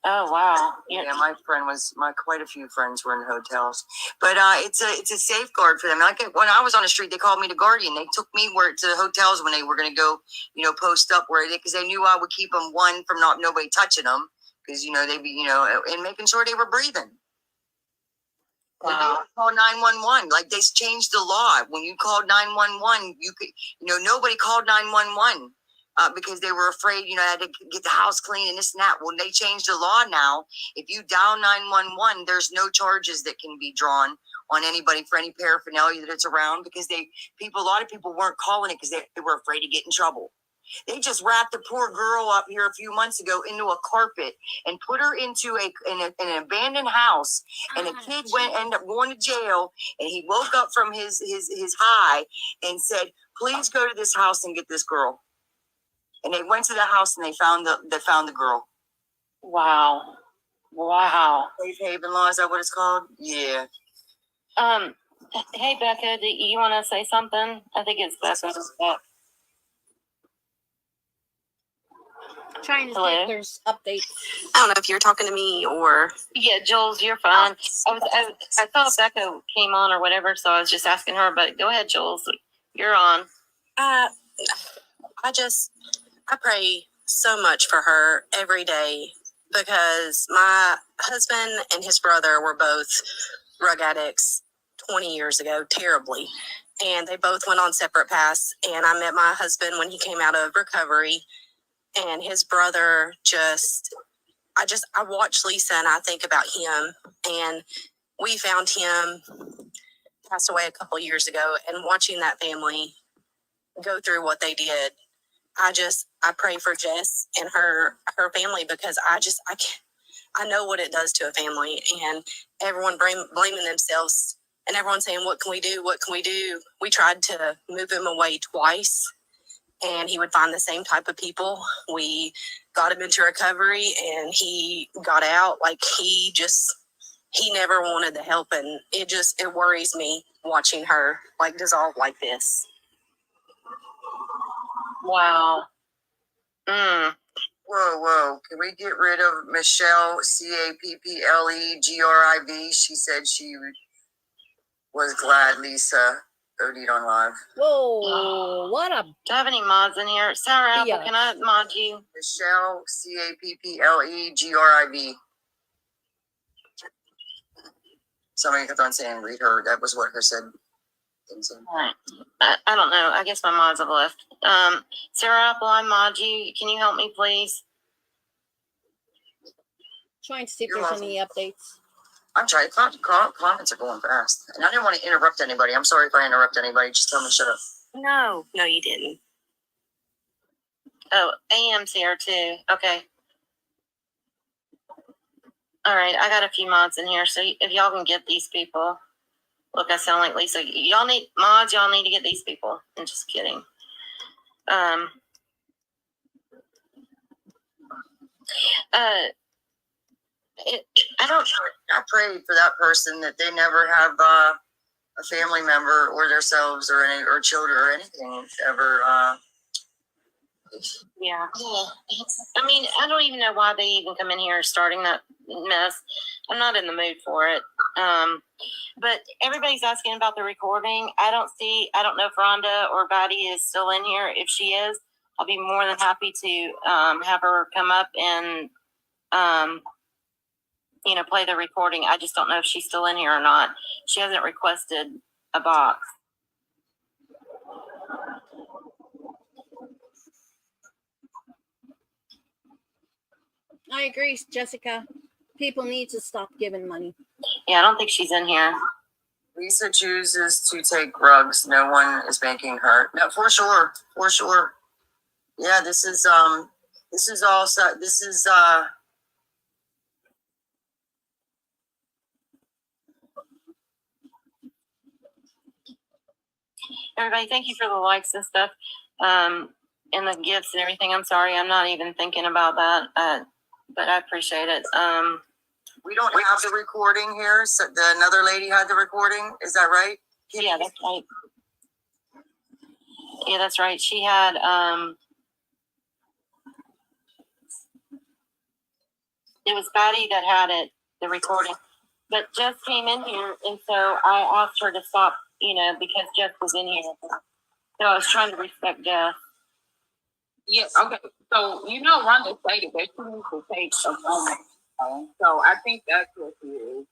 Oh wow.
Yeah, my quite a few friends were in hotels, but it's a safeguard for them. Like when I was on the street, they called me the guardian. They took me to hotels when they were going to go, post up because they knew I would keep them from nobody touching them because they'd be and making sure they were breathing. Wow. They call 911. Like they changed the law. When you called 911, you could nobody called 911. Because they were afraid, had to get the house clean and this and that. Well, they changed the law now. If you dial 911, there's no charges that can be drawn on anybody for any paraphernalia that's around because a lot of people weren't calling it because they were afraid to get in trouble. They just wrapped a poor girl up here a few months ago into a carpet and put her into an abandoned house. And a kid ended up going to jail. And he woke up from his high and said, "Please go to this house and get this girl." And they went to the house and they found the girl.
Wow. Wow.
Safe haven law, is that what it's called? Yeah.
Hey Becca, do you want to say something? I think it's Becca.
Trying to see if there's updates.
I don't know if you're talking to me or.
Yeah, Jules, you're fine. I thought Becca came on or whatever, so I was just asking her. But go ahead, Jules. You're on.
I pray so much for her every day because my husband and his brother were both drug addicts 20 years ago, terribly. And they both went on separate paths. And I met my husband when he came out of recovery. And his brother I watch Lisa and I think about him. And we found him, passed away a couple years ago. And watching that family go through what they did, I pray for Jess and her family because I know what it does to a family, and everyone blaming themselves and everyone saying, "What can we do? What can we do?" We tried to move him away twice and he would find the same type of people. We got him into recovery and he got out. Like he never wanted the help, and it worries me watching her like dissolve like this.
Wow.
Whoa. Can we get rid of Michelle, CAPPLEGRIV? She said she was glad Lisa OD'd on live.
Whoa, what a...
Do I have any mods in here? Sour Apple, can I mod you?
Michelle, CAPPLEGRIV. Somebody kept on saying read her. That was what her said.
All right. I don't know. I guess my mods have left. Sarah Apple, I mod you. Can you help me, please?
Trying to see if there's any updates.
I'm trying. Comments are going fast. And I didn't want to interrupt anybody. I'm sorry if I interrupt anybody. Just tell me to shut up.
No, you didn't.
Oh, AM's here too. Okay. All right. I got a few mods in here. So if y'all can get these people. Look, I sound like Lisa. Y'all need mods. Y'all need to get these people. I'm just kidding. I
prayed for that person that they never have a family member or themselves or children or anything ever.
Yeah. I mean, I don't even know why they even come in here starting that mess. I'm not in the mood for it. But everybody's asking about the recording. I don't know if Rhonda or Batty is still in here. If she is, I'll be more than happy to have her come up and play the recording. I just don't know if she's still in here or not. She hasn't requested a box.
I agree, Jessica. People need to stop giving money.
Yeah, I don't think she's in here.
Lisa chooses to take drugs. No one is making her. No, for sure. Yeah, this is
Everybody, thank you for the likes and stuff, and the gifts and everything. I'm sorry, I'm not even thinking about that, but I appreciate it.
We don't have the recording here. So another lady had the recording. Is that right?
Yeah, that's right. Yeah, that's right. She had, It was Patty that had it, the recording. But Jess came in here, and so I asked her to stop, because Jess was in here. So I was trying to respect Jess.
Yeah, okay. So, Rhonda stated that she needs to take a moment. So I think that's what she is.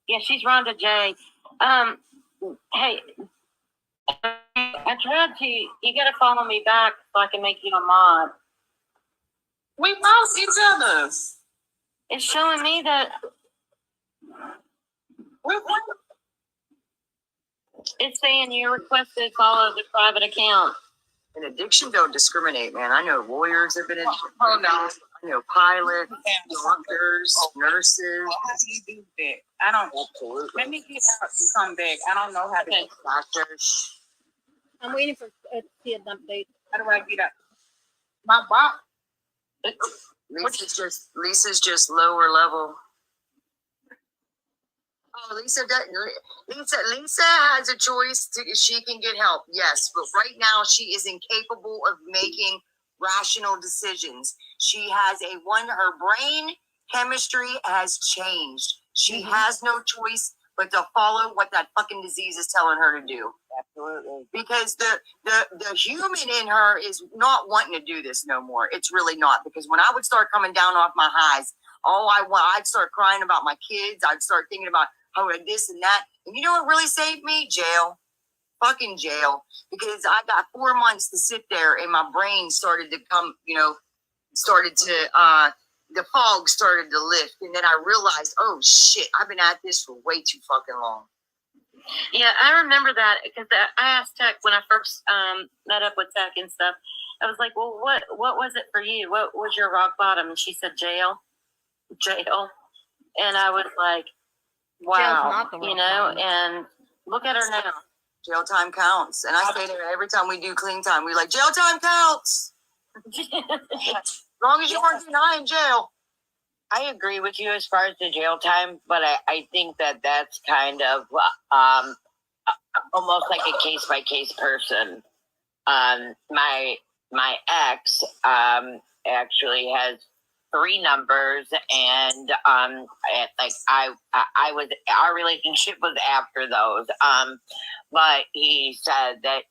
Yeah, she's Rhonda J. Hey, I tried to, you got to follow me back so I can make you a mod.
We lost each other.
It's showing me that it's saying you requested follow the private account.
And addiction don't discriminate, man. I know lawyers have been in. Hold on. I know pilots, doctors, nurses.
Well, how do you do that? I don't. Absolutely. Let me get out and come back. I don't know how to get
doctors.
I'm waiting for to see an update.
How do I get out? My box.
Lisa's just lower level. Oh, Lisa has a choice. She can get help, yes, but right now she is incapable of making rational decisions. She has her brain chemistry has changed. She has no choice but to follow what that fucking disease is telling her to do. Absolutely. Because the human in her is not wanting to do this no more. It's really not. Because when I would start coming down off my highs, I'd start crying about my kids. I'd start thinking about how this and that. And you know what really saved me? Jail. Fucking jail. Because I got 4 months to sit there and my brain started to come, the fog started to lift. And then I realized, oh shit, I've been at this for way too fucking long.
Yeah, I remember that because I asked Tech when I first met up with Tech and stuff. I was like, well, what was it for you? What was your rock bottom? And she said, jail. And I was like, wow, and look at her now.
Jail time counts. And I say there every time we do clean time, we're like, jail time counts. As long as you weren't denying jail.
I agree with you as far as the jail time, but I think that's kind of almost like a case by case person. My ex actually has 3 numbers, and our relationship was after those. But he said that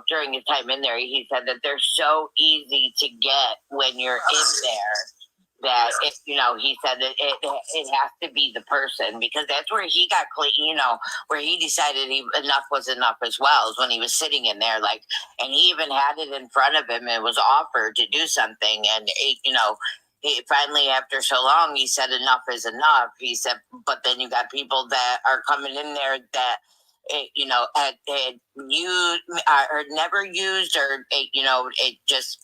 during his time in there, he said that they're so easy to get when you're in there. That he said that it has to be the person, because that's where he got clean, where he decided enough was enough as well, is when he was sitting in there, and he even had it in front of him and was offered to do something, and he finally, after so long, he said enough is enough. He said, but then you got people that are coming in there that had used or never used, or it just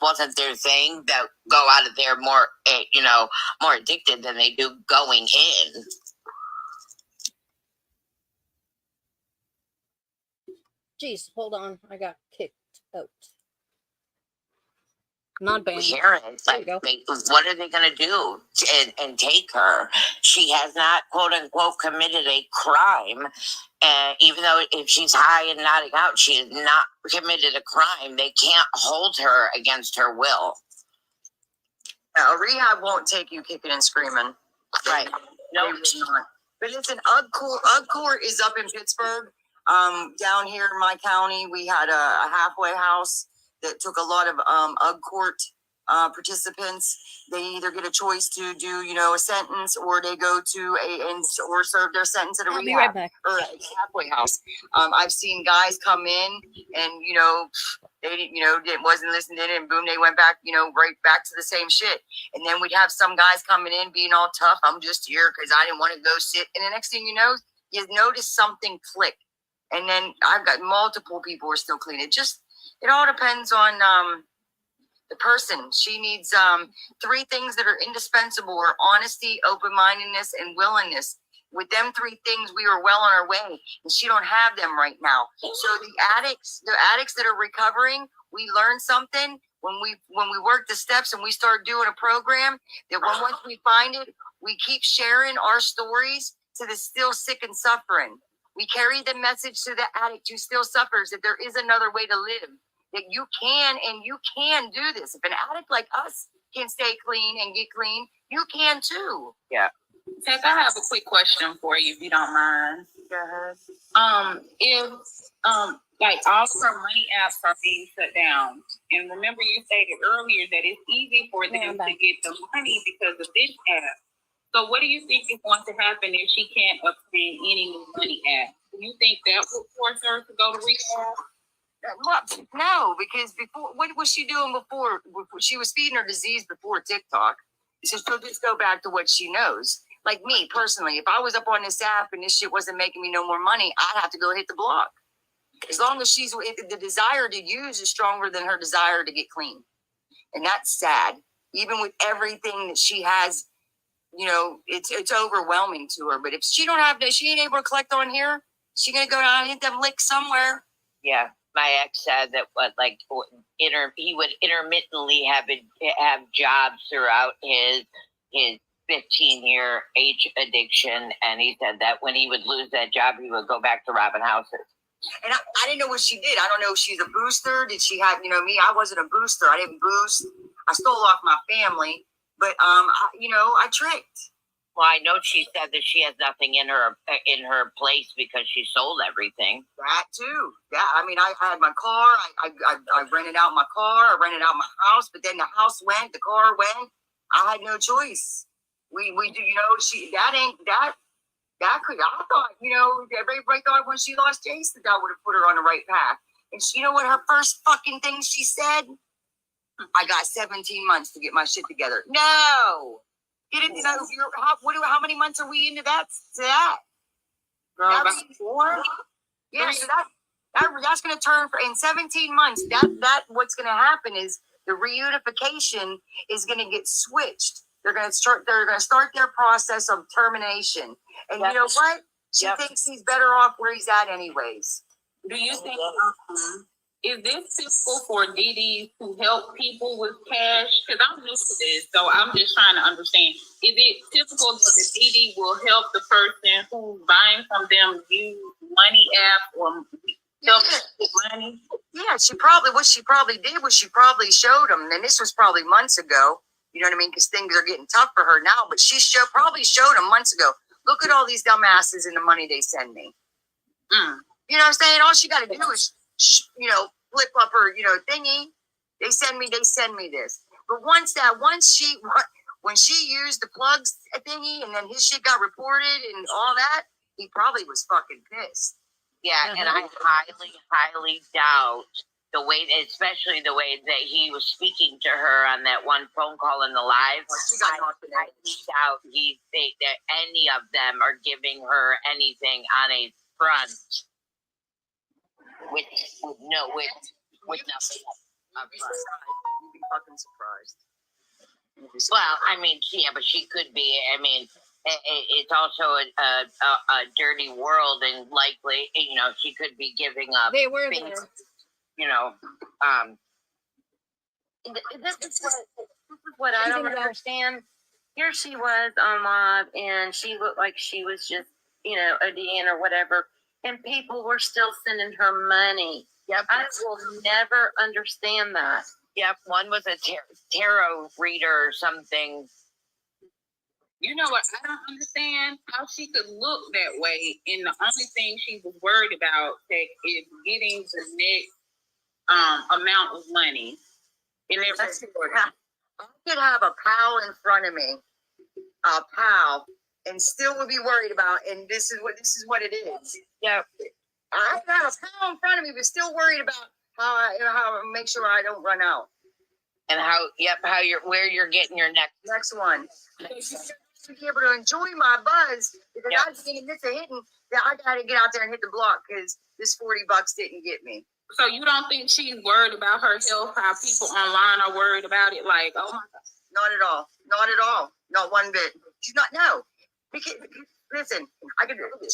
wasn't their thing, that go out of there more more addicted than they do going in.
Jeez, hold on, I got kicked out. Not banned.
Hear it. What are they going to do and take her? She has not, quote unquote, committed a crime. And even though if she's high and nodding out, she has not committed a crime. They can't hold her against her will.
Rehab won't take you kicking and screaming.
Right.
No, it's not. But listen, UG Court is up in Pittsburgh. Down here in my county, we had a halfway house that took a lot of UG Court participants. They either get a choice to do, a sentence, or they go to or serve their sentence at a rehab,
right back.
or a halfway house. I've seen guys come in and they wasn't listening, and boom, they went back, right back to the same shit. And then we'd have some guys coming in being all tough. I'm just here because I didn't want to go sit. And the next thing you know, you notice something click. And then I've got multiple people who are still clean. It all depends on the person. She needs 3 things that are indispensable: are honesty, open-mindedness, and willingness. With them 3 things, we are well on our way, and she don't have them right now. So the addicts that are recovering, we learn something when we work the steps and we start doing a program. That once we find it, we keep sharing our stories to the still sick and suffering. We carry the message to the addict who still suffers that there is another way to live. That you can do this. If an addict like us can stay clean and get clean, you can too.
Yeah. Tech, I have a quick question for you, if you don't mind.
Go ahead.
If like all of her money apps are being shut down, and remember you stated earlier that it's easy for them to get the money because of this app. So what do you think is going to happen if she can't obtain any new money app? Do you think that would force her to go to rehab?
No, because before, what was she doing before? She was feeding her disease before TikTok. So she'll just go back to what she knows. Like me personally, if I was up on this app and this shit wasn't making me no more money, I'd have to go hit the block. As long as the desire to use is stronger than her desire to get clean. And that's sad. Even with everything that she has, you know, it's overwhelming to her. But if she she ain't able to collect on here, she gonna go down and hit them licks somewhere.
Yeah, my ex said that he would intermittently have jobs throughout his 15-year age addiction, and he said that when he would lose that job, he would go back to robbing houses.
And I didn't know what she did. I don't know if she's a booster. Did she have, me? I wasn't a booster. I didn't boost. I stole off my family, but I tricked.
Well, I know she said that she has nothing in her place because she sold everything.
That too. Yeah, I mean, I had my car. I rented out my car. I rented out my house. But then the house went. The car went. I had no choice. We do. That could. I thought. Everybody thought when she lost Jason, that would have put her on the right path. And you know what? Her first fucking thing she said. I got 17 months to get my shit together. No. How many months are we into that?
About 4.
Yeah, so that's going to turn in 17 months. What's going to happen is the reunification is going to get switched. They're going to start their process of termination. And you know what? She thinks he's better off where he's at anyways.
Do you think is this typical for Didi to help people with cash? Because I'm new to this, so I'm just trying to understand. Is it typical that Didi will help the person who's buying from them use money app or help them with money?
Yeah, what she probably did was she probably showed them, and this was probably months ago. You know what I mean? Because things are getting tough for her now. But she probably showed them months ago. Look at all these dumbasses and the money they send me. You know what I'm saying? All she got to do is, flip up her, thingy. They send me this. But when she used the plugs thingy and then his shit got reported and all that, he probably was fucking pissed.
Yeah, and I highly, highly doubt especially the way that he was speaking to her on that one phone call in the live. I doubt that any of them are giving her anything on a front with nothing up front.
You'd be fucking surprised.
Well, I mean, yeah, but she could be. I mean, it's also a dirty world, and likely, she could be giving up.
They were
things,
there.
This is what I don't understand. Here she was on live, and she looked like she was just, ODing or whatever, and people were still sending her money. Yep, I will never understand that. Yep, one was a tarot reader or something.
You know what? I don't understand how she could look that way, and the only thing she was worried about is getting the next amount of money. And
I could have a pal in front of me, and still would be worried about. And this is what it is. Yeah, I have a pal in front of me, but still worried about how I make sure I don't run out.
And where you're getting your
next one. To be able to enjoy my buzz, because I was getting this hitting, that I got to get out there and hit the block because this $40 didn't get me.
So you don't think she's worried about her health? How people online are worried about it? Like, oh my God.
Not at all. Not at all. Not one bit. She's not. No. Because, listen,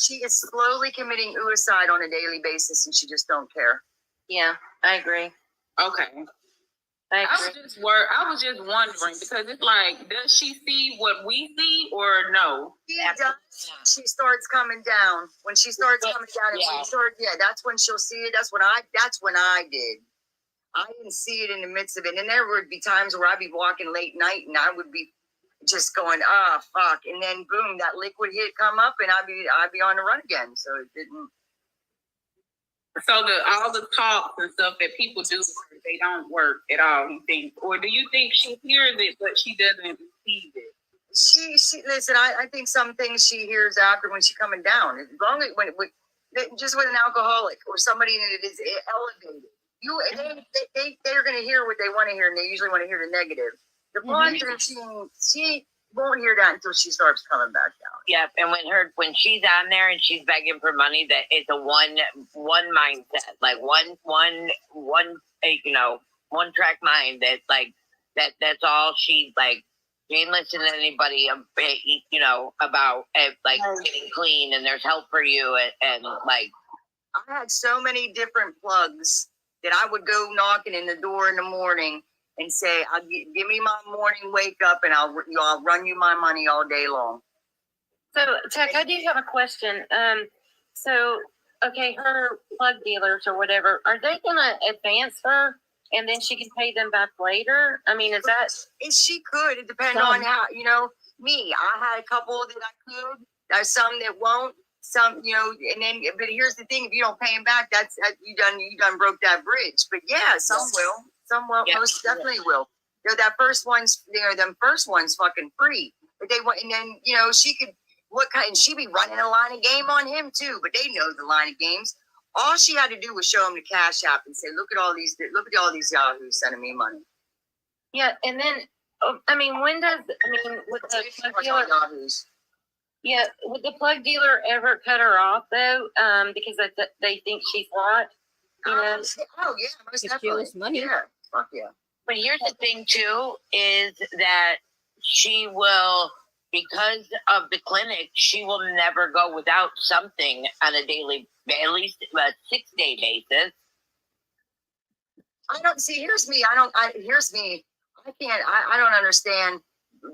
she is slowly committing suicide on a daily basis, and she just don't care.
Yeah, I agree.
Okay. I was just wondering because it's like, does she see what we see or no?
She does. She starts coming down. When she starts coming down, and that's when she'll see it. That's when I did. I didn't see it in the midst of it. And there would be times where I'd be walking late night and I would be just going, fuck. And then boom, that liquid hit come up and I'd be on the run again. So it didn't.
So all the talks and stuff that people do, they don't work at all, you think? Or do you think she hears it, but she doesn't receive it?
She listen, I think some things she hears after when she's coming down. As long as just with an alcoholic or somebody that is elevated, they're going to hear what they want to hear, and they usually want to hear the negative. The blonde she won't hear that until she starts coming back down.
Yeah, and when she's on there and she's begging for money, that it's a one mindset, like one track mind. That's like that's all she like. She ain't listening to anybody, about getting clean and there's help for you and like.
I had so many different plugs that I would go knocking in the door in the morning and say, give me my morning wake up and I'll run you my money all day long.
So, Chuck, I do have a question. Okay, her plug dealers or whatever, are they going to advance her and then she can pay them back later? I mean,
She could. It depends on how, me. I had a couple that I could. There's some that won't. Some, and then, but here's the thing: if you don't pay them back, that's you done broke that bridge. But yeah, some will. Some will. Yeah. Most definitely will. That first one's them first one's fucking free. But they want, and then she could. And she be running a line of game on him too. But they know the line of games. All she had to do was show him the Cash App and say, look at all these yahoos sending me money.
Yeah, and then with the plug dealer, yahoos. Yeah, would the plug dealer ever cut her off though? Because they think she's hot.
Oh yeah, most definitely.
Money.
Yeah, fuck yeah.
But here's the thing too: is that she will, because of the clinic, she will never go without something on a daily, at least a 6-day basis.
I don't see. Here's me. Here's me. I don't understand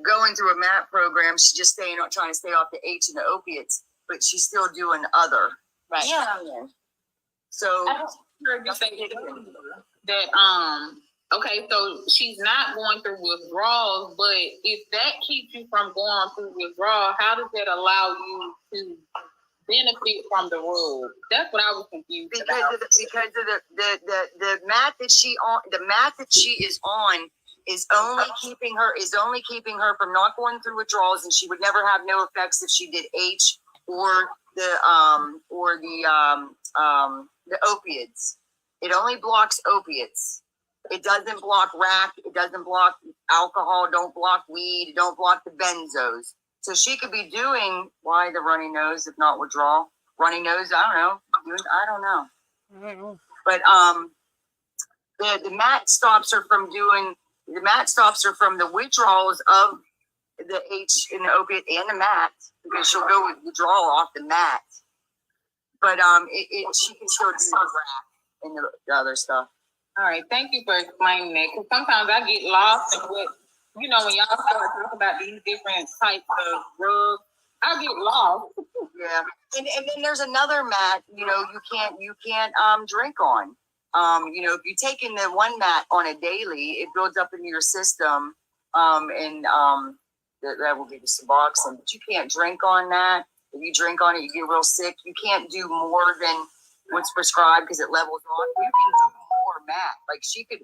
going through a MAP program. She's just trying to stay off the H and the opiates, but she's still doing other.
Right.
Yeah. So
I heard you say that okay, so she's not going through withdrawals, but if that keeps you from going through withdrawal, how does that allow you to benefit from the rule? That's what I was confused about.
Because of the math that she is on is only keeping her from not going through withdrawals, and she would never have no effects if she did H or the opiates. It only blocks opiates. It doesn't block rack. It doesn't block alcohol. Don't block weed. Don't block the benzos. So she could be doing why the runny nose, if not withdrawal. Runny nose, I don't know. But the mat stops her from doing. The mat stops her from the withdrawals of the H and the opiate and the mat, because she'll go withdrawal off the mat. But she can still do the rack and the other stuff.
All right, thank you for explaining that. Because sometimes I get lost in what, when y'all start talking about these different types of drugs, I get lost.
Yeah, and then there's another mat. You can't drink on. If you're taking the one mat on a daily, it builds up into your system, and that will give you Suboxone. But you can't drink on that. If you drink on it, you get real sick. You can't do more than what's prescribed because it levels off. You can do more mat. Like she could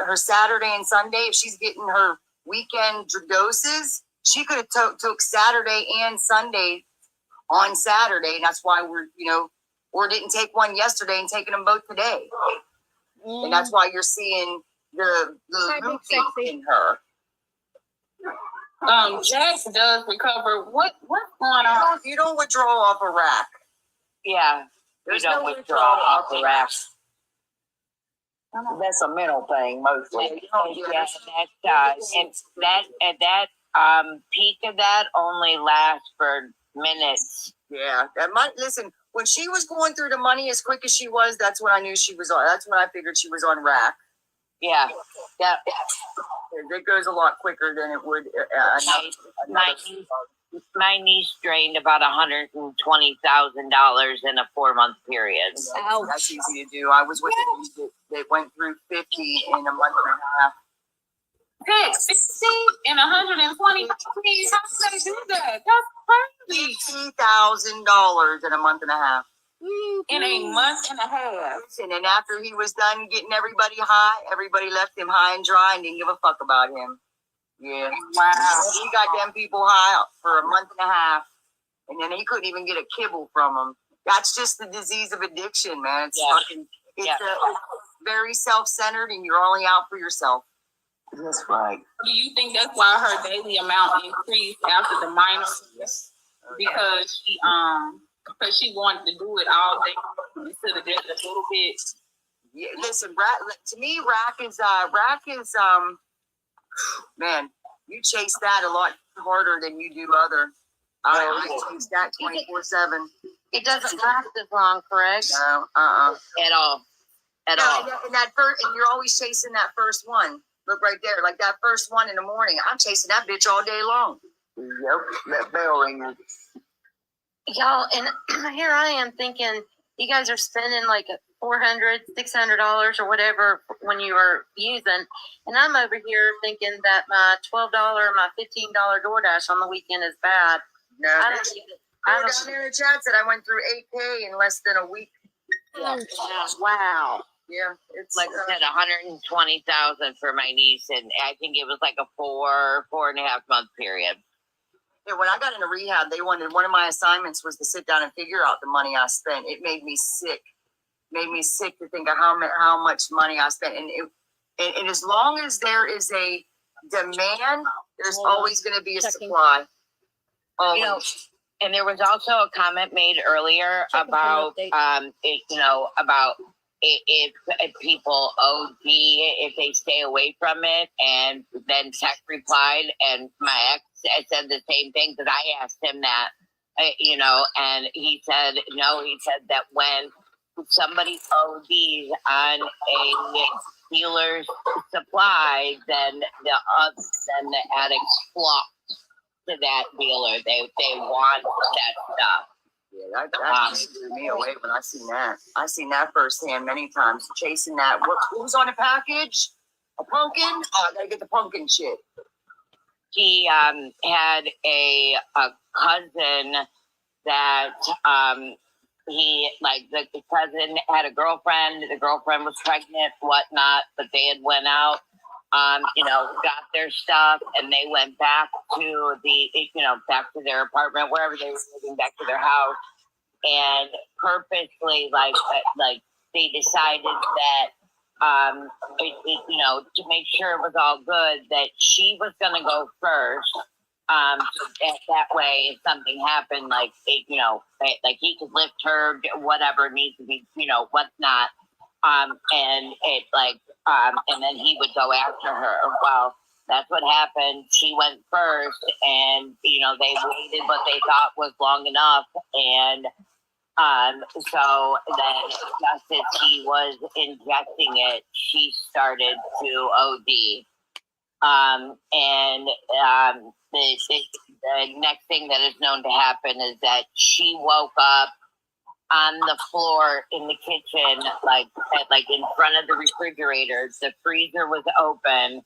her Saturday and Sunday, if she's getting her weekend doses, she could have took Saturday and Sunday on Saturday, and that's why or didn't take one yesterday and taking them both today. And that's why you're seeing the movie in her.
Jax does recover. What's going on?
You don't withdraw off a rack.
Yeah.
There's
you don't
no
withdraw off the rack.
That's a mental thing mostly.
Yes, and that peak of that only lasts for minutes.
Yeah, listen. When she was going through the money as quick as she was, that's when I knew she was on. That's when I figured she was on rack.
Yeah.
It goes a lot quicker than it would.
My niece drained about $120,000 in a 4-month period.
That's easy to do. I was with that went through 50 in a month and a half.
Heck, 60 and 120. Please, how can they do that? That's crazy.
$50,000 in a month and a half.
In a month and a half.
Listen, and after he was done getting everybody high, everybody left him high and dry and didn't give a fuck about him. Yeah.
Wow.
He got them people high for a month and a half, and then he couldn't even get a kibble from them. That's just the disease of addiction, man. It's fucking, it's very self-centered, and you're only out for yourself.
That's right.
Do you think that's why her daily amount increased after the minor? Because she wanted to do it all day instead of just a little bit.
Yeah, listen, to me, rack is man, you chase that a lot harder than you do other. I chase that 24/7.
It doesn't last as long, correct?
No,
At all.
And that first, and you're always chasing that first one. Look right there, like that first one in the morning. I'm chasing that bitch all day long.
Yep, that bell ringer.
Y'all, and here I am thinking you guys are spending like $400, $600 or whatever when you are using, and I'm over here thinking that my $12, my $15 DoorDash on the weekend is bad.
No,
I don't even.
I was down there in the chat said I went through 8K in less than a week.
Wow.
Yeah, it's
like I said, 120,000 for my niece, and I think it was like a 4.5 month period.
Yeah, when I got into rehab, they wanted, one of my assignments was to sit down and figure out the money I spent. It made me sick. Made me sick to think of how much money I spent. And as long as there is a demand, there's always going to be a supply. Always.
You know, and there was also a comment made earlier about, about if people OD, if they stay away from it. And then Tech replied, and my ex said the same thing, because I asked him that, and he said, no, he said that when somebody ODs on a dealer's supply, then the addicts flock to that dealer. They want that stuff.
Yeah, that blew me away when I seen that. I seen that firsthand many times. Chasing that. What was on the package? A pumpkin? Oh, I gotta get the pumpkin shit.
He had a cousin that the cousin had a girlfriend. The girlfriend was pregnant, whatnot, but they had went out, got their stuff, and they went back to back to their apartment, wherever they were moving, back to their house, and purposely, they decided that, to make sure it was all good, that she was going to go first. That way, if something happened, he could lift her, whatever needs to be, whatnot. And then he would go after her. Well, that's what happened. She went first, and, they waited what they thought was long enough. And, so then just as he was injecting it, she started to OD. The next thing that is known to happen is that she woke up on the floor in the kitchen, like in front of the refrigerator. The freezer was open,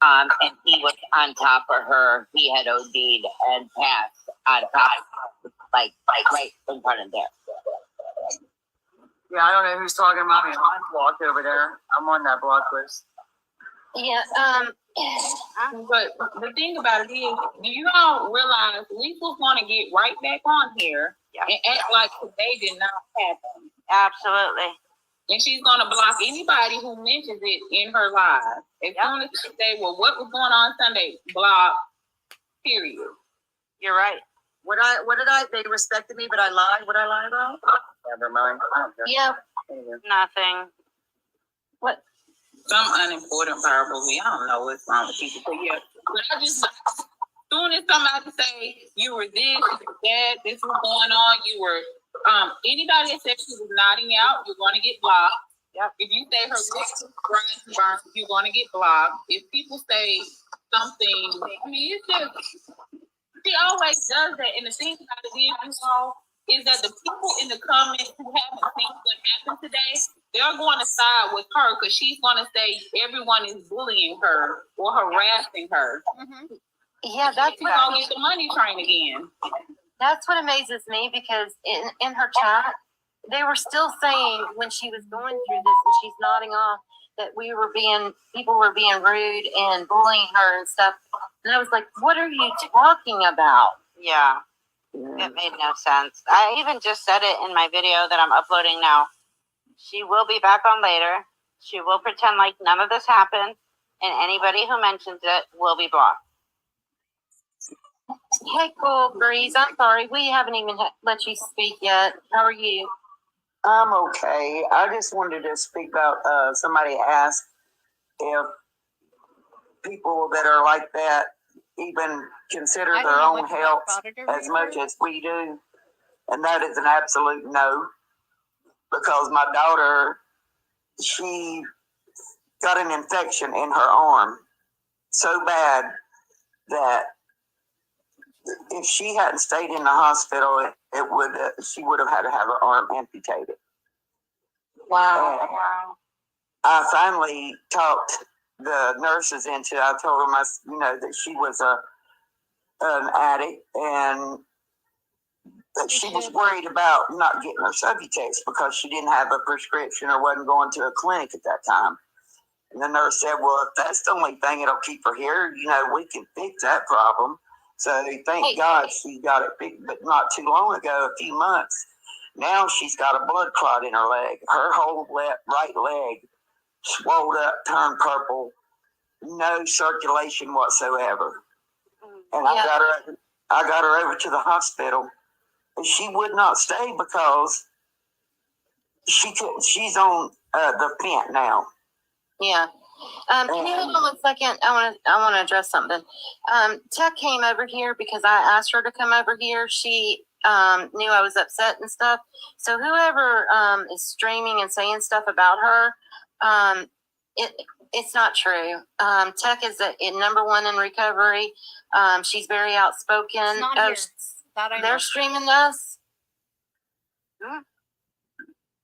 and he was on top of her. He had OD'd and passed on top, like right in front of there.
Yeah, I don't know who's talking about me. I'm blocked over there. I'm on that block list.
Yeah.
But the thing about it is, do you all realize Lisa's want to get right back on here and act like today did not happen?
Absolutely.
And she's going to block anybody who mentions it in her live. As soon as she say, well, what was going on Sunday? Block. Period.
You're right.
They respected me, but I lied. What I lie about? Never mind. I don't care.
Yep.
Anyway.
Nothing. What?
Some unimportant probably. I don't know what's wrong with people. But yeah, but I just, as soon as somebody say you were this, you were that, this was going on, you were, anybody that said she was nodding out, you're going to get blocked. Yep. If you say her lips burnt, you're going to get blocked. If people say something, I mean, it's just, she always does that. And the thing about it is, is that the people in the comments who haven't seen what happened today, they're going to side with her because she's going to say everyone is bullying her or harassing her.
Yeah, that's
She's going to get the money train again.
That's what amazes me, because in her chat, they were still saying when she was going through this and she's nodding off that people were being rude and bullying her and stuff. And I was like, what are you talking about?
Yeah, it made no sense. I even just said it in my video that I'm uploading now. She will be back on later. She will pretend like none of this happened, and anybody who mentions it will be blocked.
Hey, cool, Breeze. I'm sorry. We haven't even let you speak yet. How are you?
I'm okay. I just wanted to speak about somebody asked if people that are like that even consider their own health as much as we do. And that is an absolute no. Because my daughter, she got an infection in her arm so bad that if she hadn't stayed in the hospital, she would have had to have her arm amputated.
Wow.
And I finally talked the nurses into. I told them, that she was an addict and that she was worried about not getting her Subutex because she didn't have a prescription or wasn't going to a clinic at that time. And the nurse said, "Well, if that's the only thing that'll keep her here, we can fix that problem." So thank God she got it fixed, but not too long ago, a few months. Now she's got a blood clot in her leg. Her whole right leg swelled up, turned purple, no circulation whatsoever. And I got her over to the hospital, and she would not stay because she's on the vent now.
Yeah. Can you hold on 1 second? I want to address something. Tech came over here because I asked her to come over here. She knew I was upset and stuff. So whoever is streaming and saying stuff about her, it's not true. Tech is number one in recovery. She's very outspoken.
It's not here. That I know.
They're streaming us.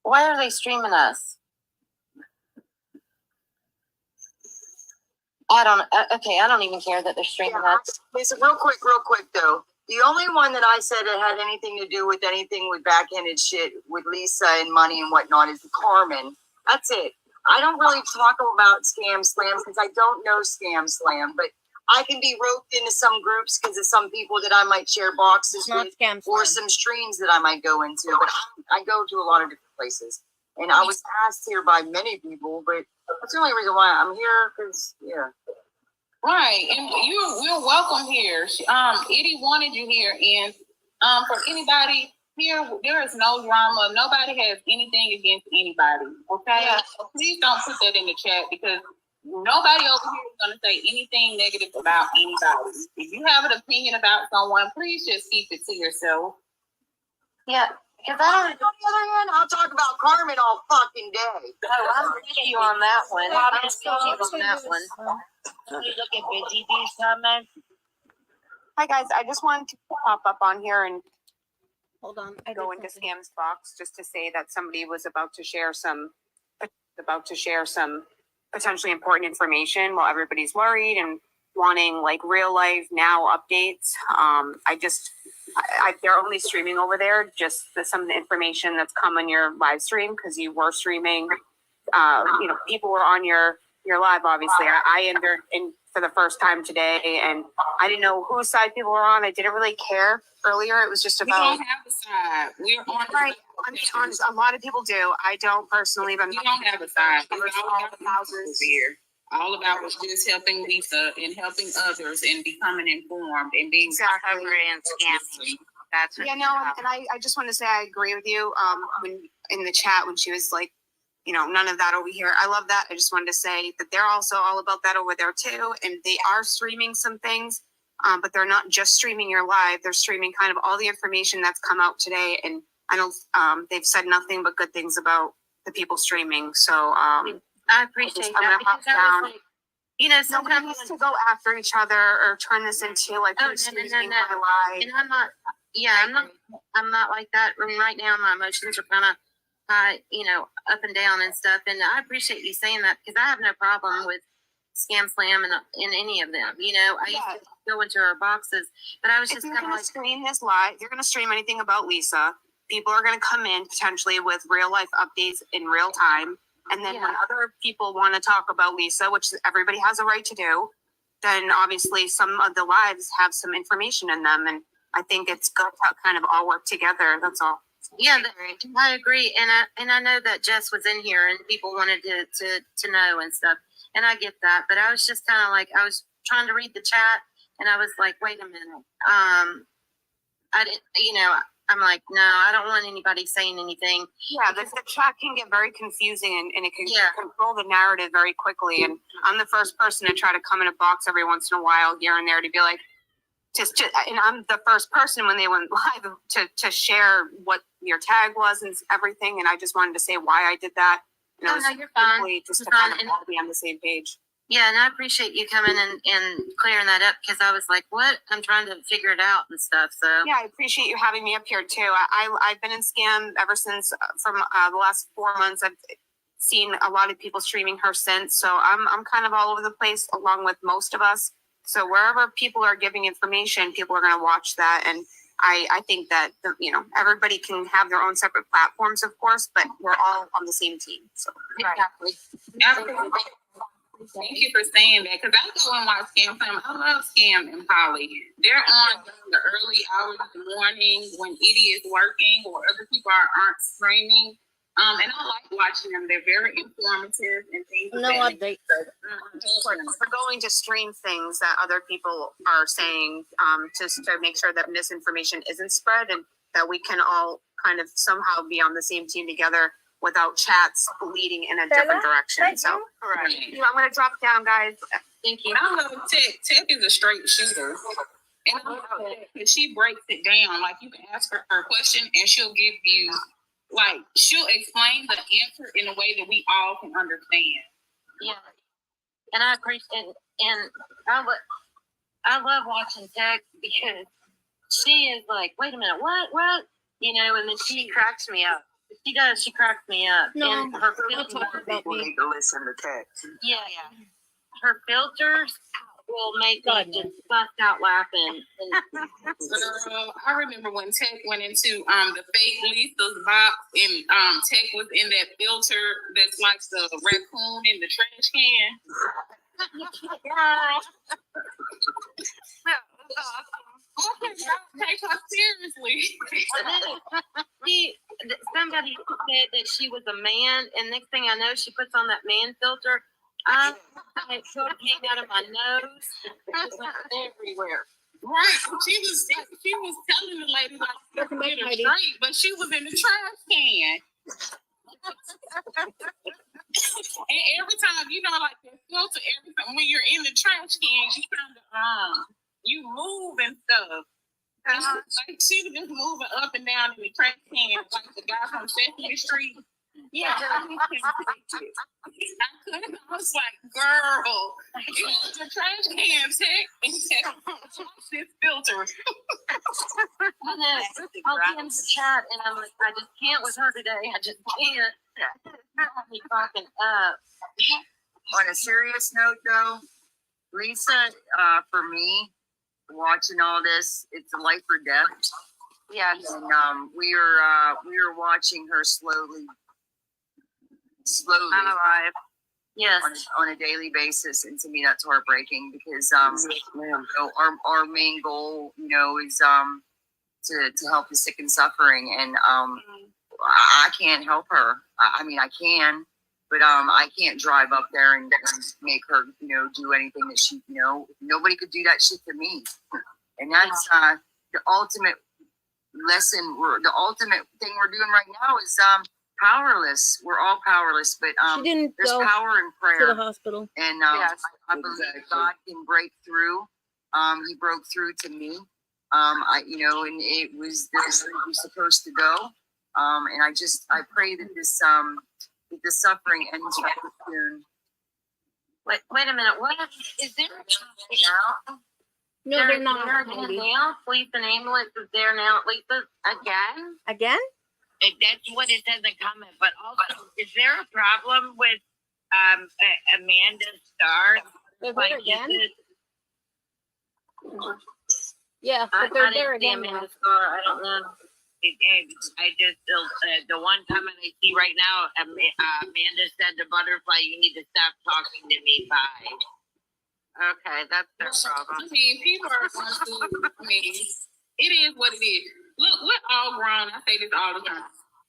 Why are they streaming us? I don't even care that they're streaming us.
Listen, real quick though. The only one that I said that had anything to do with anything with backhanded shit with Lisa and money and whatnot is Carmen. That's it. I don't really talk about Scam Slam because I don't know Scam Slam, but I can be roped into some groups because of some people that I might share boxes with or some streams that I might go into. But I go to a lot of different places. And I was asked here by many people, but that's the only reason why I'm here because,
Right, and we're welcome here. Eddie wanted you here, and for anybody here, there is no drama. Nobody has anything against anybody. Okay, so please don't put that in the chat because nobody over here is going to say anything negative about anybody. If you have an opinion about someone, please just keep it to yourself.
Yeah.
On the other hand, I'll talk about Carmen all fucking day.
Oh, I'm with you on that one. I'm with you on that one.
You look at Busy Bee's comments.
Hi guys, I just wanted to pop up on here and
hold on.
Go into Scam's box just to say that somebody was about to share some potentially important information while everybody's worried and wanting like real life now updates. They're only streaming over there just some of the information that's come on your live stream because you were streaming. People were on your live. Obviously, I entered in for the first time today, and I didn't know whose side people were on. I didn't really care earlier. It was just about.
We don't have a side. We're on
right. A lot of people do. I don't personally, but
we don't have a side. It's all about thousands here. All about was just helping Lisa and helping others and becoming informed and being
recovery and scamming.
That's and I just want to say I agree with you. When in the chat when she was like, none of that over here. I love that. I just wanted to say that they're also all about that over there too, and they are streaming some things, but they're not just streaming your live. They're streaming kind of all the information that's come out today, and I know they've said nothing but good things about the people streaming. So
I appreciate that because I was like,
sometimes needs to go after each other or turn this into like who's streaming my live.
And I'm not like that. And right now, my emotions are kind up and down and stuff. And I appreciate you saying that because I have no problem with Scam Slam and in any of them. I used to go into our boxes, but I was
If
just
you're
kind of
going to
like,
stream this live, if you're going to stream anything about Lisa, people are going to come in potentially with real life updates in real time. And then when other people want to talk about Lisa, which everybody has a right to do, then obviously some of the lives have some information in them. And I think it's good to kind of all work together. That's all.
yeah, I agree. And I know that Jess was in here and people wanted to know and stuff. And I get that. But I was just kind of like, I was trying to read the chat and I was like, wait a minute. I didn't, I'm like, no, I don't want anybody saying anything.
Yeah, the chat can get very confusing and it can control the narrative very quickly. And I'm the first person to try to come in a box every once in a while here and there to be like, and I'm the first person when they went live to share what your tag was and everything. And I just wanted to say why I did that. And it was
you're fine.
simply just
You're
to kind
fine.
of all be on the same page.
Yeah, and I appreciate you coming and clearing that up because I was like, what? I'm trying to figure it out and stuff. So
Yeah, I appreciate you having me up here too. I've been in Scam ever since from the last 4 months. I've seen a lot of people streaming her since, so I'm kind of all over the place along with most of us. So wherever people are giving information, people are going to watch that, and I think that everybody can have their own separate platforms, of course, but we're all on the same team. So
exactly.
Thank you for saying that, because I go and watch Scam Slam. I love Scam and Polly. They're on during the early hours of the morning when Edie is working or other people aren't streaming. And I like watching them. They're very informative and things.
No update.
for going to stream things that other people are saying, just to make sure that misinformation isn't spread and that we can all kind of somehow be on the same team together without chats leading in a different direction. So,
Right.
I'm going to drop down, guys.
Thank you.
And I love Tech. Tech is a straight shooter. And I love Tech because she breaks it down. Like, you can ask her a question and she'll give you, she'll explain the answer in a way that we all can understand.
Yeah, and I appreciate it. And I love watching Tech because she is like, wait a minute, what? And then she cracks me up. She does. She cracks me up.
No,
and her
don't talk about
People
me.
need to listen to text.
Yeah. Her filters will make me just bust out laughing.
Girl, I remember when Tech went into the fake Lisa's box and Tech was in that filter that's like the raccoon in the trash can. Girl. Take her seriously.
Somebody said that she was a man, and next thing I know, she puts on that man filter. It sort of came out of my nose. It went everywhere.
Right. She was telling the lady like get her straight, but she was in the trash can. And every time, like the filter, every time when you're in the trash can, you kind of you move and stuff. Like she was just moving up and down in the trash can, like the guy from Sesame Street. Yeah, girl, he can't take it. I couldn't. I was like, girl, you know the trash can, Tech, and this filter.
I know. I'll be in the chat, and I'm like, I just can't with her today. I just can't. Be fucking up.
On a serious note, though, Lisa, for me, watching all this, it's a life or death.
Yes.
And we are watching her slowly
Unalive.
Yes.
on a daily basis, and to me that's heartbreaking because our main goal is to help the sick and suffering, and I can't help her. I mean I can, but I can't drive up there and make her do anything that she nobody could do that shit to me. And that's the ultimate lesson. The ultimate thing we're doing right now is powerless. We're all powerless, but
She didn't
there's
go
power in prayer
to the hospital.
and
Yes,
I believe God can break through. He broke through to me. And it was this was supposed to go. And I pray that this suffering ends soon.
Wait a minute. What is there now?
No, they're not.
Now. Police and ambulance is there now. Lisa again?
Again?
That's what it says in the comment. But also, is there a problem with Amanda Starr?
They're
Like,
there
is
again?
it-
Yeah,
I
but they're
didn't
there
see
again
Amanda
now.
Starr. I don't know. I just the one comment I see right now, Amanda said to Butterfly, "You need to stop talking to me." Bye. Okay, that's their problem.
I mean, people are going to. I mean, it is what it is. Look, we're all grown. I say this all the time.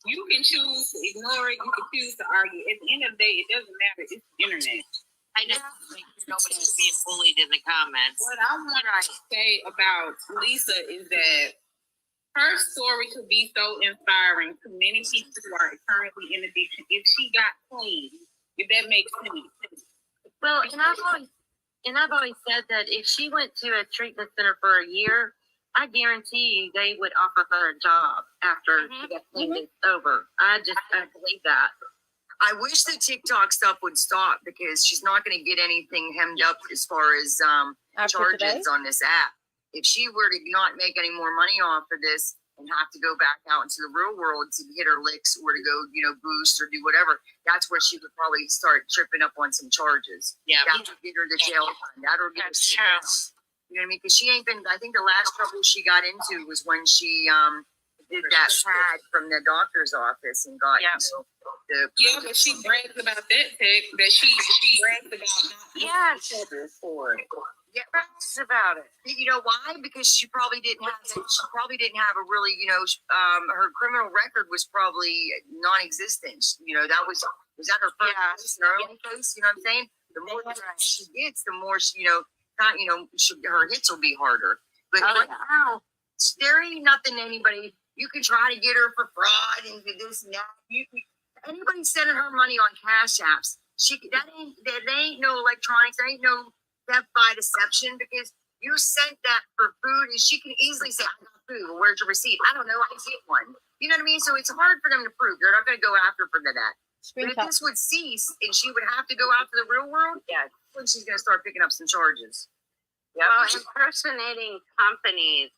You can choose to ignore it. You can choose to argue. At the end of the day, it doesn't matter. It's the internet.
I just make sure nobody's being bullied in the comments.
What I want to say about Lisa is that her story could be so inspiring to many people who are currently in addiction if she got clean. If that makes sense.
Well, and I've always said that if she went to a treatment center for a year, I guarantee you they would offer her a job after she got clean and sober. I believe that.
I wish the TikTok stuff would stop because she's not going to get anything hemmed up as far as
After
charges
today?
on this app. If she were to not make any more money off of this and have to go back out into the real world to hit her licks or to go, boost or do whatever, that's where she would probably start tripping up on some charges.
Yeah.
That would get her the jail time. That'll get her sit down. You know what I mean? Because she ain't been, I think the last trouble she got into was when she did that pad from the doctor's office and got,
But she brags about that tech that she brags about not for it.
Yeah, brags about it. You know why? Because she probably didn't have that. She probably didn't have a really, her criminal record was probably non-existent. That was that her first case in her only case? You know what I'm saying? The more she gets, the more she, her hits will be harder. But right now, there ain't nothing anybody. You can try to get her for fraud and do this and that. Anybody sending her money on cash apps, that ain't no electronics. There ain't no theft by deception because you sent that for food and she can easily say, I got food. Well, where's your receipt? I don't know. I didn't get one. You know what I mean? So it's hard for them to prove. They're not going to go after for that. But if this would cease and she would have to go out to the real world, then she's going to start picking up some charges.
Well, impersonating companies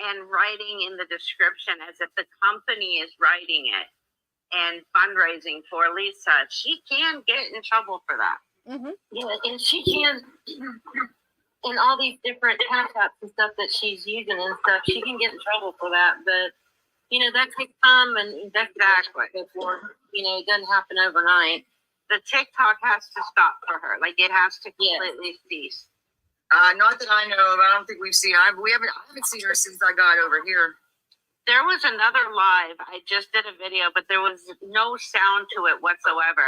and writing in the description as if the company is writing it and fundraising for Lisa, she can get in trouble for that. Yeah, and she can, in all these different cash apps and stuff that she's using and stuff, she can get in trouble for that. But, that takes time and exactly before, it doesn't happen overnight. The TikTok has to stop for her. Like, it has to completely cease.
Not that I know of. I don't think we've seen. I haven't seen her since I got over here.
There was another live. I just did a video, but there was no sound to it whatsoever.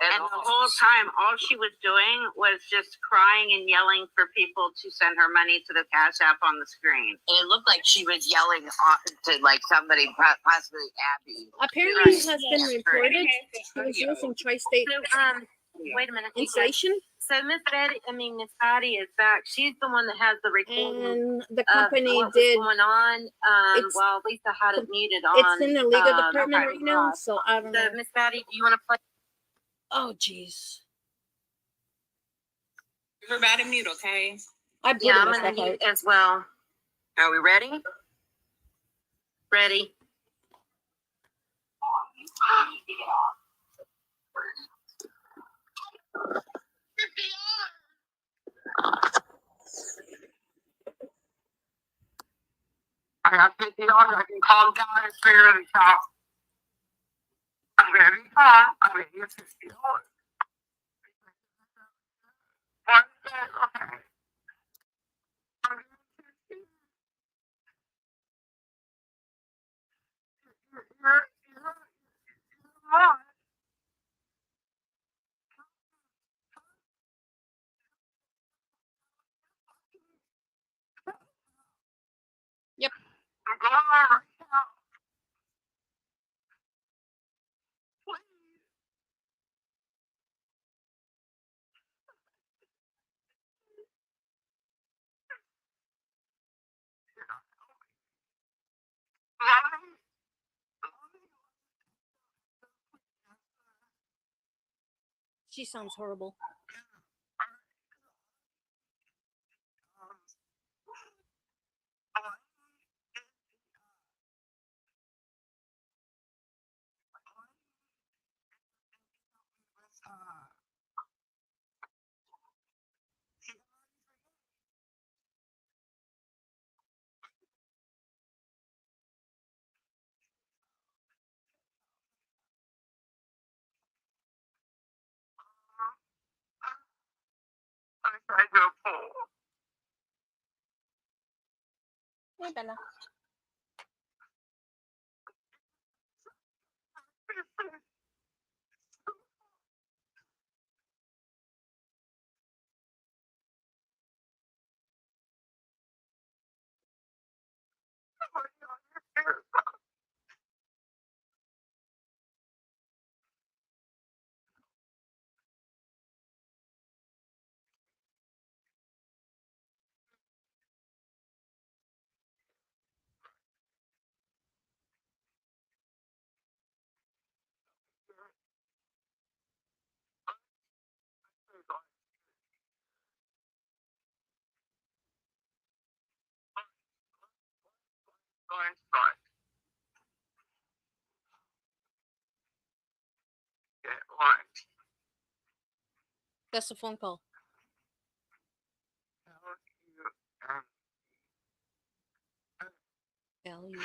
And the whole time, all she was doing was just crying and yelling for people to send her money to the Cash App on the screen.
And it looked like she was yelling to somebody, possibly Abby.
Apparently, it has been reported she was using tri-state
Wait a minute.
inflation.
So Miss Patty is back. She's the one that has the recording.
And the company
what was
did
going on.
it's-
While Lisa had it muted on.
It's in the legal department right now, so I don't know.
So Miss Patty, do you want to play?
Oh, jeez.
Everybody mute, okay?
I put
I'm
myself
gonna
out.
mute as well.
Are we ready?
Ready.
I got 50 yards. I can calm down and figure it out. I'm ready to talk. I'm ready to 50 yards. Okay.
Yep.
I'm going on right now.
She sounds horrible.
I'm trying to do a poll.
Hey, Bella.
That's a phone call. L-U.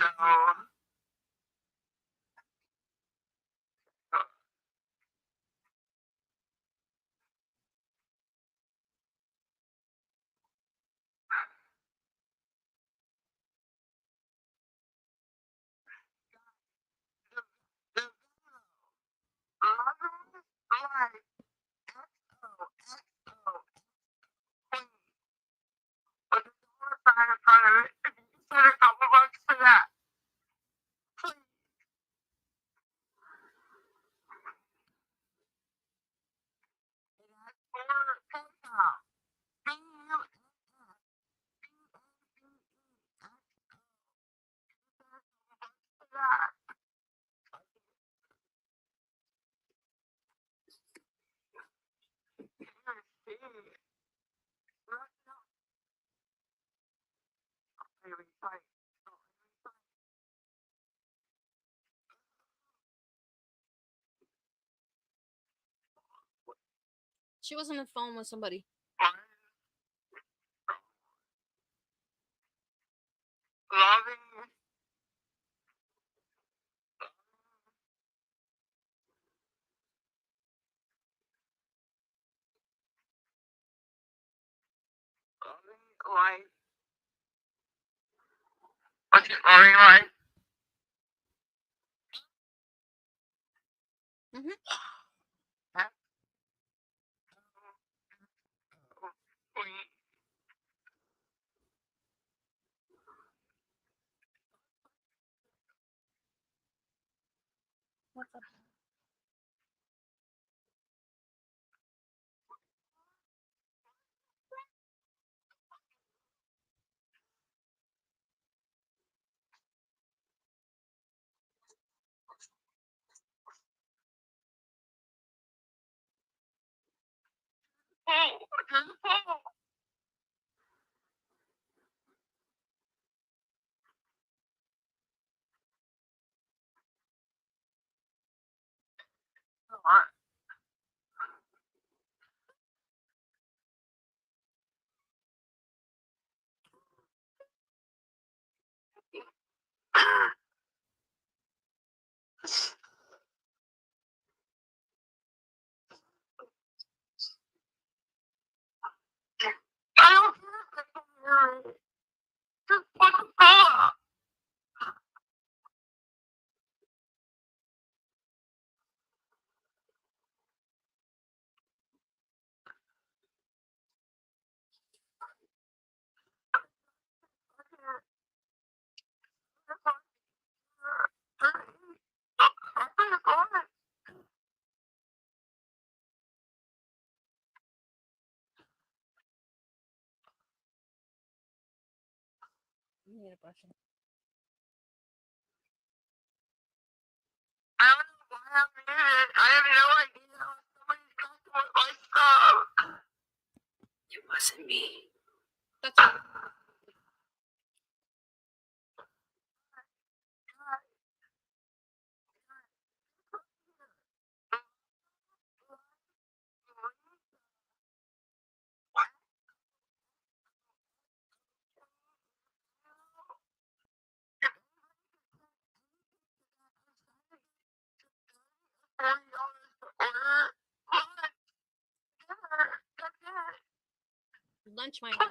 She was on the phone with somebody.
Like, what's it loving like?
Mm-hmm.
What's up?
You need a brush.
I don't know why I'm muted. I have no idea how somebody's talking with my stuff. It wasn't me.
That's it. pinch my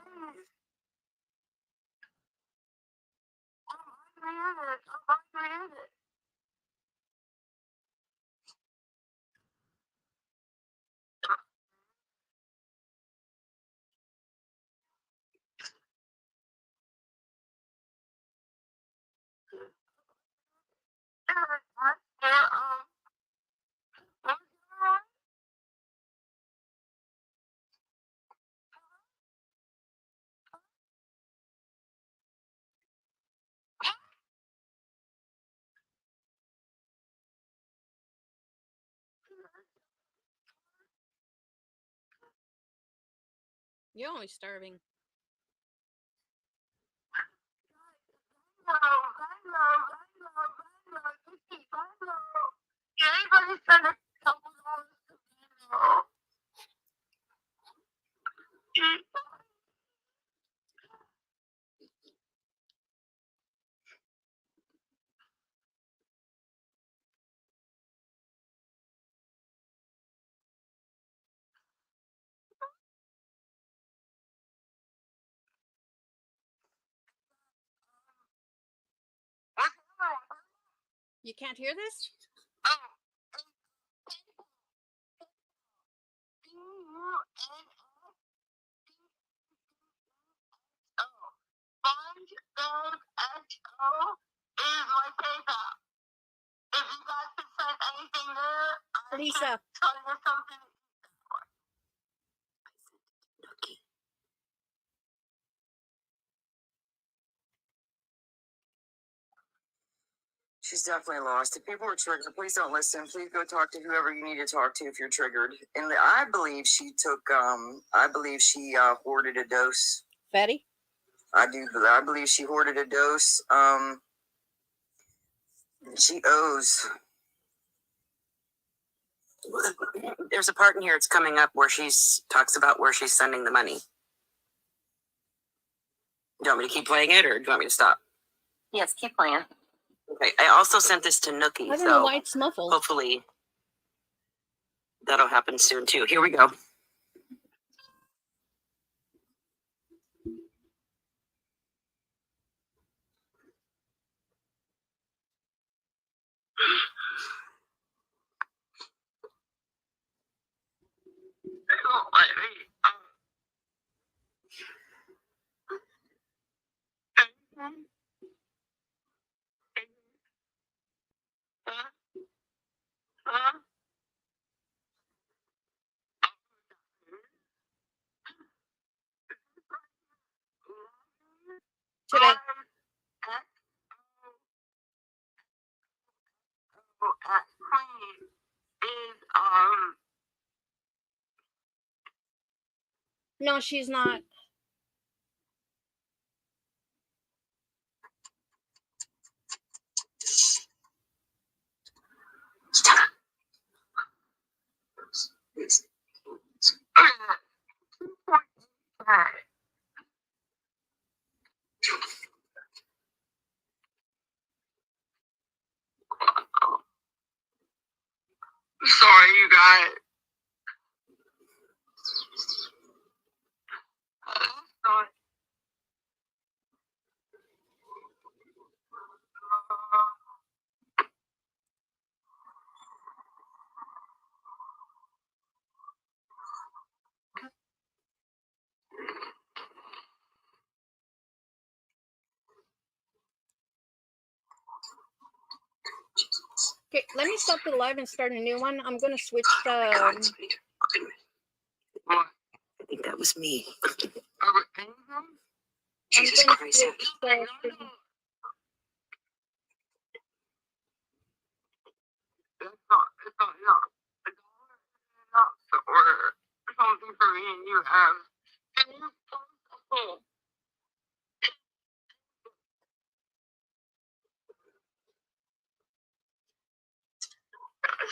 You're only starving. You can't hear this? Lisa.
She's definitely lost. If people are triggered, please don't listen. Please go talk to whoever you need to talk to if you're triggered. And I believe she took, hoarded a dose.
Betty?
I believe she hoarded a dose. She owes. There's a part in here it's coming up where she's talks about where she's sending the money. Do you want me to keep playing it or do you want me to stop?
Yes, keep playing.
Okay. I also sent this to Nookie.
I don't know why it's muffled.
Hopefully that'll happen soon too. Here we go.
Today. No, she's not.
Sorry, you guys.
Okay, let me stop the live and start a new one. I'm gonna switch the.
I think that was me. Jesus Christ.
Or something for me and you have.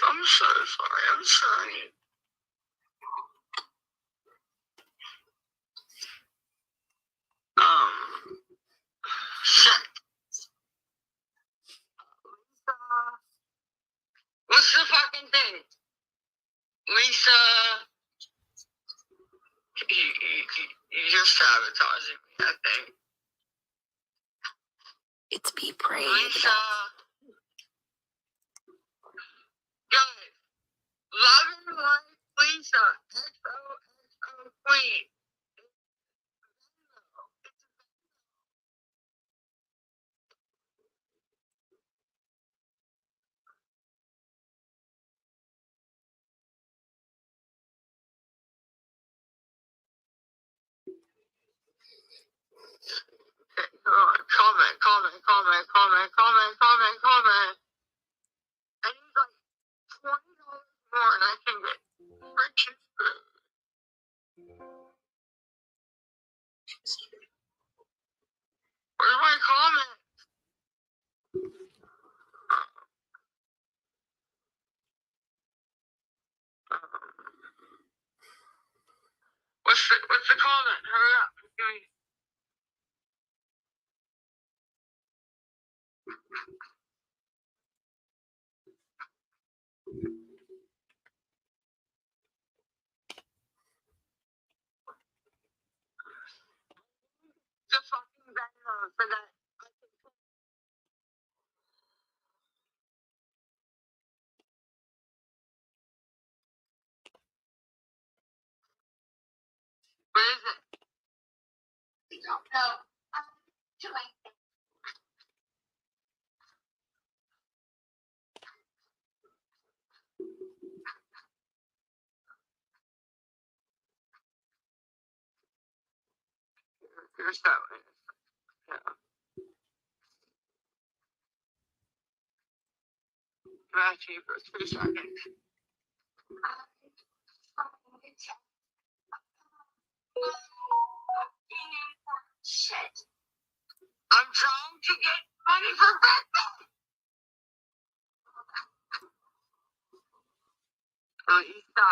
I'm so sorry. I'm sorry. Shit. What's the fucking thing? Lisa. You just sabotaging me, I think.
It's Be Brave.
Lisa. Guys, love your life, Lisa. XOXO Queen. Comment. I need like $20 more and I can get freaking food. Where's my comment? What's the comment? Hurry up. Give me. The fucking Venmo for that. Where is it? I don't know. Here's that one. Yeah. Match you for 2 seconds. Shit. I'm trying to get money for breakfast. Lisa.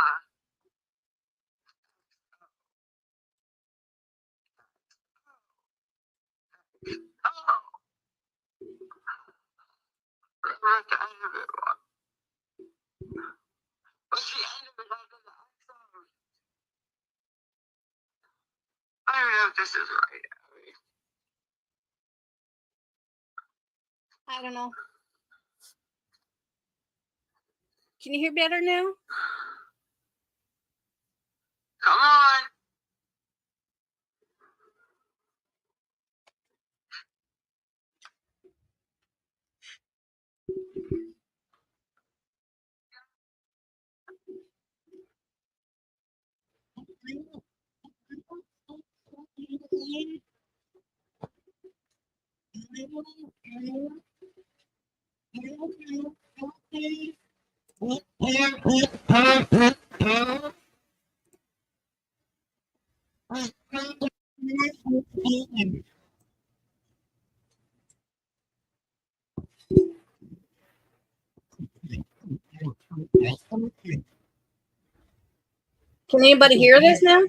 Oh. Where's the end of it? What's the end of it after the episode? I don't know if this is right.
I don't know. Can you hear better now?
Come on.
Can anybody hear this now?